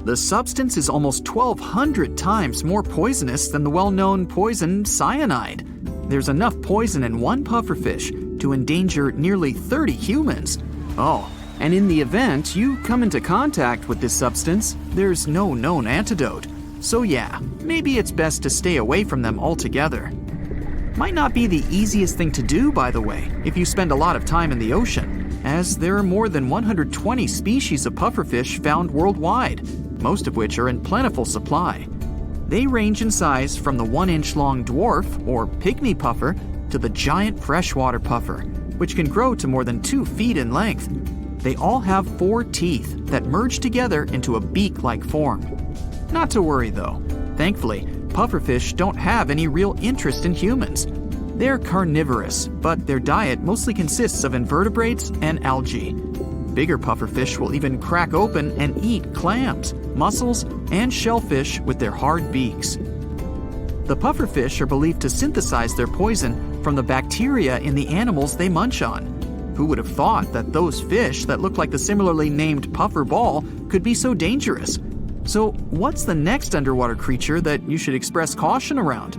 The substance is almost 1,200 times more poisonous than the well-known poison cyanide. There's enough poison in one pufferfish to endanger nearly 30 humans. Oh, and in the event you come into contact with this substance, there's no known antidote. So yeah, maybe it's best to stay away from them altogether. Might not be the easiest thing to do, by the way, if you spend a lot of time in the ocean, as there are more than 120 species of pufferfish found worldwide, most of which are in plentiful supply. They range in size from the 1-inch long dwarf, or pygmy puffer, to the giant freshwater puffer, which can grow to more than 2 feet in length. They all have 4 teeth that merge together into a beak-like form. Not to worry though. Thankfully, pufferfish don't have any real interest in humans. They're carnivorous, but their diet mostly consists of invertebrates and algae. Bigger pufferfish will even crack open and eat clams, mussels, and shellfish with their hard beaks. The pufferfish are believed to synthesize their poison from the bacteria in the animals they munch on. Who would have thought that those fish that look like the similarly named puffer ball could be so dangerous? So what's the next underwater creature that you should express caution around?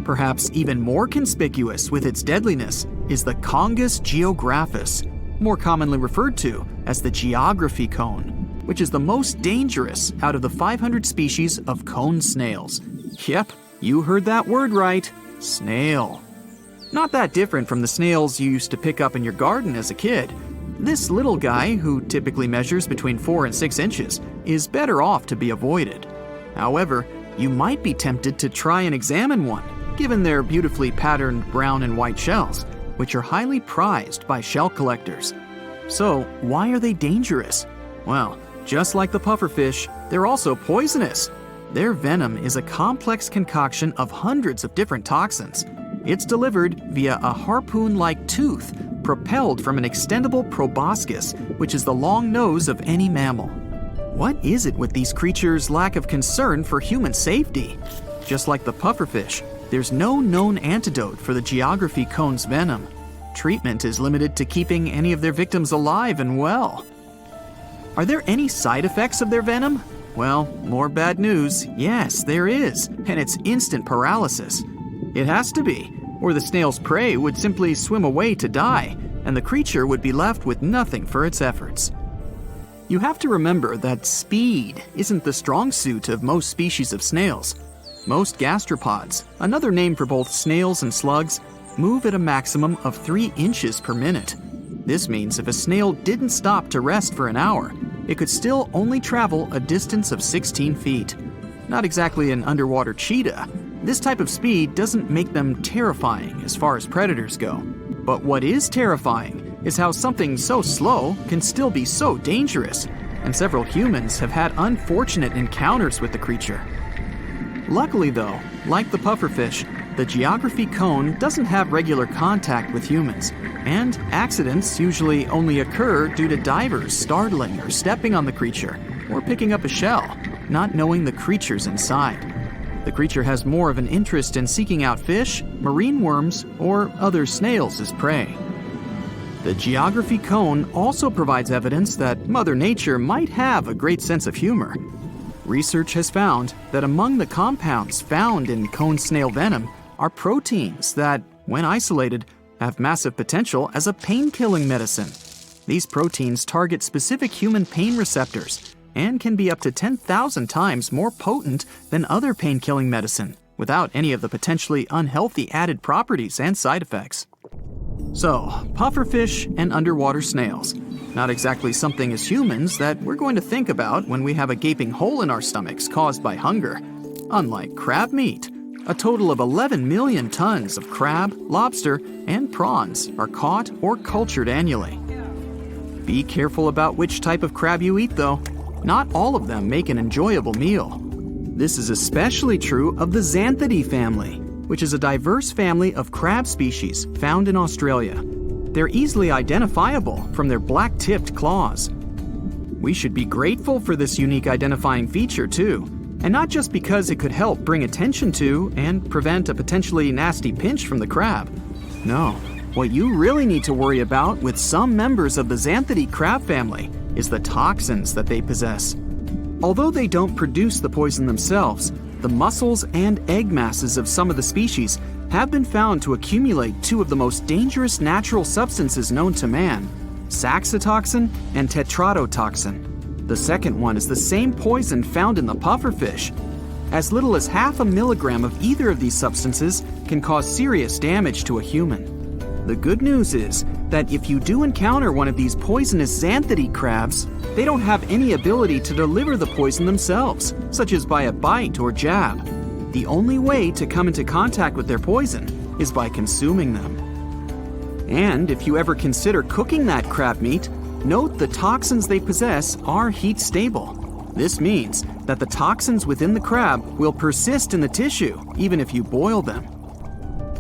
Perhaps even more conspicuous with its deadliness is the Congus geographus, more commonly referred to as the geography cone, which is the most dangerous out of the 500 species of cone snails. Yep, you heard that word right, snail. Not that different from the snails you used to pick up in your garden as a kid. This little guy, who typically measures between 4 and 6 inches, is better off to be avoided. However, you might be tempted to try and examine one, given their beautifully patterned brown and white shells, which are highly prized by shell collectors. So, why are they dangerous? Well, just like the pufferfish, they're also poisonous. Their venom is a complex concoction of hundreds of different toxins. It's delivered via a harpoon-like tooth propelled from an extendable proboscis, which is the long nose of any mammal. What is it with these creatures' lack of concern for human safety? Just like the pufferfish, there's no known antidote for the geography cone's venom. Treatment is limited to keeping any of their victims alive and well. Are there any side effects of their venom? Well, more bad news. Yes, there is, and it's instant paralysis. It has to be, or the snail's prey would simply swim away to die, and the creature would be left with nothing for its efforts. You have to remember that speed isn't the strong suit of most species of snails. Most gastropods, another name for both snails and slugs, move at a maximum of 3 inches per minute. This means if a snail didn't stop to rest for an hour, it could still only travel a distance of 16 feet. Not exactly an underwater cheetah. This type of speed doesn't make them terrifying as far as predators go. But what is terrifying is how something so slow can still be so dangerous, and several humans have had unfortunate encounters with the creature. Luckily though, like the pufferfish, the geography cone doesn't have regular contact with humans, and accidents usually only occur due to divers startling or stepping on the creature, or picking up a shell, not knowing the creature's inside. The creature has more of an interest in seeking out fish, marine worms, or other snails as prey. The geography cone also provides evidence that Mother Nature might have a great sense of humor. Research has found that among the compounds found in cone snail venom are proteins that, when isolated, have massive potential as a pain-killing medicine. These proteins target specific human pain receptors and can be up to 10,000 times more potent than other pain-killing medicine, without any of the potentially unhealthy added properties and side effects. So, pufferfish and underwater snails. Not exactly something as humans that we're going to think about when we have a gaping hole in our stomachs caused by hunger. Unlike crab meat, a total of 11 million tons of crab, lobster, and prawns are caught or cultured annually. Be careful about which type of crab you eat, though. Not all of them make an enjoyable meal. This is especially true of the Xanthidae family, which is a diverse family of crab species found in Australia. They're easily identifiable from their black-tipped claws. We should be grateful for this unique identifying feature, too, and not just because it could help bring attention to and prevent a potentially nasty pinch from the crab. No, what you really need to worry about with some members of the Xanthidae crab family is the toxins that they possess. Although they don't produce the poison themselves, the muscles and egg masses of some of the species have been found to accumulate 2 of the most dangerous natural substances known to man, saxitoxin and tetrodotoxin. The second one is the same poison found in the pufferfish. As little as 0.5 milligram of either of these substances can cause serious damage to a human. The good news is that if you do encounter one of these poisonous Xanthidae crabs, they don't have any ability to deliver the poison themselves, such as by a bite or jab. The only way to come into contact with their poison is by consuming them. And if you ever consider cooking that crab meat, note the toxins they possess are heat stable. This means that the toxins within the crab will persist in the tissue even if you boil them.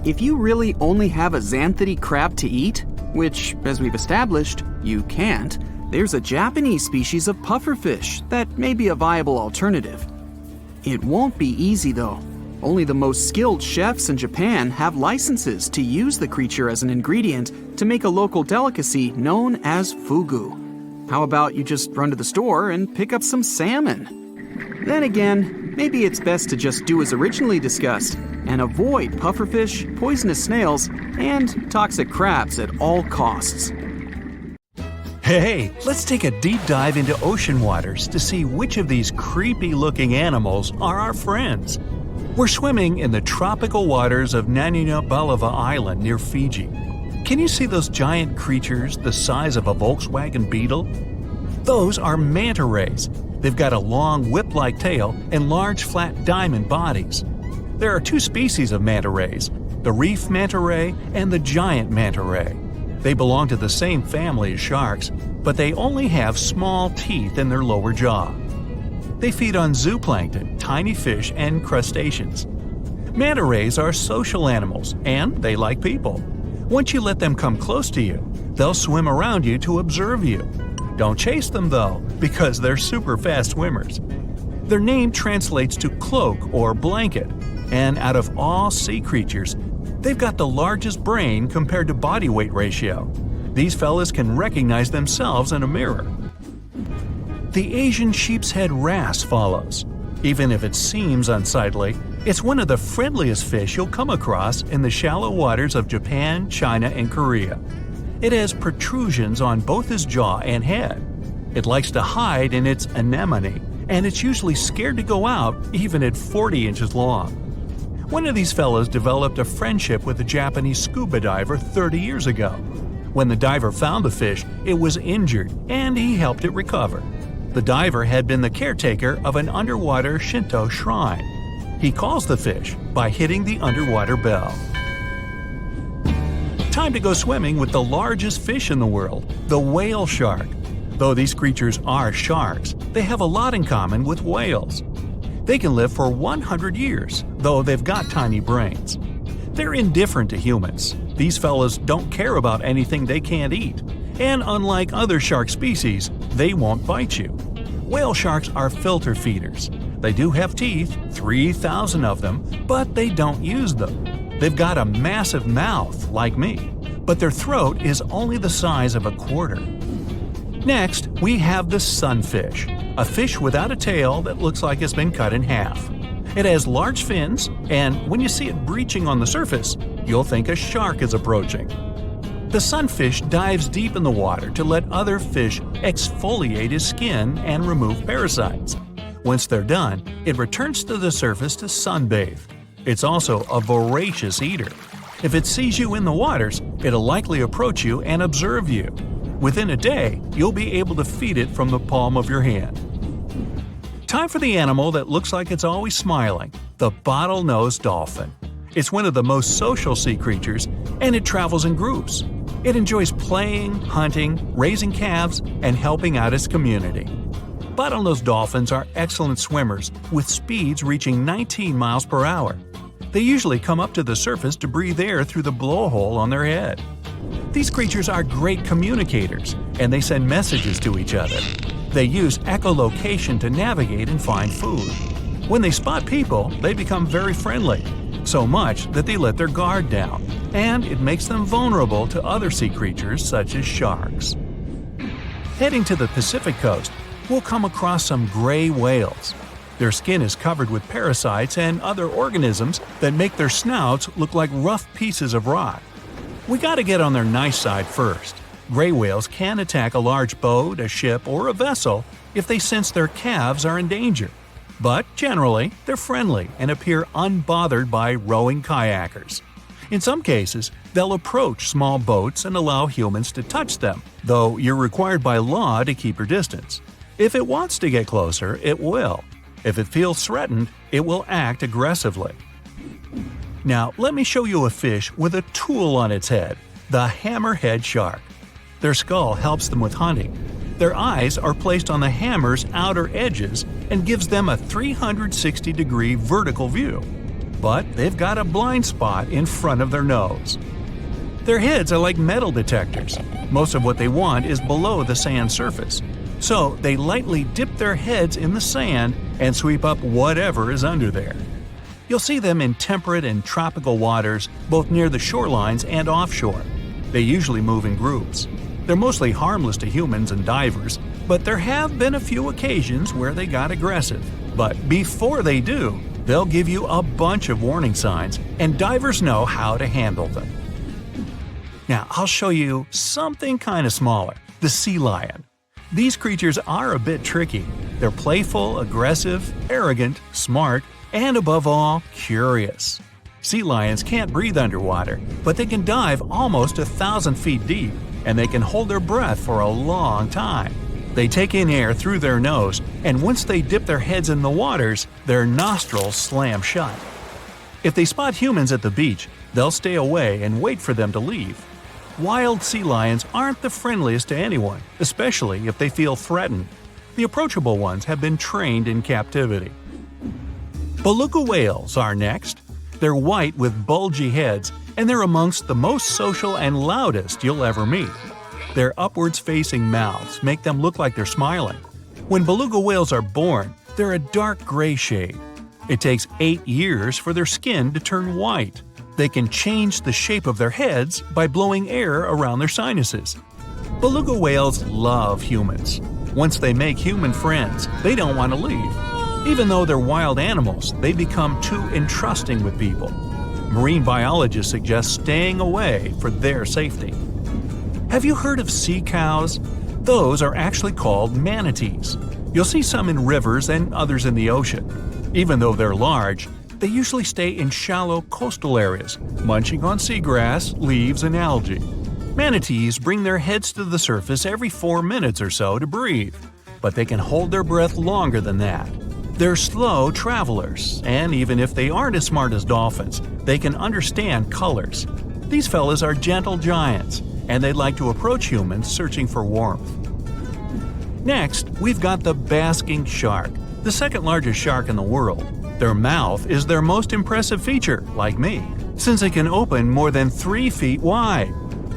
If you really only have a Xanthidae crab to eat, which, as we've established, you can't, there's a Japanese species of pufferfish that may be a viable alternative. It won't be easy though. Only the most skilled chefs in Japan have licenses to use the creature as an ingredient to make a local delicacy known as fugu. How about you just run to the store and pick up some salmon? Then again, maybe it's best to just do as originally discussed and avoid pufferfish, poisonous snails, and toxic crabs at all costs. Hey, let's take a deep dive into ocean waters to see which of these creepy-looking animals are our friends. We're swimming in the tropical waters of Nanina-Balava Island near Fiji. Can you see those giant creatures the size of a Volkswagen Beetle? Those are manta rays. They've got a long whip-like tail and large flat diamond bodies. There are 2 species of manta rays, the reef manta ray and the giant manta ray. They belong to the same family as sharks, but they only have small teeth in their lower jaw. They feed on zooplankton, tiny fish, and crustaceans. Manta rays are social animals, and they like people. Once you let them come close to you, they'll swim around you to observe you. Don't chase them though, because they're super fast swimmers. Their name translates to cloak or blanket, and out of all sea creatures, they've got the largest brain compared to body weight ratio. These fellas can recognize themselves in a mirror. The Asian sheepshead wrasse follows. Even if it seems unsightly, it's one of the friendliest fish you'll come across in the shallow waters of Japan, China, and Korea. It has protrusions on both its jaw and head. It likes to hide in its anemone, and it's usually scared to go out even at 40 inches long. One of these fellows developed a friendship with a Japanese scuba diver 30 years ago. When the diver found the fish, it was injured, and he helped it recover. The diver had been the caretaker of an underwater Shinto shrine. He calls the fish by hitting the underwater bell. Time to go swimming with the largest fish in the world, the whale shark. Though these creatures are sharks, they have a lot in common with whales. They can live for 100 years, though they've got tiny brains. They're indifferent to humans. These fellas don't care about anything they can't eat. And unlike other shark species, they won't bite you. Whale sharks are filter feeders. They do have teeth, 3,000 of them, but they don't use them. They've got a massive mouth, like me, but their throat is only the size of a quarter. Next, we have the sunfish, a fish without a tail that looks like it's been cut in half. It has large fins, and when you see it breaching on the surface, you'll think a shark is approaching. The sunfish dives deep in the water to let other fish exfoliate his skin and remove parasites. Once they're done, it returns to the surface to sunbathe. It's also a voracious eater. If it sees you in the waters, it'll likely approach you and observe you. Within a day, you'll be able to feed it from the palm of your hand. Time for the animal that looks like it's always smiling, the bottlenose dolphin. It's one of the most social sea creatures, and it travels in groups. It enjoys playing, hunting, raising calves, and helping out its community. Bottlenose dolphins are excellent swimmers, with speeds reaching 19 miles per hour. They usually come up to the surface to breathe air through the blowhole on their head. These creatures are great communicators, and they send messages to each other. They use echolocation to navigate and find food. When they spot people, they become very friendly, so much that they let their guard down, and it makes them vulnerable to other sea creatures such as sharks. Heading to the Pacific coast, we'll come across some gray whales. Their skin is covered with parasites and other organisms that make their snouts look like rough pieces of rock. We gotta get on their nice side first. Gray whales can attack a large boat, a ship, or a vessel if they sense their calves are in danger. But generally, they're friendly and appear unbothered by rowing kayakers. In some cases, they'll approach small boats and allow humans to touch them, though you're required by law to keep your distance. If it wants to get closer, it will. If it feels threatened, it will act aggressively. Now, let me show you a fish with a tool on its head, the hammerhead shark. Their skull helps them with hunting. Their eyes are placed on the hammer's outer edges and gives them a 360-degree vertical view. But they've got a blind spot in front of their nose. Their heads are like metal detectors. Most of what they want is below the sand surface. So they lightly dip their heads in the sand and sweep up whatever is under there. You'll see them in temperate and tropical waters, both near the shorelines and offshore. They usually move in groups. They're mostly harmless to humans and divers, but there have been a few occasions where they got aggressive. But before they do, they'll give you a bunch of warning signs, and divers know how to handle them. Now, I'll show you something kind of smaller, the sea lion. These creatures are a bit tricky. They're playful, aggressive, arrogant, smart, and above all, curious. Sea lions can't breathe underwater, but they can dive almost 1,000 feet deep, and they can hold their breath for a long time. They take in air through their nose, and once they dip their heads in the waters, their nostrils slam shut. If they spot humans at the beach, they'll stay away and wait for them to leave. Wild sea lions aren't the friendliest to anyone, especially if they feel threatened. The approachable ones have been trained in captivity. Beluga whales are next. They're white with bulgy heads, and they're amongst the most social and loudest you'll ever meet. Their upwards-facing mouths make them look like they're smiling. When beluga whales are born, they're a dark gray shade. It takes 8 years for their skin to turn white. They can change the shape of their heads by blowing air around their sinuses. Beluga whales love humans. Once they make human friends, they don't want to leave. Even though they're wild animals, they become too entrusting with people. Marine biologists suggest staying away for their safety. Have you heard of sea cows? Those are actually called manatees. You'll see some in rivers and others in the ocean. Even though they're large, they usually stay in shallow coastal areas, munching on seagrass, leaves, and algae. Manatees bring their heads to the surface every 4 minutes or so to breathe, but they can hold their breath longer than that. They're slow travelers, and even if they aren't as smart as dolphins, they can understand colors. These fellas are gentle giants, and they like to approach humans searching for warmth. Next, we've got the basking shark, the second largest shark in the world. Their mouth is their most impressive feature, like me, since it can open more than 3 feet wide.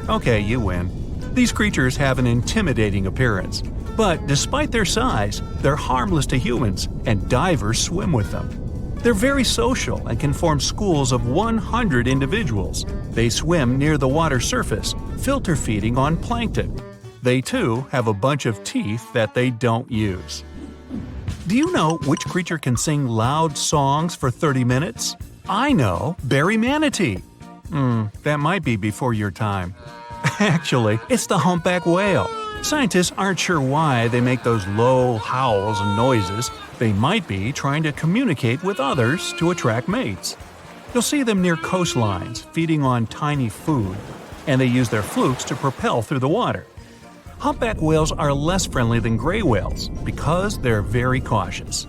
Okay, you win. These creatures have an intimidating appearance, but despite their size, they're harmless to humans, and divers swim with them. They're very social and can form schools of 100 individuals. They swim near the water surface, filter feeding on plankton. They too have a bunch of teeth that they don't use. Do you know which creature can sing loud songs for 30 minutes? I know, berry manatee. That might be before your time. Actually, it's the humpback whale. Scientists aren't sure why they make those low howls and noises. They might be trying to communicate with others to attract mates. You'll see them near coastlines, feeding on tiny food, and they use their flukes to propel through the water. Humpback whales are less friendly than gray whales because they're very cautious.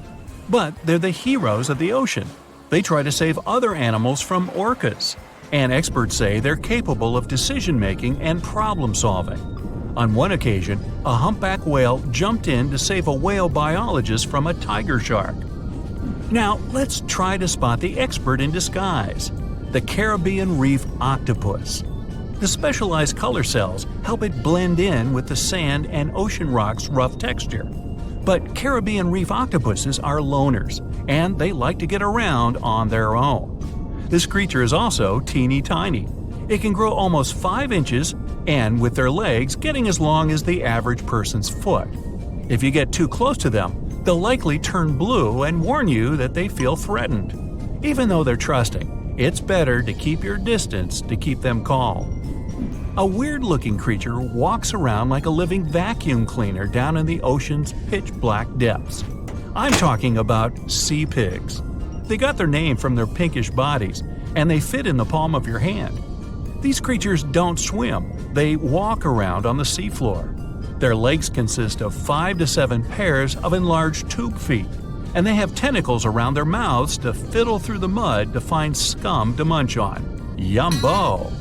But they're the heroes of the ocean. They try to save other animals from orcas, and experts say they're capable of decision-making and problem-solving. On one occasion, a humpback whale jumped in to save a whale biologist from a tiger shark. Now, let's try to spot the expert in disguise, the Caribbean reef octopus. The specialized color cells help it blend in with the sand and ocean rock's rough texture. But Caribbean reef octopuses are loners, and they like to get around on their own. This creature is also teeny tiny. It can grow almost 5 inches, and with their legs getting as long as the average person's foot. If you get too close to them, they'll likely turn blue and warn you that they feel threatened. Even though they're trusting, it's better to keep your distance to keep them calm. A weird-looking creature walks around like a living vacuum cleaner down in the ocean's pitch-black depths. I'm talking about sea pigs. They got their name from their pinkish bodies, and they fit in the palm of your hand. These creatures don't swim, they walk around on the seafloor. Their legs consist of 5 to 7 pairs of enlarged tube feet, and they have tentacles around their mouths to fiddle through the mud to find scum to munch on. Yumbo!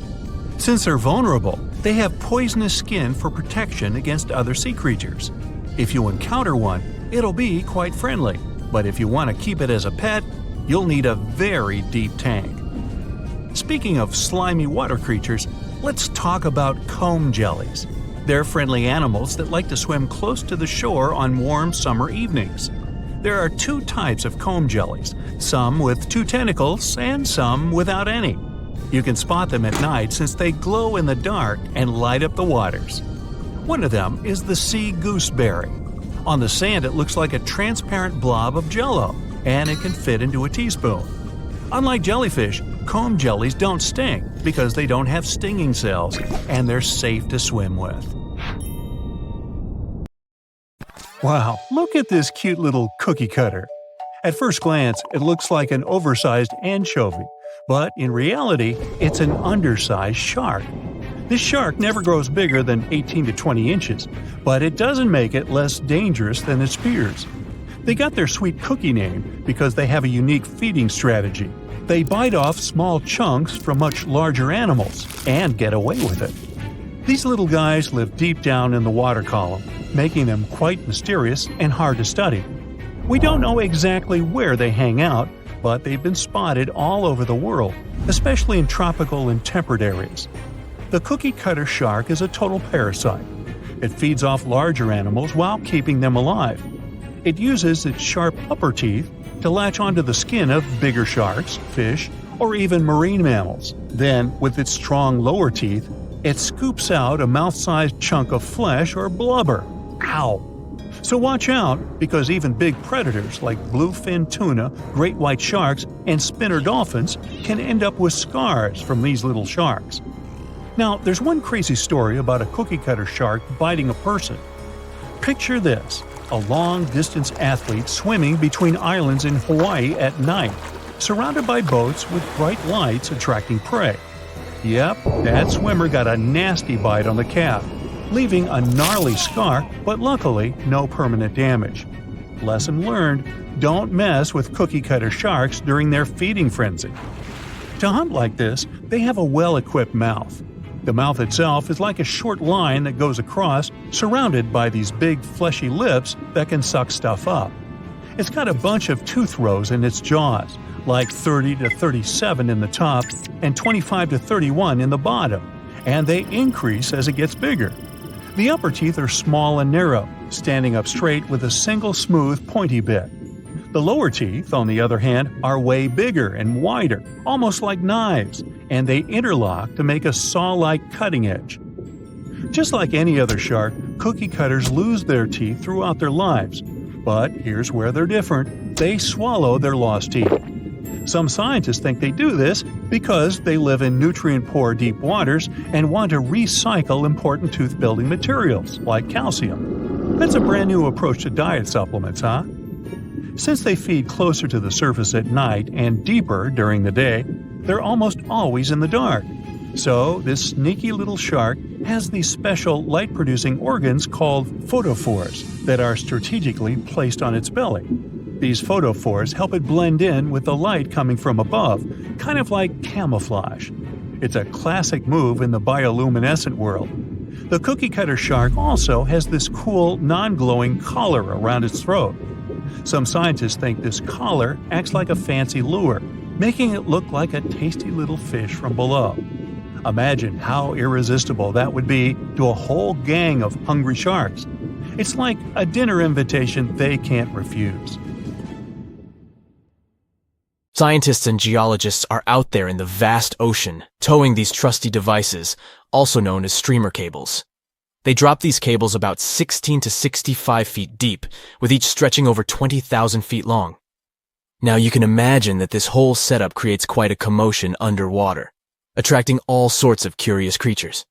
Since they're vulnerable, they have poisonous skin for protection against other sea creatures. If you encounter one, it'll be quite friendly, but if you want to keep it as a pet, you'll need a very deep tank. Speaking of slimy water creatures, let's talk about comb jellies. They're friendly animals that like to swim close to the shore on warm summer evenings. There are 2 types of comb jellies, some with 2 tentacles and some without any. You can spot them at night since they glow in the dark and light up the waters. One of them is the sea gooseberry. On the sand it looks like a transparent blob of jello, and it can fit into a teaspoon. Unlike jellyfish, comb jellies don't sting because they don't have stinging cells, and they're safe to swim with. Wow, look at this cute little cookie cutter. At first glance, it looks like an oversized anchovy, but in reality, it's an undersized shark. This shark never grows bigger than 18 to 20 inches, but it doesn't make it less dangerous than its peers. They got their sweet cookie name because they have a unique feeding strategy. They bite off small chunks from much larger animals and get away with it. These little guys live deep down in the water column, making them quite mysterious and hard to study. We don't know exactly where they hang out, but they've been spotted all over the world, especially in tropical and temperate areas. The cookie cutter shark is a total parasite. It feeds off larger animals while keeping them alive. It uses its sharp upper teeth to latch onto the skin of bigger sharks, fish, or even marine mammals. Then, with its strong lower teeth, it scoops out a mouth-sized chunk of flesh or blubber. Ow! So watch out, because even big predators like bluefin tuna, great white sharks, and spinner dolphins can end up with scars from these little sharks. Now, there's one crazy story about a cookie-cutter shark biting a person. Picture this: a long-distance athlete swimming between islands in Hawaii at night, surrounded by boats with bright lights attracting prey. Yep, that swimmer got a nasty bite on the calf, leaving a gnarly scar, but luckily no permanent damage. Lesson learned: don't mess with cookie-cutter sharks during their feeding frenzy. To hunt like this, they have a well-equipped mouth. The mouth itself is like a short line that goes across, surrounded by these big fleshy lips that can suck stuff up. It's got a bunch of tooth rows in its jaws, like 30 to 37 in the top and 25 to 31 in the bottom, and they increase as it gets bigger. The upper teeth are small and narrow, standing up straight with a single smooth, pointy bit. The lower teeth, on the other hand, are way bigger and wider, almost like knives, and they interlock to make a saw-like cutting edge. Just like any other shark, cookie cutters lose their teeth throughout their lives. But here's where they're different: they swallow their lost teeth. Some scientists think they do this because they live in nutrient-poor deep waters and want to recycle important tooth-building materials, like calcium. That's a brand new approach to diet supplements, huh? Since they feed closer to the surface at night and deeper during the day, they're almost always in the dark. So, this sneaky little shark has these special light-producing organs called photophores that are strategically placed on its belly. These photophores help it blend in with the light coming from above, kind of like camouflage. It's a classic move in the bioluminescent world. The cookie-cutter shark also has this cool, non-glowing collar around its throat. Some scientists think this collar acts like a fancy lure, making it look like a tasty little fish from below. Imagine how irresistible that would be to a whole gang of hungry sharks. It's like a dinner invitation they can't refuse. Scientists and geologists are out there in the vast ocean, towing these trusty devices, also known as streamer cables. They drop these cables about 16 to 65 feet deep, with each stretching over 20,000 feet long. Now you can imagine that this whole setup creates quite a commotion underwater, attracting all sorts of curious creatures.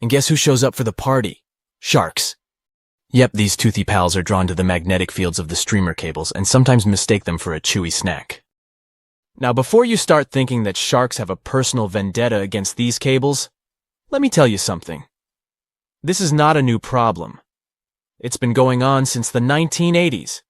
And guess who shows up for the party? Sharks. Yep, these toothy pals are drawn to the magnetic fields of the streamer cables and sometimes mistake them for a chewy snack. Now, before you start thinking that sharks have a personal vendetta against these cables, let me tell you something. This is not a new problem. It's been going on since the 1980s.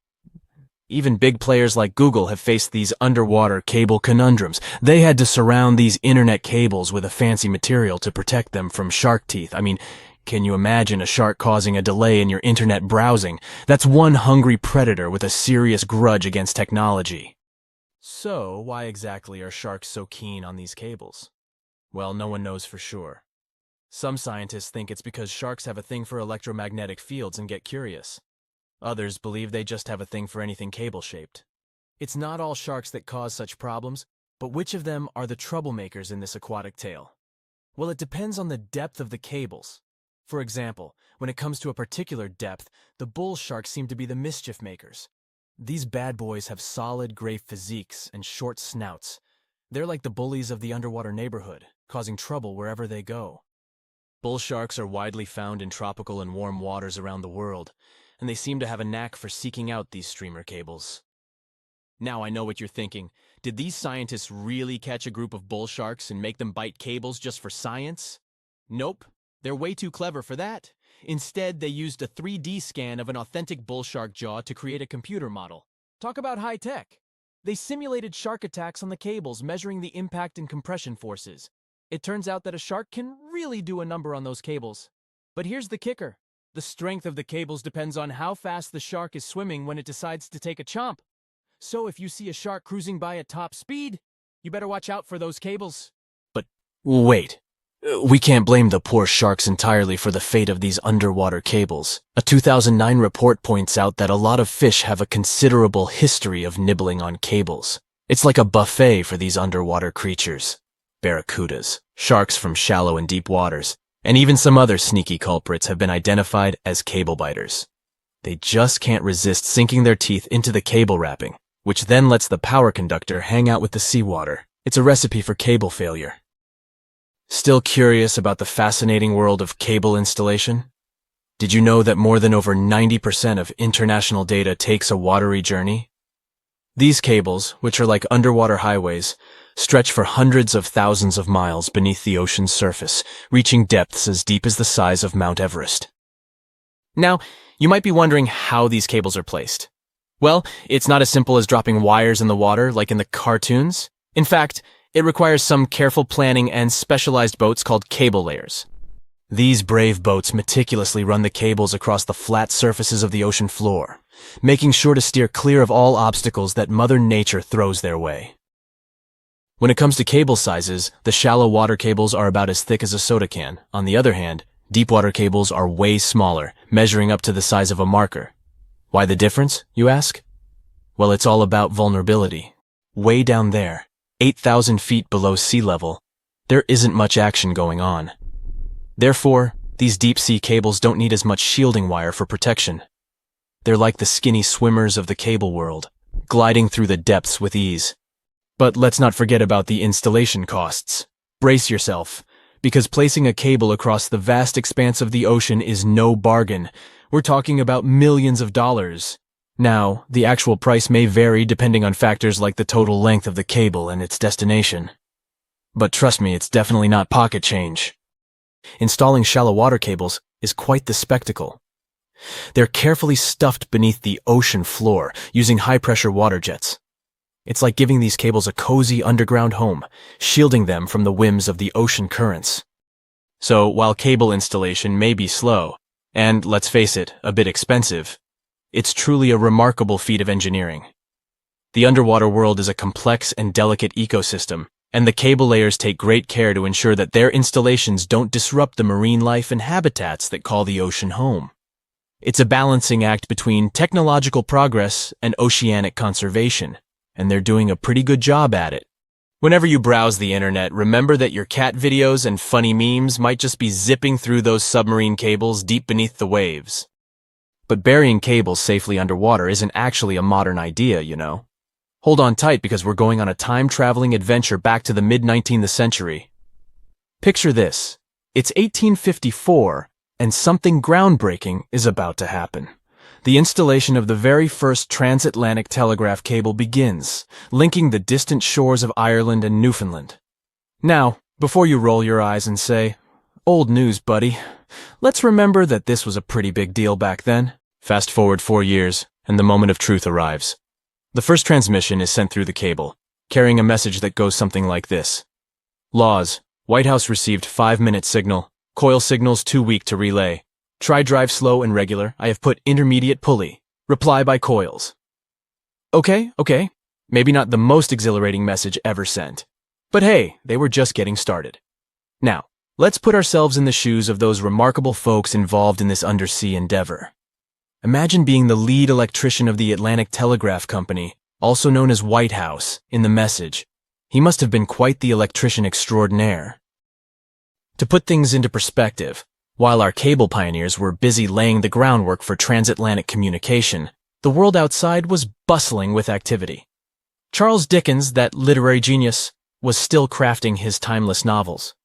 Even big players like Google have faced these underwater cable conundrums. They had to surround these internet cables with a fancy material to protect them from shark teeth. I mean, can you imagine a shark causing a delay in your internet browsing? That's one hungry predator with a serious grudge against technology. So, why exactly are sharks so keen on these cables? Well, no one knows for sure. Some scientists think it's because sharks have a thing for electromagnetic fields and get curious. Others believe they just have a thing for anything cable-shaped. It's not all sharks that cause such problems, but which of them are the troublemakers in this aquatic tale? Well, it depends on the depth of the cables. For example, when it comes to a particular depth, the bull sharks seem to be the mischief makers. These bad boys have solid gray physiques and short snouts. They're like the bullies of the underwater neighborhood, causing trouble wherever they go. Bull sharks are widely found in tropical and warm waters around the world, and they seem to have a knack for seeking out these streamer cables. Now I know what you're thinking. Did these scientists really catch a group of bull sharks and make them bite cables just for science? Nope, they're way too clever for that. Instead, they used a 3D scan of an authentic bull shark jaw to create a computer model. Talk about high tech. They simulated shark attacks on the cables, measuring the impact and compression forces. It turns out that a shark can really do a number on those cables. But here's the kicker. The strength of the cables depends on how fast the shark is swimming when it decides to take a chomp. So if you see a shark cruising by at top speed, you better watch out for those cables. But wait. We can't blame the poor sharks entirely for the fate of these underwater cables. A 2009 report points out that a lot of fish have a considerable history of nibbling on cables. It's like a buffet for these underwater creatures. Barracudas, sharks from shallow and deep waters, and even some other sneaky culprits have been identified as cable biters. They just can't resist sinking their teeth into the cable wrapping, which then lets the power conductor hang out with the seawater. It's a recipe for cable failure. Still curious about the fascinating world of cable installation? Did you know that more than over 90% of international data takes a watery journey? These cables, which are like underwater highways, stretch for hundreds of thousands of miles beneath the ocean's surface, reaching depths as deep as the size of Mount Everest. Now, you might be wondering how these cables are placed. Well, it's not as simple as dropping wires in the water like in the cartoons. In fact, it requires some careful planning and specialized boats called cable layers. These brave boats meticulously run the cables across the flat surfaces of the ocean floor, making sure to steer clear of all obstacles that Mother Nature throws their way. When it comes to cable sizes, the shallow water cables are about as thick as a soda can. On the other hand, deep water cables are way smaller, measuring up to the size of a marker. Why the difference, you ask? Well, it's all about vulnerability. Way down there, 8,000 feet below sea level, there isn't much action going on. Therefore, these deep-sea cables don't need as much shielding wire for protection. They're like the skinny swimmers of the cable world, gliding through the depths with ease. But let's not forget about the installation costs. Brace yourself, because placing a cable across the vast expanse of the ocean is no bargain. We're talking about millions of dollars. Now, the actual price may vary depending on factors like the total length of the cable and its destination. But trust me, it's definitely not pocket change. Installing shallow water cables is quite the spectacle. They're carefully stuffed beneath the ocean floor using high-pressure water jets. It's like giving these cables a cozy underground home, shielding them from the whims of the ocean currents. So, while cable installation may be slow, and, let's face it, a bit expensive, it's truly a remarkable feat of engineering. The underwater world is a complex and delicate ecosystem, and the cable layers take great care to ensure that their installations don't disrupt the marine life and habitats that call the ocean home. It's a balancing act between technological progress and oceanic conservation, and they're doing a pretty good job at it. Whenever you browse the internet, remember that your cat videos and funny memes might just be zipping through those submarine cables deep beneath the waves. But burying cables safely underwater isn't actually a modern idea, you know. Hold on tight because we're going on a time-traveling adventure back to the mid-19th century. Picture this. It's 1854, and something groundbreaking is about to happen. The installation of the very first transatlantic telegraph cable begins, linking the distant shores of Ireland and Newfoundland. Now, before you roll your eyes and say, "Old news, buddy," let's remember that this was a pretty big deal back then. Fast forward 4 years, and the moment of truth arrives. The first transmission is sent through the cable, carrying a message that goes something like this. Laws. White House received 5-minute signal. Coil signals too weak to relay. Try drive slow and regular. I have put intermediate pulley. Reply by coils. Okay. Maybe not the most exhilarating message ever sent. But hey, they were just getting started. Now, let's put ourselves in the shoes of those remarkable folks involved in this undersea endeavor. Imagine being the lead electrician of the Atlantic Telegraph Company, also known as White House, in the message. He must have been quite the electrician extraordinaire. To put things into perspective, while our cable pioneers were busy laying the groundwork for transatlantic communication, the world outside was bustling with activity. Charles Dickens, that literary genius, was still crafting his timeless novels.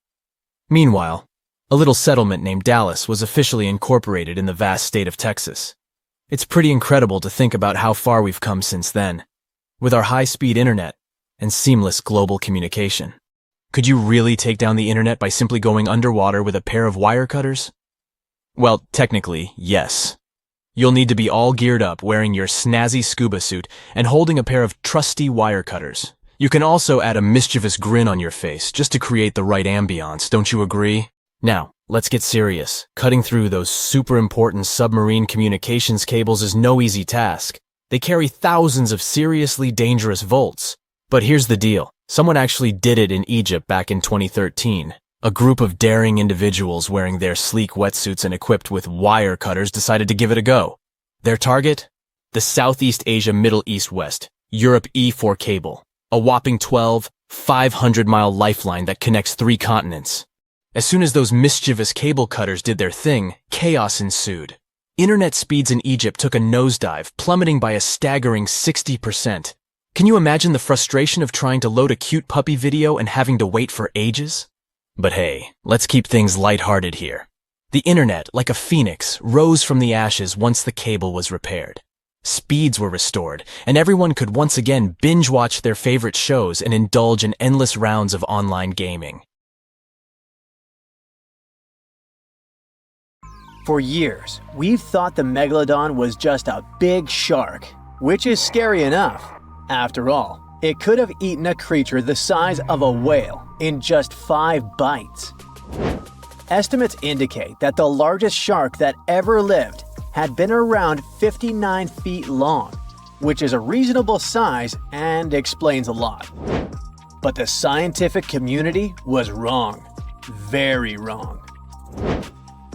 Meanwhile, a little settlement named Dallas was officially incorporated in the vast state of Texas. It's pretty incredible to think about how far we've come since then, with our high-speed internet and seamless global communication. Could you really take down the internet by simply going underwater with a pair of wire cutters? Well, technically, yes. You'll need to be all geared up, wearing your snazzy scuba suit and holding a pair of trusty wire cutters. You can also add a mischievous grin on your face just to create the right ambiance, don't you agree? Now, let's get serious. Cutting through those super important submarine communications cables is no easy task. They carry thousands of seriously dangerous volts. But here's the deal. Someone actually did it in Egypt back in 2013. A group of daring individuals wearing their sleek wetsuits and equipped with wire cutters decided to give it a go. Their target? The Southeast Asia Middle East West, Europe E4 cable. A whopping 500-mile lifeline that connects 3 continents. As soon as those mischievous cable cutters did their thing, chaos ensued. Internet speeds in Egypt took a nosedive, plummeting by a staggering 60%. Can you imagine the frustration of trying to load a cute puppy video and having to wait for ages? But hey, let's keep things lighthearted here. The internet, like a phoenix, rose from the ashes once the cable was repaired. Speeds were restored, and everyone could once again binge-watch their favorite shows and indulge in endless rounds of online gaming. For years, we've thought the Megalodon was just a big shark, which is scary enough. After all, it could have eaten a creature the size of a whale in just 5 bites. Estimates indicate that the largest shark that ever lived had been around 59 feet long, which is a reasonable size and explains a lot. But the scientific community was wrong. Very wrong.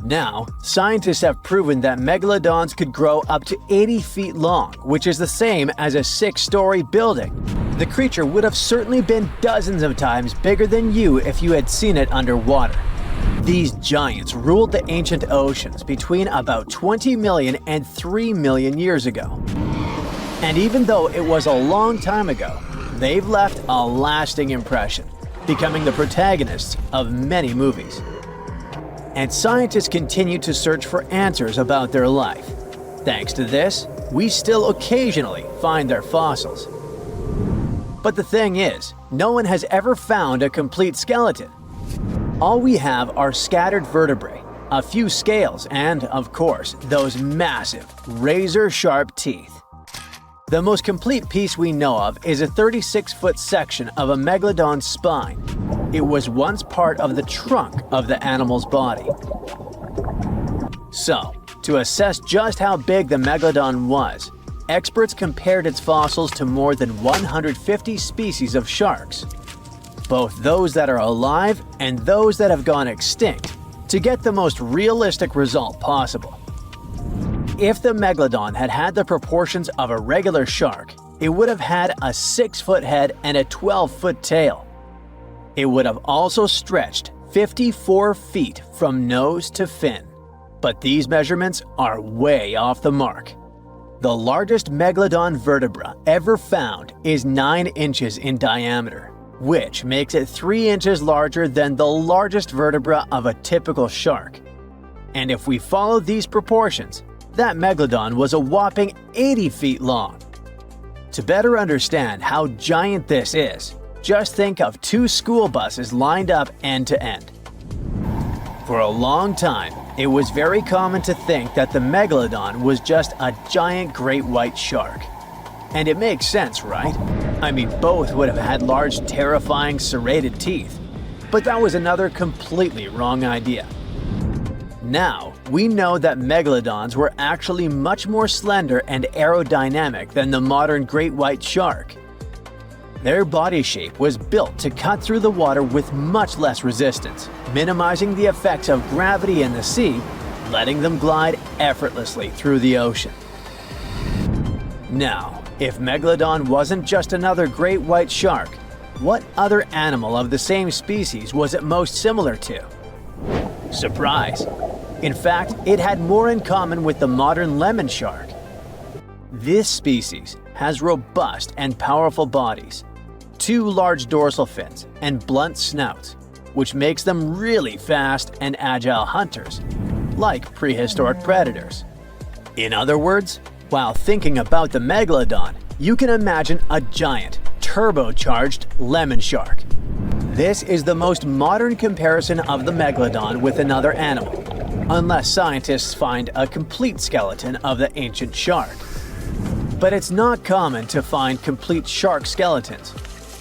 Now, scientists have proven that megalodons could grow up to 80 feet long, which is the same as a 6-story building. The creature would have certainly been dozens of times bigger than you if you had seen it underwater. These giants ruled the ancient oceans between about 20 million and 3 million years ago. And even though it was a long time ago, they've left a lasting impression, becoming the protagonists of many movies. And scientists continue to search for answers about their life. Thanks to this, we still occasionally find their fossils. But the thing is, no one has ever found a complete skeleton. All we have are scattered vertebrae, a few scales, and, of course, those massive, razor-sharp teeth. The most complete piece we know of is a 36-foot section of a megalodon's spine. It was once part of the trunk of the animal's body. So, to assess just how big the megalodon was, experts compared its fossils to more than 150 species of sharks, both those that are alive and those that have gone extinct, to get the most realistic result possible. If the megalodon had had the proportions of a regular shark, it would have had a 6-foot head and a 12-foot tail. It would have also stretched 54 feet from nose to fin. But these measurements are way off the mark. The largest megalodon vertebra ever found is 9 inches in diameter, which makes it 3 inches larger than the largest vertebra of a typical shark. And if we follow these proportions, that megalodon was a whopping 80 feet long. To better understand how giant this is, just think of 2 school buses lined up end to end. For a long time, it was very common to think that the megalodon was just a giant great white shark. And it makes sense, right? I mean, both would have had large, terrifying, serrated teeth. But that was another completely wrong idea. Now, we know that megalodons were actually much more slender and aerodynamic than the modern great white shark. Their body shape was built to cut through the water with much less resistance, minimizing the effects of gravity in the sea, letting them glide effortlessly through the ocean. Now, if Megalodon wasn't just another great white shark, what other animal of the same species was it most similar to? Surprise! In fact, it had more in common with the modern lemon shark. This species has robust and powerful bodies, 2 large dorsal fins, and blunt snouts, which makes them really fast and agile hunters, like prehistoric predators. In other words, while thinking about the megalodon, you can imagine a giant, turbocharged lemon shark. This is the most modern comparison of the megalodon with another animal, unless scientists find a complete skeleton of the ancient shark. But it's not common to find complete shark skeletons.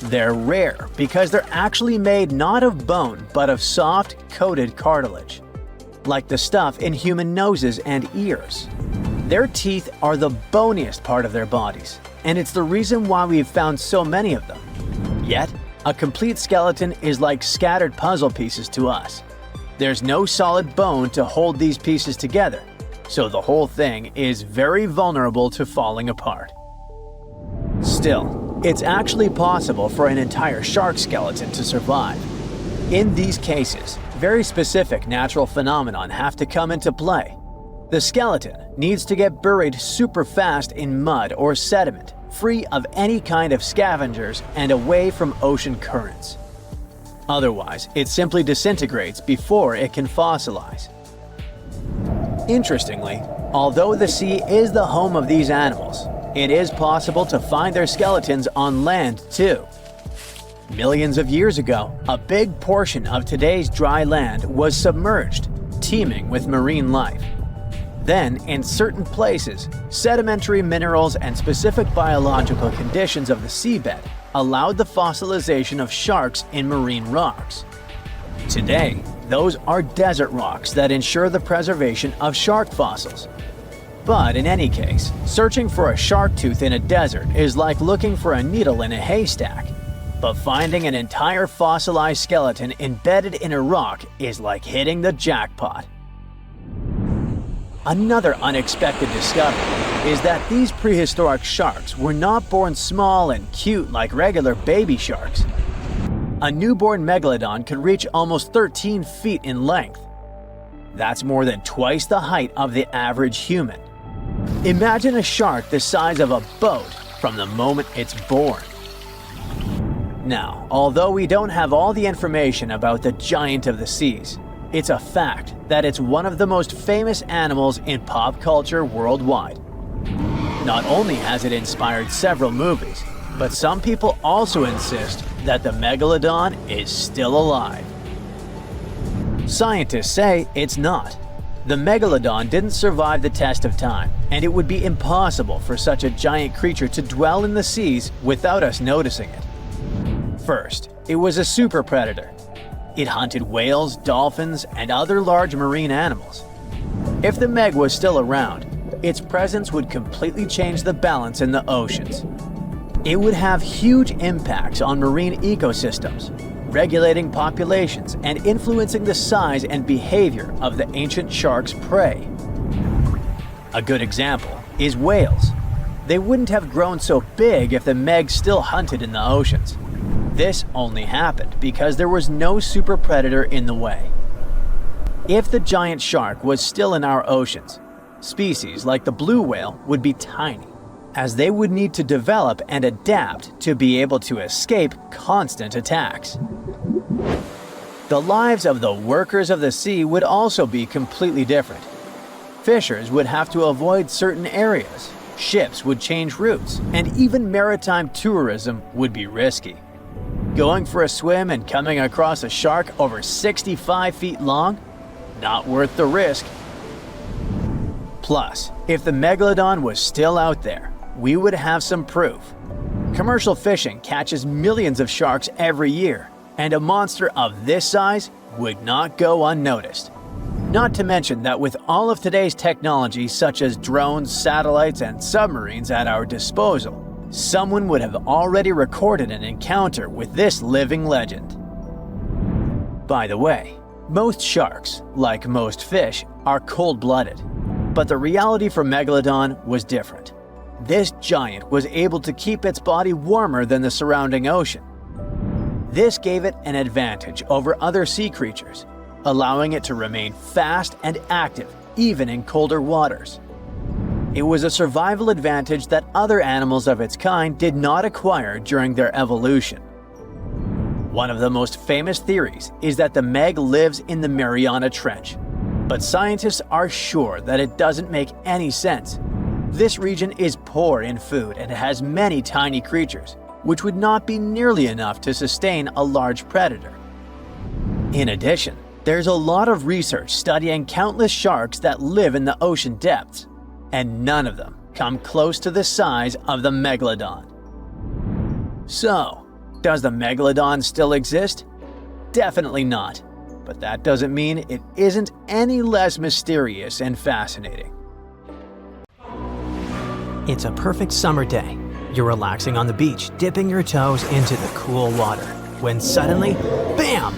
They're rare because they're actually made not of bone but of soft, coated cartilage, like the stuff in human noses and ears. Their teeth are the boniest part of their bodies, and it's the reason why we've found so many of them. Yet, a complete skeleton is like scattered puzzle pieces to us. There's no solid bone to hold these pieces together, so the whole thing is very vulnerable to falling apart. Still, it's actually possible for an entire shark skeleton to survive. In these cases, very specific natural phenomena have to come into play. The skeleton needs to get buried super fast in mud or sediment, free of any kind of scavengers and away from ocean currents. Otherwise, it simply disintegrates before it can fossilize. Interestingly, although the sea is the home of these animals, it is possible to find their skeletons on land too. Millions of years ago, a big portion of today's dry land was submerged, teeming with marine life. Then, in certain places, sedimentary minerals and specific biological conditions of the seabed allowed the fossilization of sharks in marine rocks. Today, those are desert rocks that ensure the preservation of shark fossils. But in any case, searching for a shark tooth in a desert is like looking for a needle in a haystack. But finding an entire fossilized skeleton embedded in a rock is like hitting the jackpot. Another unexpected discovery is that these prehistoric sharks were not born small and cute like regular baby sharks. A newborn megalodon could reach almost 13 feet in length. That's more than twice the height of the average human. Imagine a shark the size of a boat from the moment it's born. Now, although we don't have all the information about the giant of the seas, it's a fact that it's one of the most famous animals in pop culture worldwide. Not only has it inspired several movies, but some people also insist that the Megalodon is still alive. Scientists say it's not. The Megalodon didn't survive the test of time, and it would be impossible for such a giant creature to dwell in the seas without us noticing it. First, it was a super predator. It hunted whales, dolphins, and other large marine animals. If the Meg was still around, its presence would completely change the balance in the oceans. It would have huge impacts on marine ecosystems, regulating populations and influencing the size and behavior of the ancient shark's prey. A good example is whales. They wouldn't have grown so big if the Meg still hunted in the oceans. This only happened because there was no super predator in the way. If the giant shark was still in our oceans, species like the blue whale would be tiny, as they would need to develop and adapt to be able to escape constant attacks. The lives of the workers of the sea would also be completely different. Fishers would have to avoid certain areas, ships would change routes, and even maritime tourism would be risky. Going for a swim and coming across a shark over 65 feet long? Not worth the risk. Plus, if the Megalodon was still out there, we would have some proof. Commercial fishing catches millions of sharks every year, and a monster of this size would not go unnoticed. Not to mention that with all of today's technology such as drones, satellites, and submarines at our disposal, someone would have already recorded an encounter with this living legend. By the way, most sharks, like most fish, are cold-blooded. But the reality for Megalodon was different. This giant was able to keep its body warmer than the surrounding ocean. This gave it an advantage over other sea creatures, allowing it to remain fast and active even in colder waters. It was a survival advantage that other animals of its kind did not acquire during their evolution. One of the most famous theories is that the Meg lives in the Mariana Trench, but scientists are sure that it doesn't make any sense. This region is poor in food and has many tiny creatures, which would not be nearly enough to sustain a large predator. In addition, there's a lot of research studying countless sharks that live in the ocean depths, and none of them come close to the size of the Megalodon. So, does the Megalodon still exist? Definitely not, but that doesn't mean it isn't any less mysterious and fascinating. It's a perfect summer day. You're relaxing on the beach, dipping your toes into the cool water, when suddenly, bam!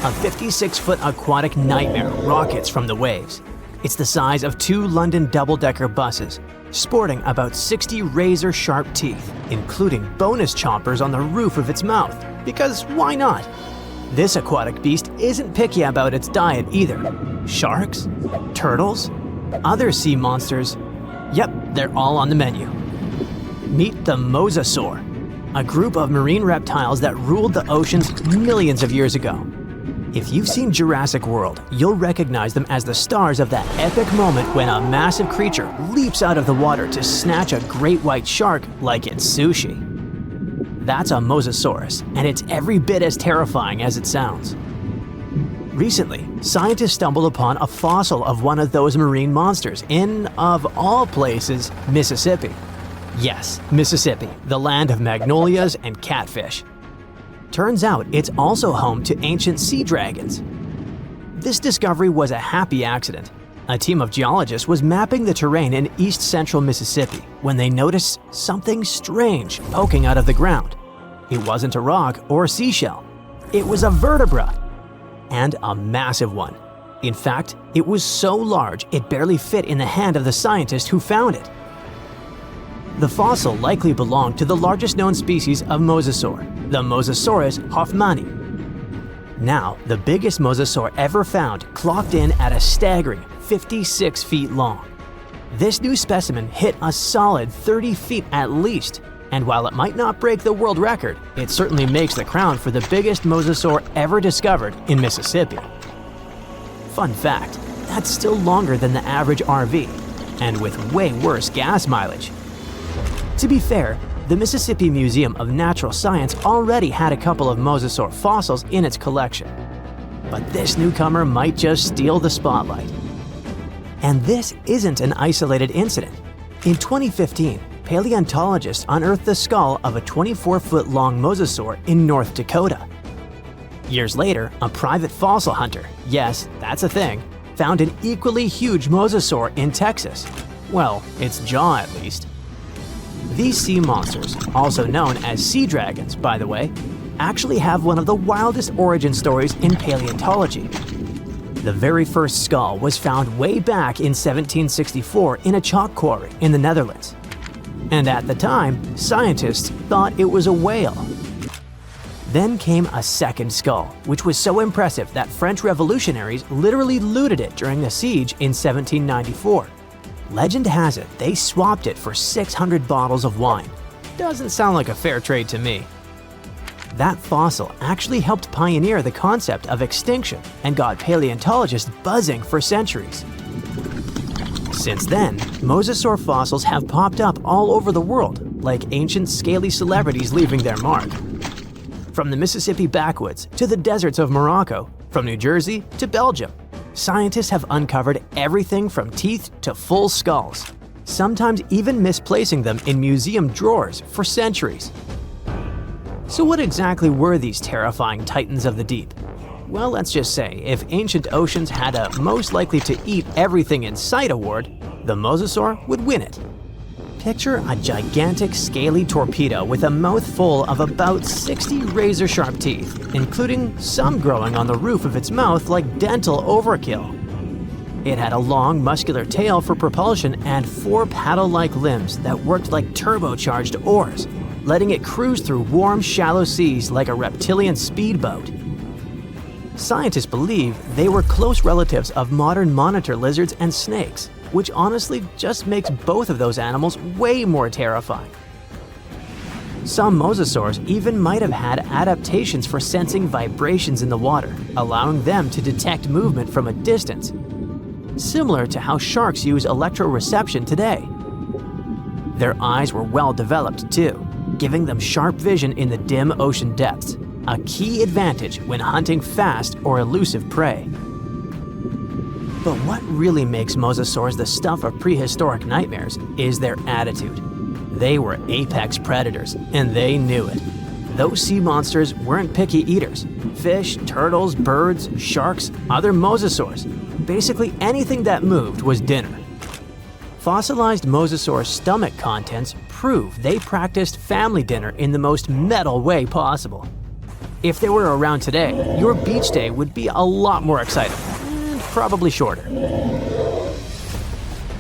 A 56-foot aquatic nightmare rockets from the waves. It's the size of 2 London double-decker buses, sporting about 60 razor-sharp teeth, including bonus chompers on the roof of its mouth, because why not? This aquatic beast isn't picky about its diet either. Sharks? Turtles? Other sea monsters, yep, they're all on the menu. Meet the Mosasaur, a group of marine reptiles that ruled the oceans millions of years ago. If you've seen Jurassic World, you'll recognize them as the stars of that epic moment when a massive creature leaps out of the water to snatch a great white shark like it's sushi. That's a Mosasaurus, and it's every bit as terrifying as it sounds. Recently, scientists stumbled upon a fossil of one of those marine monsters in, of all places, Mississippi. Yes, Mississippi, the land of magnolias and catfish. Turns out it's also home to ancient sea dragons. This discovery was a happy accident. A team of geologists was mapping the terrain in east-central Mississippi when they noticed something strange poking out of the ground. It wasn't a rock or a seashell. It was a vertebra, and a massive one. In fact, it was so large it barely fit in the hand of the scientist who found it. The fossil likely belonged to the largest known species of mosasaur, the Mosasaurus hoffmanni. Now, the biggest mosasaur ever found clocked in at a staggering 56 feet long. This new specimen hit a solid 30 feet at least, and while it might not break the world record, it certainly makes the crown for the biggest mosasaur ever discovered in Mississippi. Fun fact, that's still longer than the average RV, and with way worse gas mileage. To be fair, the Mississippi Museum of Natural Science already had a couple of mosasaur fossils in its collection. But this newcomer might just steal the spotlight. And this isn't an isolated incident. In 2015, paleontologists unearthed the skull of a 24-foot-long mosasaur in North Dakota. Years later, a private fossil hunter, yes, that's a thing, found an equally huge mosasaur in Texas. Well, its jaw at least. These sea monsters, also known as sea dragons, by the way, actually have one of the wildest origin stories in paleontology. The very first skull was found way back in 1764 in a chalk quarry in the Netherlands. And at the time, scientists thought it was a whale. Then came a second skull, which was so impressive that French revolutionaries literally looted it during the siege in 1794. Legend has it they swapped it for 600 bottles of wine. Doesn't sound like a fair trade to me. That fossil actually helped pioneer the concept of extinction and got paleontologists buzzing for centuries. Since then, mosasaur fossils have popped up all over the world, like ancient scaly celebrities leaving their mark. From the Mississippi backwoods to the deserts of Morocco, from New Jersey to Belgium, scientists have uncovered everything from teeth to full skulls, sometimes even misplacing them in museum drawers for centuries. So what exactly were these terrifying titans of the deep? Well, let's just say, if ancient oceans had a most likely to eat everything in sight award, the mosasaur would win it. Picture a gigantic scaly torpedo with a mouth full of about 60 razor-sharp teeth, including some growing on the roof of its mouth like dental overkill. It had a long, muscular tail for propulsion and 4 paddle-like limbs that worked like turbocharged oars, letting it cruise through warm, shallow seas like a reptilian speedboat. Scientists believe they were close relatives of modern monitor lizards and snakes, which honestly just makes both of those animals way more terrifying. Some mosasaurs even might have had adaptations for sensing vibrations in the water, allowing them to detect movement from a distance, similar to how sharks use electroreception today. Their eyes were well developed too, giving them sharp vision in the dim ocean depths, a key advantage when hunting fast or elusive prey. But what really makes mosasaurs the stuff of prehistoric nightmares is their attitude. They were apex predators, and they knew it. Those sea monsters weren't picky eaters. Fish, turtles, birds, sharks, other mosasaurs. Basically anything that moved was dinner. Fossilized mosasaur stomach contents prove they practiced family dinner in the most metal way possible. If they were around today, your beach day would be a lot more exciting. Probably shorter.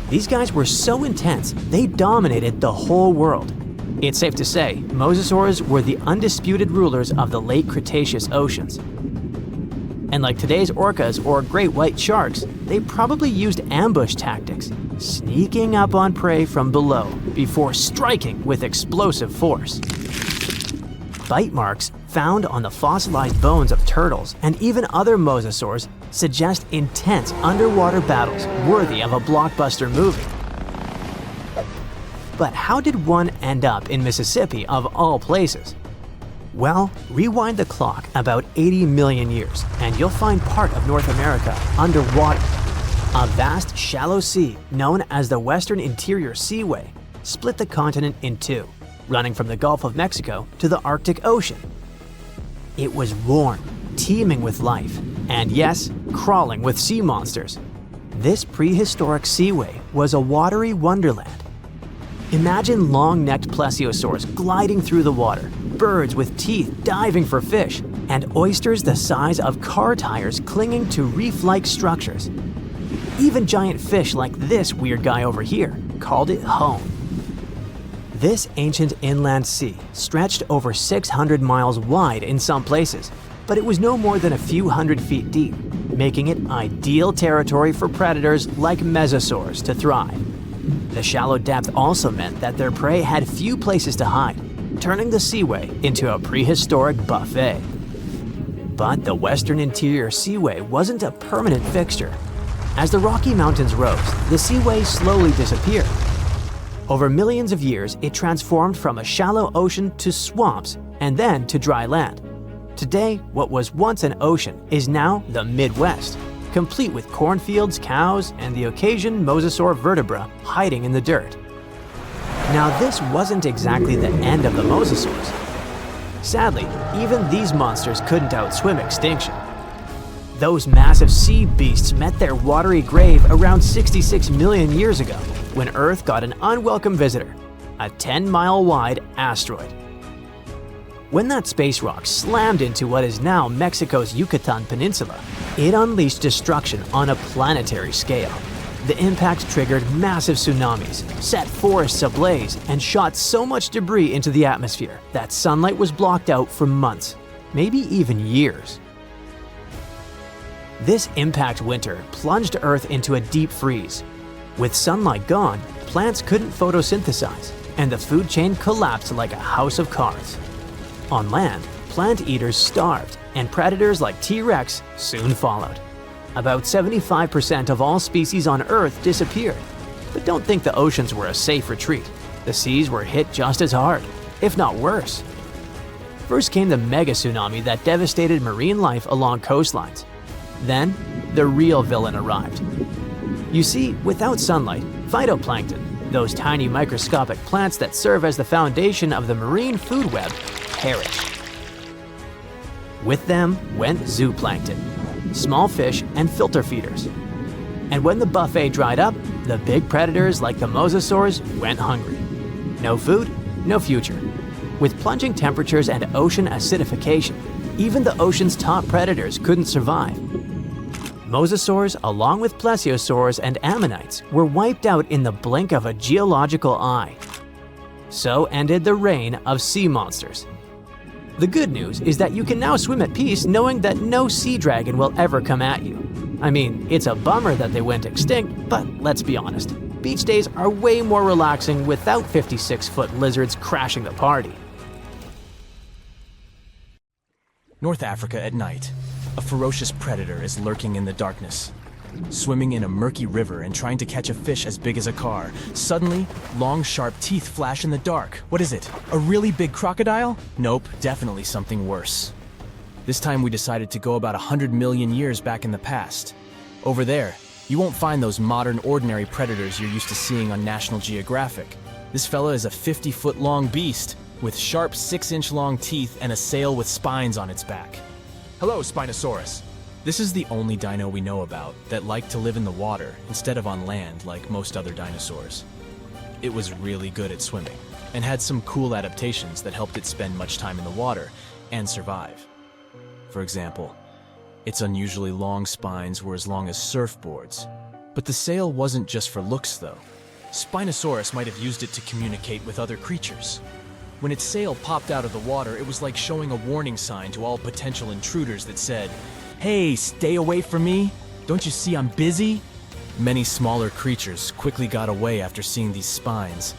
These guys were so intense, they dominated the whole world. It's safe to say, mosasaurs were the undisputed rulers of the late Cretaceous oceans. And like today's orcas or great white sharks, they probably used ambush tactics, sneaking up on prey from below before striking with explosive force. Bite marks found on the fossilized bones of turtles and even other mosasaurs suggest intense underwater battles worthy of a blockbuster movie. But how did one end up in Mississippi of all places? Well, rewind the clock about 80 million years and you'll find part of North America underwater. A vast shallow sea known as the Western Interior Seaway split the continent in two, running from the Gulf of Mexico to the Arctic Ocean. It was warm, teeming with life, and yes, crawling with sea monsters. This prehistoric seaway was a watery wonderland. Imagine long-necked plesiosaurs gliding through the water, birds with teeth diving for fish, and oysters the size of car tires clinging to reef-like structures. Even giant fish like this weird guy over here called it home. This ancient inland sea stretched over 600 miles wide in some places, but it was no more than a few hundred feet deep, making it ideal territory for predators like mesosaurs to thrive. The shallow depth also meant that their prey had few places to hide, turning the seaway into a prehistoric buffet. But the Western Interior Seaway wasn't a permanent fixture. As the Rocky Mountains rose, the seaway slowly disappeared. Over millions of years, it transformed from a shallow ocean to swamps and then to dry land. Today, what was once an ocean is now the Midwest, complete with cornfields, cows, and the occasion mosasaur vertebra hiding in the dirt. Now, this wasn't exactly the end of the mosasaurs. Sadly, even these monsters couldn't outswim extinction. Those massive sea beasts met their watery grave around 66 million years ago, when Earth got an unwelcome visitor, a 10-mile-wide asteroid. When that space rock slammed into what is now Mexico's Yucatan Peninsula, it unleashed destruction on a planetary scale. The impact triggered massive tsunamis, set forests ablaze, and shot so much debris into the atmosphere that sunlight was blocked out for months, maybe even years. This impact winter plunged Earth into a deep freeze. With sunlight gone, plants couldn't photosynthesize, and the food chain collapsed like a house of cards. On land, plant eaters starved, and predators like T-Rex soon followed. About 75% of all species on Earth disappeared. But don't think the oceans were a safe retreat. The seas were hit just as hard, if not worse. First came the mega tsunami that devastated marine life along coastlines. Then, the real villain arrived. You see, without sunlight, phytoplankton, those tiny microscopic plants that serve as the foundation of the marine food web, perished. With them went zooplankton, small fish and filter feeders. And when the buffet dried up, the big predators like the mosasaurs went hungry. No food, no future. With plunging temperatures and ocean acidification, even the ocean's top predators couldn't survive. Mosasaurs, along with plesiosaurs and ammonites, were wiped out in the blink of a geological eye. So ended the reign of sea monsters. The good news is that you can now swim at peace knowing that no sea dragon will ever come at you. I mean, it's a bummer that they went extinct, but let's be honest, beach days are way more relaxing without 56-foot lizards crashing the party. North Africa at night. A ferocious predator is lurking in the darkness. Swimming in a murky river and trying to catch a fish as big as a car. Suddenly, long, sharp teeth flash in the dark. What is it? A really big crocodile? Nope, definitely something worse. This time we decided to go about 100 million years back in the past. Over there, you won't find those modern ordinary predators you're used to seeing on National Geographic. This fella is a 50-foot-long beast with sharp 6-inch-long teeth and a sail with spines on its back. Hello, Spinosaurus. This is the only dino we know about that liked to live in the water instead of on land like most other dinosaurs. It was really good at swimming and had some cool adaptations that helped it spend much time in the water and survive. For example, its unusually long spines were as long as surfboards. But the sail wasn't just for looks, though. Spinosaurus might have used it to communicate with other creatures. When its sail popped out of the water, it was like showing a warning sign to all potential intruders that said, Hey, stay away from me! Don't you see I'm busy? Many smaller creatures quickly got away after seeing these spines.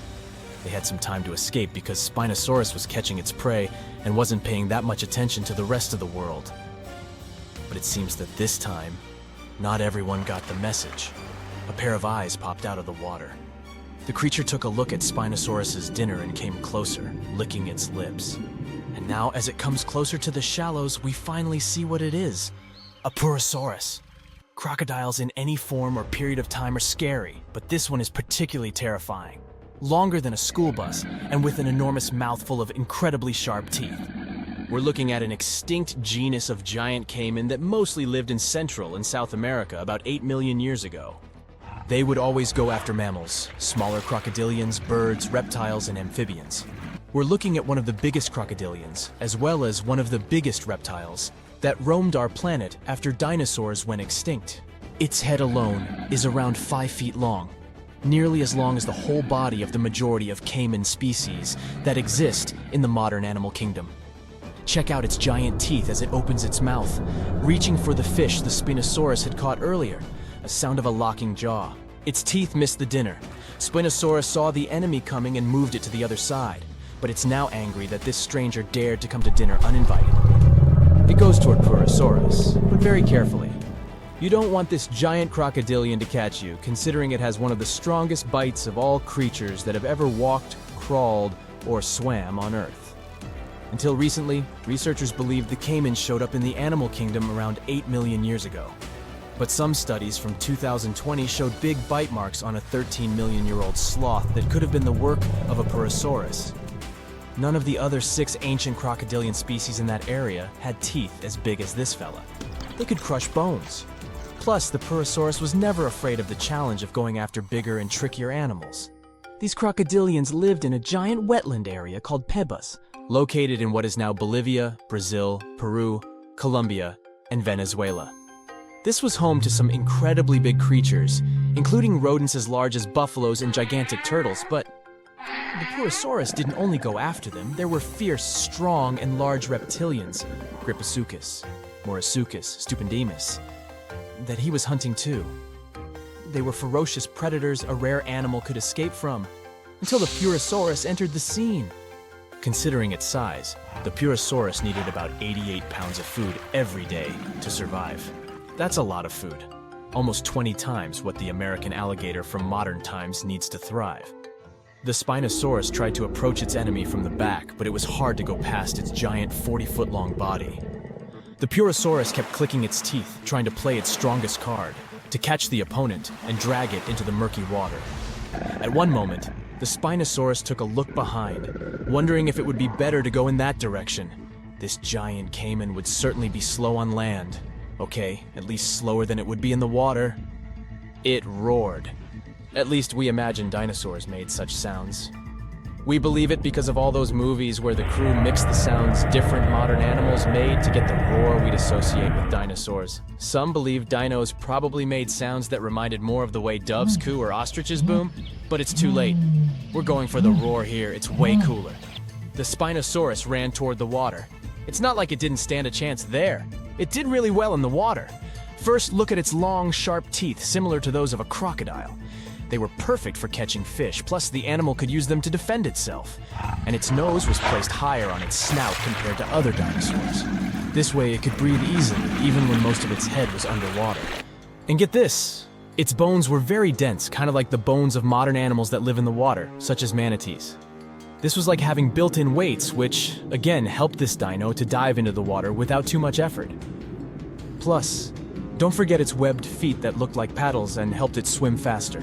They had some time to escape because Spinosaurus was catching its prey and wasn't paying that much attention to the rest of the world. But it seems that this time, not everyone got the message. A pair of eyes popped out of the water. The creature took a look at Spinosaurus's dinner and came closer, licking its lips. And now, as it comes closer to the shallows, we finally see what it is. A Purosaurus. Crocodiles in any form or period of time are scary, but this one is particularly terrifying. Longer than a school bus, and with an enormous mouthful of incredibly sharp teeth. We're looking at an extinct genus of giant caiman that mostly lived in Central and South America about 8 million years ago. They would always go after mammals, smaller crocodilians, birds, reptiles, and amphibians. We're looking at one of the biggest crocodilians, as well as one of the biggest reptiles, that roamed our planet after dinosaurs went extinct. Its head alone is around 5 feet long, nearly as long as the whole body of the majority of caiman species that exist in the modern animal kingdom. Check out its giant teeth as it opens its mouth, reaching for the fish the Spinosaurus had caught earlier, a sound of a locking jaw. Its teeth missed the dinner. Spinosaurus saw the enemy coming and moved it to the other side, but it's now angry that this stranger dared to come to dinner uninvited. It goes toward Purosaurus, but very carefully. You don't want this giant crocodilian to catch you, considering it has one of the strongest bites of all creatures that have ever walked, crawled, or swam on Earth. Until recently, researchers believed the caiman showed up in the animal kingdom around 8 million years ago. But some studies from 2020 showed big bite marks on a 13-million-year-old sloth that could have been the work of a Purosaurus. None of the other 6 ancient crocodilian species in that area had teeth as big as this fella. They could crush bones. Plus, the Purosaurus was never afraid of the challenge of going after bigger and trickier animals. These crocodilians lived in a giant wetland area called Pebas, located in what is now Bolivia, Brazil, Peru, Colombia, and Venezuela. This was home to some incredibly big creatures, including rodents as large as buffaloes and gigantic turtles, but the Purosaurus didn't only go after them. There were fierce, strong, and large reptilians, Griposuchus, Morasuchus, Stupendemus, that he was hunting too. They were ferocious predators a rare animal could escape from, until the Purosaurus entered the scene. Considering its size, the Purosaurus needed about 88 pounds of food every day to survive. That's a lot of food, almost 20 times what the American alligator from modern times needs to thrive. The Spinosaurus tried to approach its enemy from the back, but it was hard to go past its giant 40-foot-long body. The Purosaurus kept clicking its teeth, trying to play its strongest card, to catch the opponent and drag it into the murky water. At one moment, the Spinosaurus took a look behind, wondering if it would be better to go in that direction. This giant caiman would certainly be slow on land. Okay, at least slower than it would be in the water. It roared. At least we imagine dinosaurs made such sounds. We believe it because of all those movies where the crew mixed the sounds different modern animals made to get the roar we'd associate with dinosaurs. Some believe dinos probably made sounds that reminded more of the way doves coo or ostriches boom, but it's too late. We're going for the roar here, it's way cooler. The Spinosaurus ran toward the water. It's not like it didn't stand a chance there. It did really well in the water. First, look at its long, sharp teeth, similar to those of a crocodile. They were perfect for catching fish, plus the animal could use them to defend itself. And its nose was placed higher on its snout compared to other dinosaurs. This way it could breathe easily, even when most of its head was underwater. And get this, its bones were very dense, kind of like the bones of modern animals that live in the water, such as manatees. This was like having built-in weights, which, again, helped this dino to dive into the water without too much effort. Plus, don't forget its webbed feet that looked like paddles and helped it swim faster.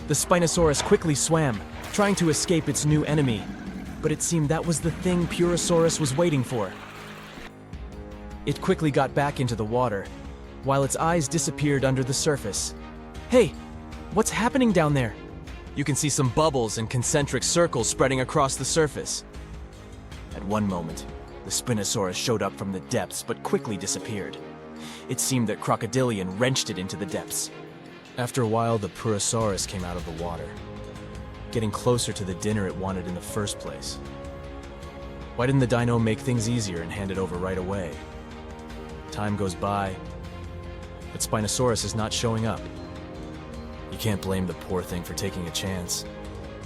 The Spinosaurus quickly swam, trying to escape its new enemy, but it seemed that was the thing Purosaurus was waiting for. It quickly got back into the water, while its eyes disappeared under the surface. Hey, what's happening down there? You can see some bubbles and concentric circles spreading across the surface. At one moment, the Spinosaurus showed up from the depths but quickly disappeared. It seemed that Crocodilian wrenched it into the depths. After a while, the Purosaurus came out of the water, getting closer to the dinner it wanted in the first place. Why didn't the dino make things easier and hand it over right away? Time goes by, but Spinosaurus is not showing up. You can't blame the poor thing for taking a chance,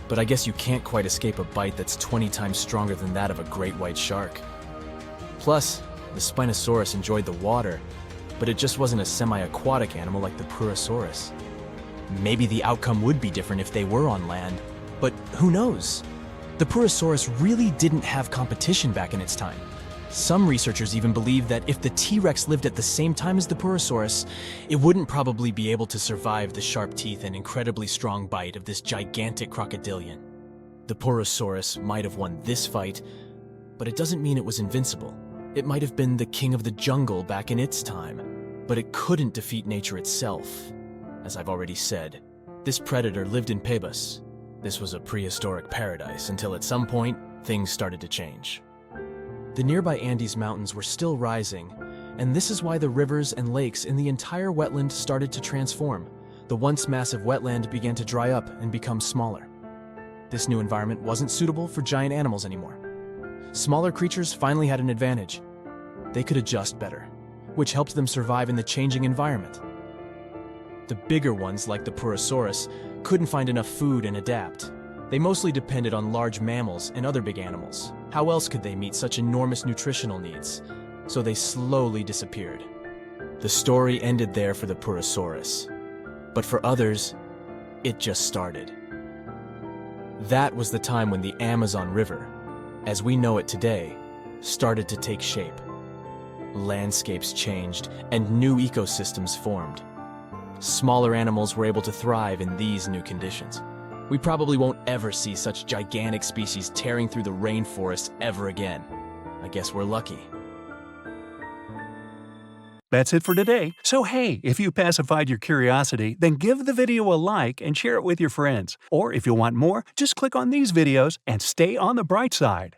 but I guess you can't quite escape a bite that's 20 times stronger than that of a great white shark. Plus, the Spinosaurus enjoyed the water, but it just wasn't a semi-aquatic animal like the Purosaurus. Maybe the outcome would be different if they were on land, but who knows? The Purosaurus really didn't have competition back in its time. Some researchers even believe that if the T-Rex lived at the same time as the Purosaurus, it wouldn't probably be able to survive the sharp teeth and incredibly strong bite of this gigantic crocodilian. The Purosaurus might have won this fight, but it doesn't mean it was invincible. It might have been the king of the jungle back in its time, but it couldn't defeat nature itself. As I've already said, this predator lived in Pebas. This was a prehistoric paradise until at some point, things started to change. The nearby Andes Mountains were still rising, and this is why the rivers and lakes in the entire wetland started to transform. The once massive wetland began to dry up and become smaller. This new environment wasn't suitable for giant animals anymore. Smaller creatures finally had an advantage. They could adjust better, which helped them survive in the changing environment. The bigger ones, like the Purosaurus, couldn't find enough food and adapt. They mostly depended on large mammals and other big animals. How else could they meet such enormous nutritional needs? So they slowly disappeared. The story ended there for the Purosaurus. But for others, it just started. That was the time when the Amazon River, as we know it today, started to take shape. Landscapes changed and new ecosystems formed. Smaller animals were able to thrive in these new conditions. We probably won't ever see such gigantic species tearing through the rainforest ever again. I guess we're lucky. That's it for today. So hey, if you pacified your curiosity, then give the video a like and share it with your friends. Or if you want more, just click on these videos and stay on the bright side.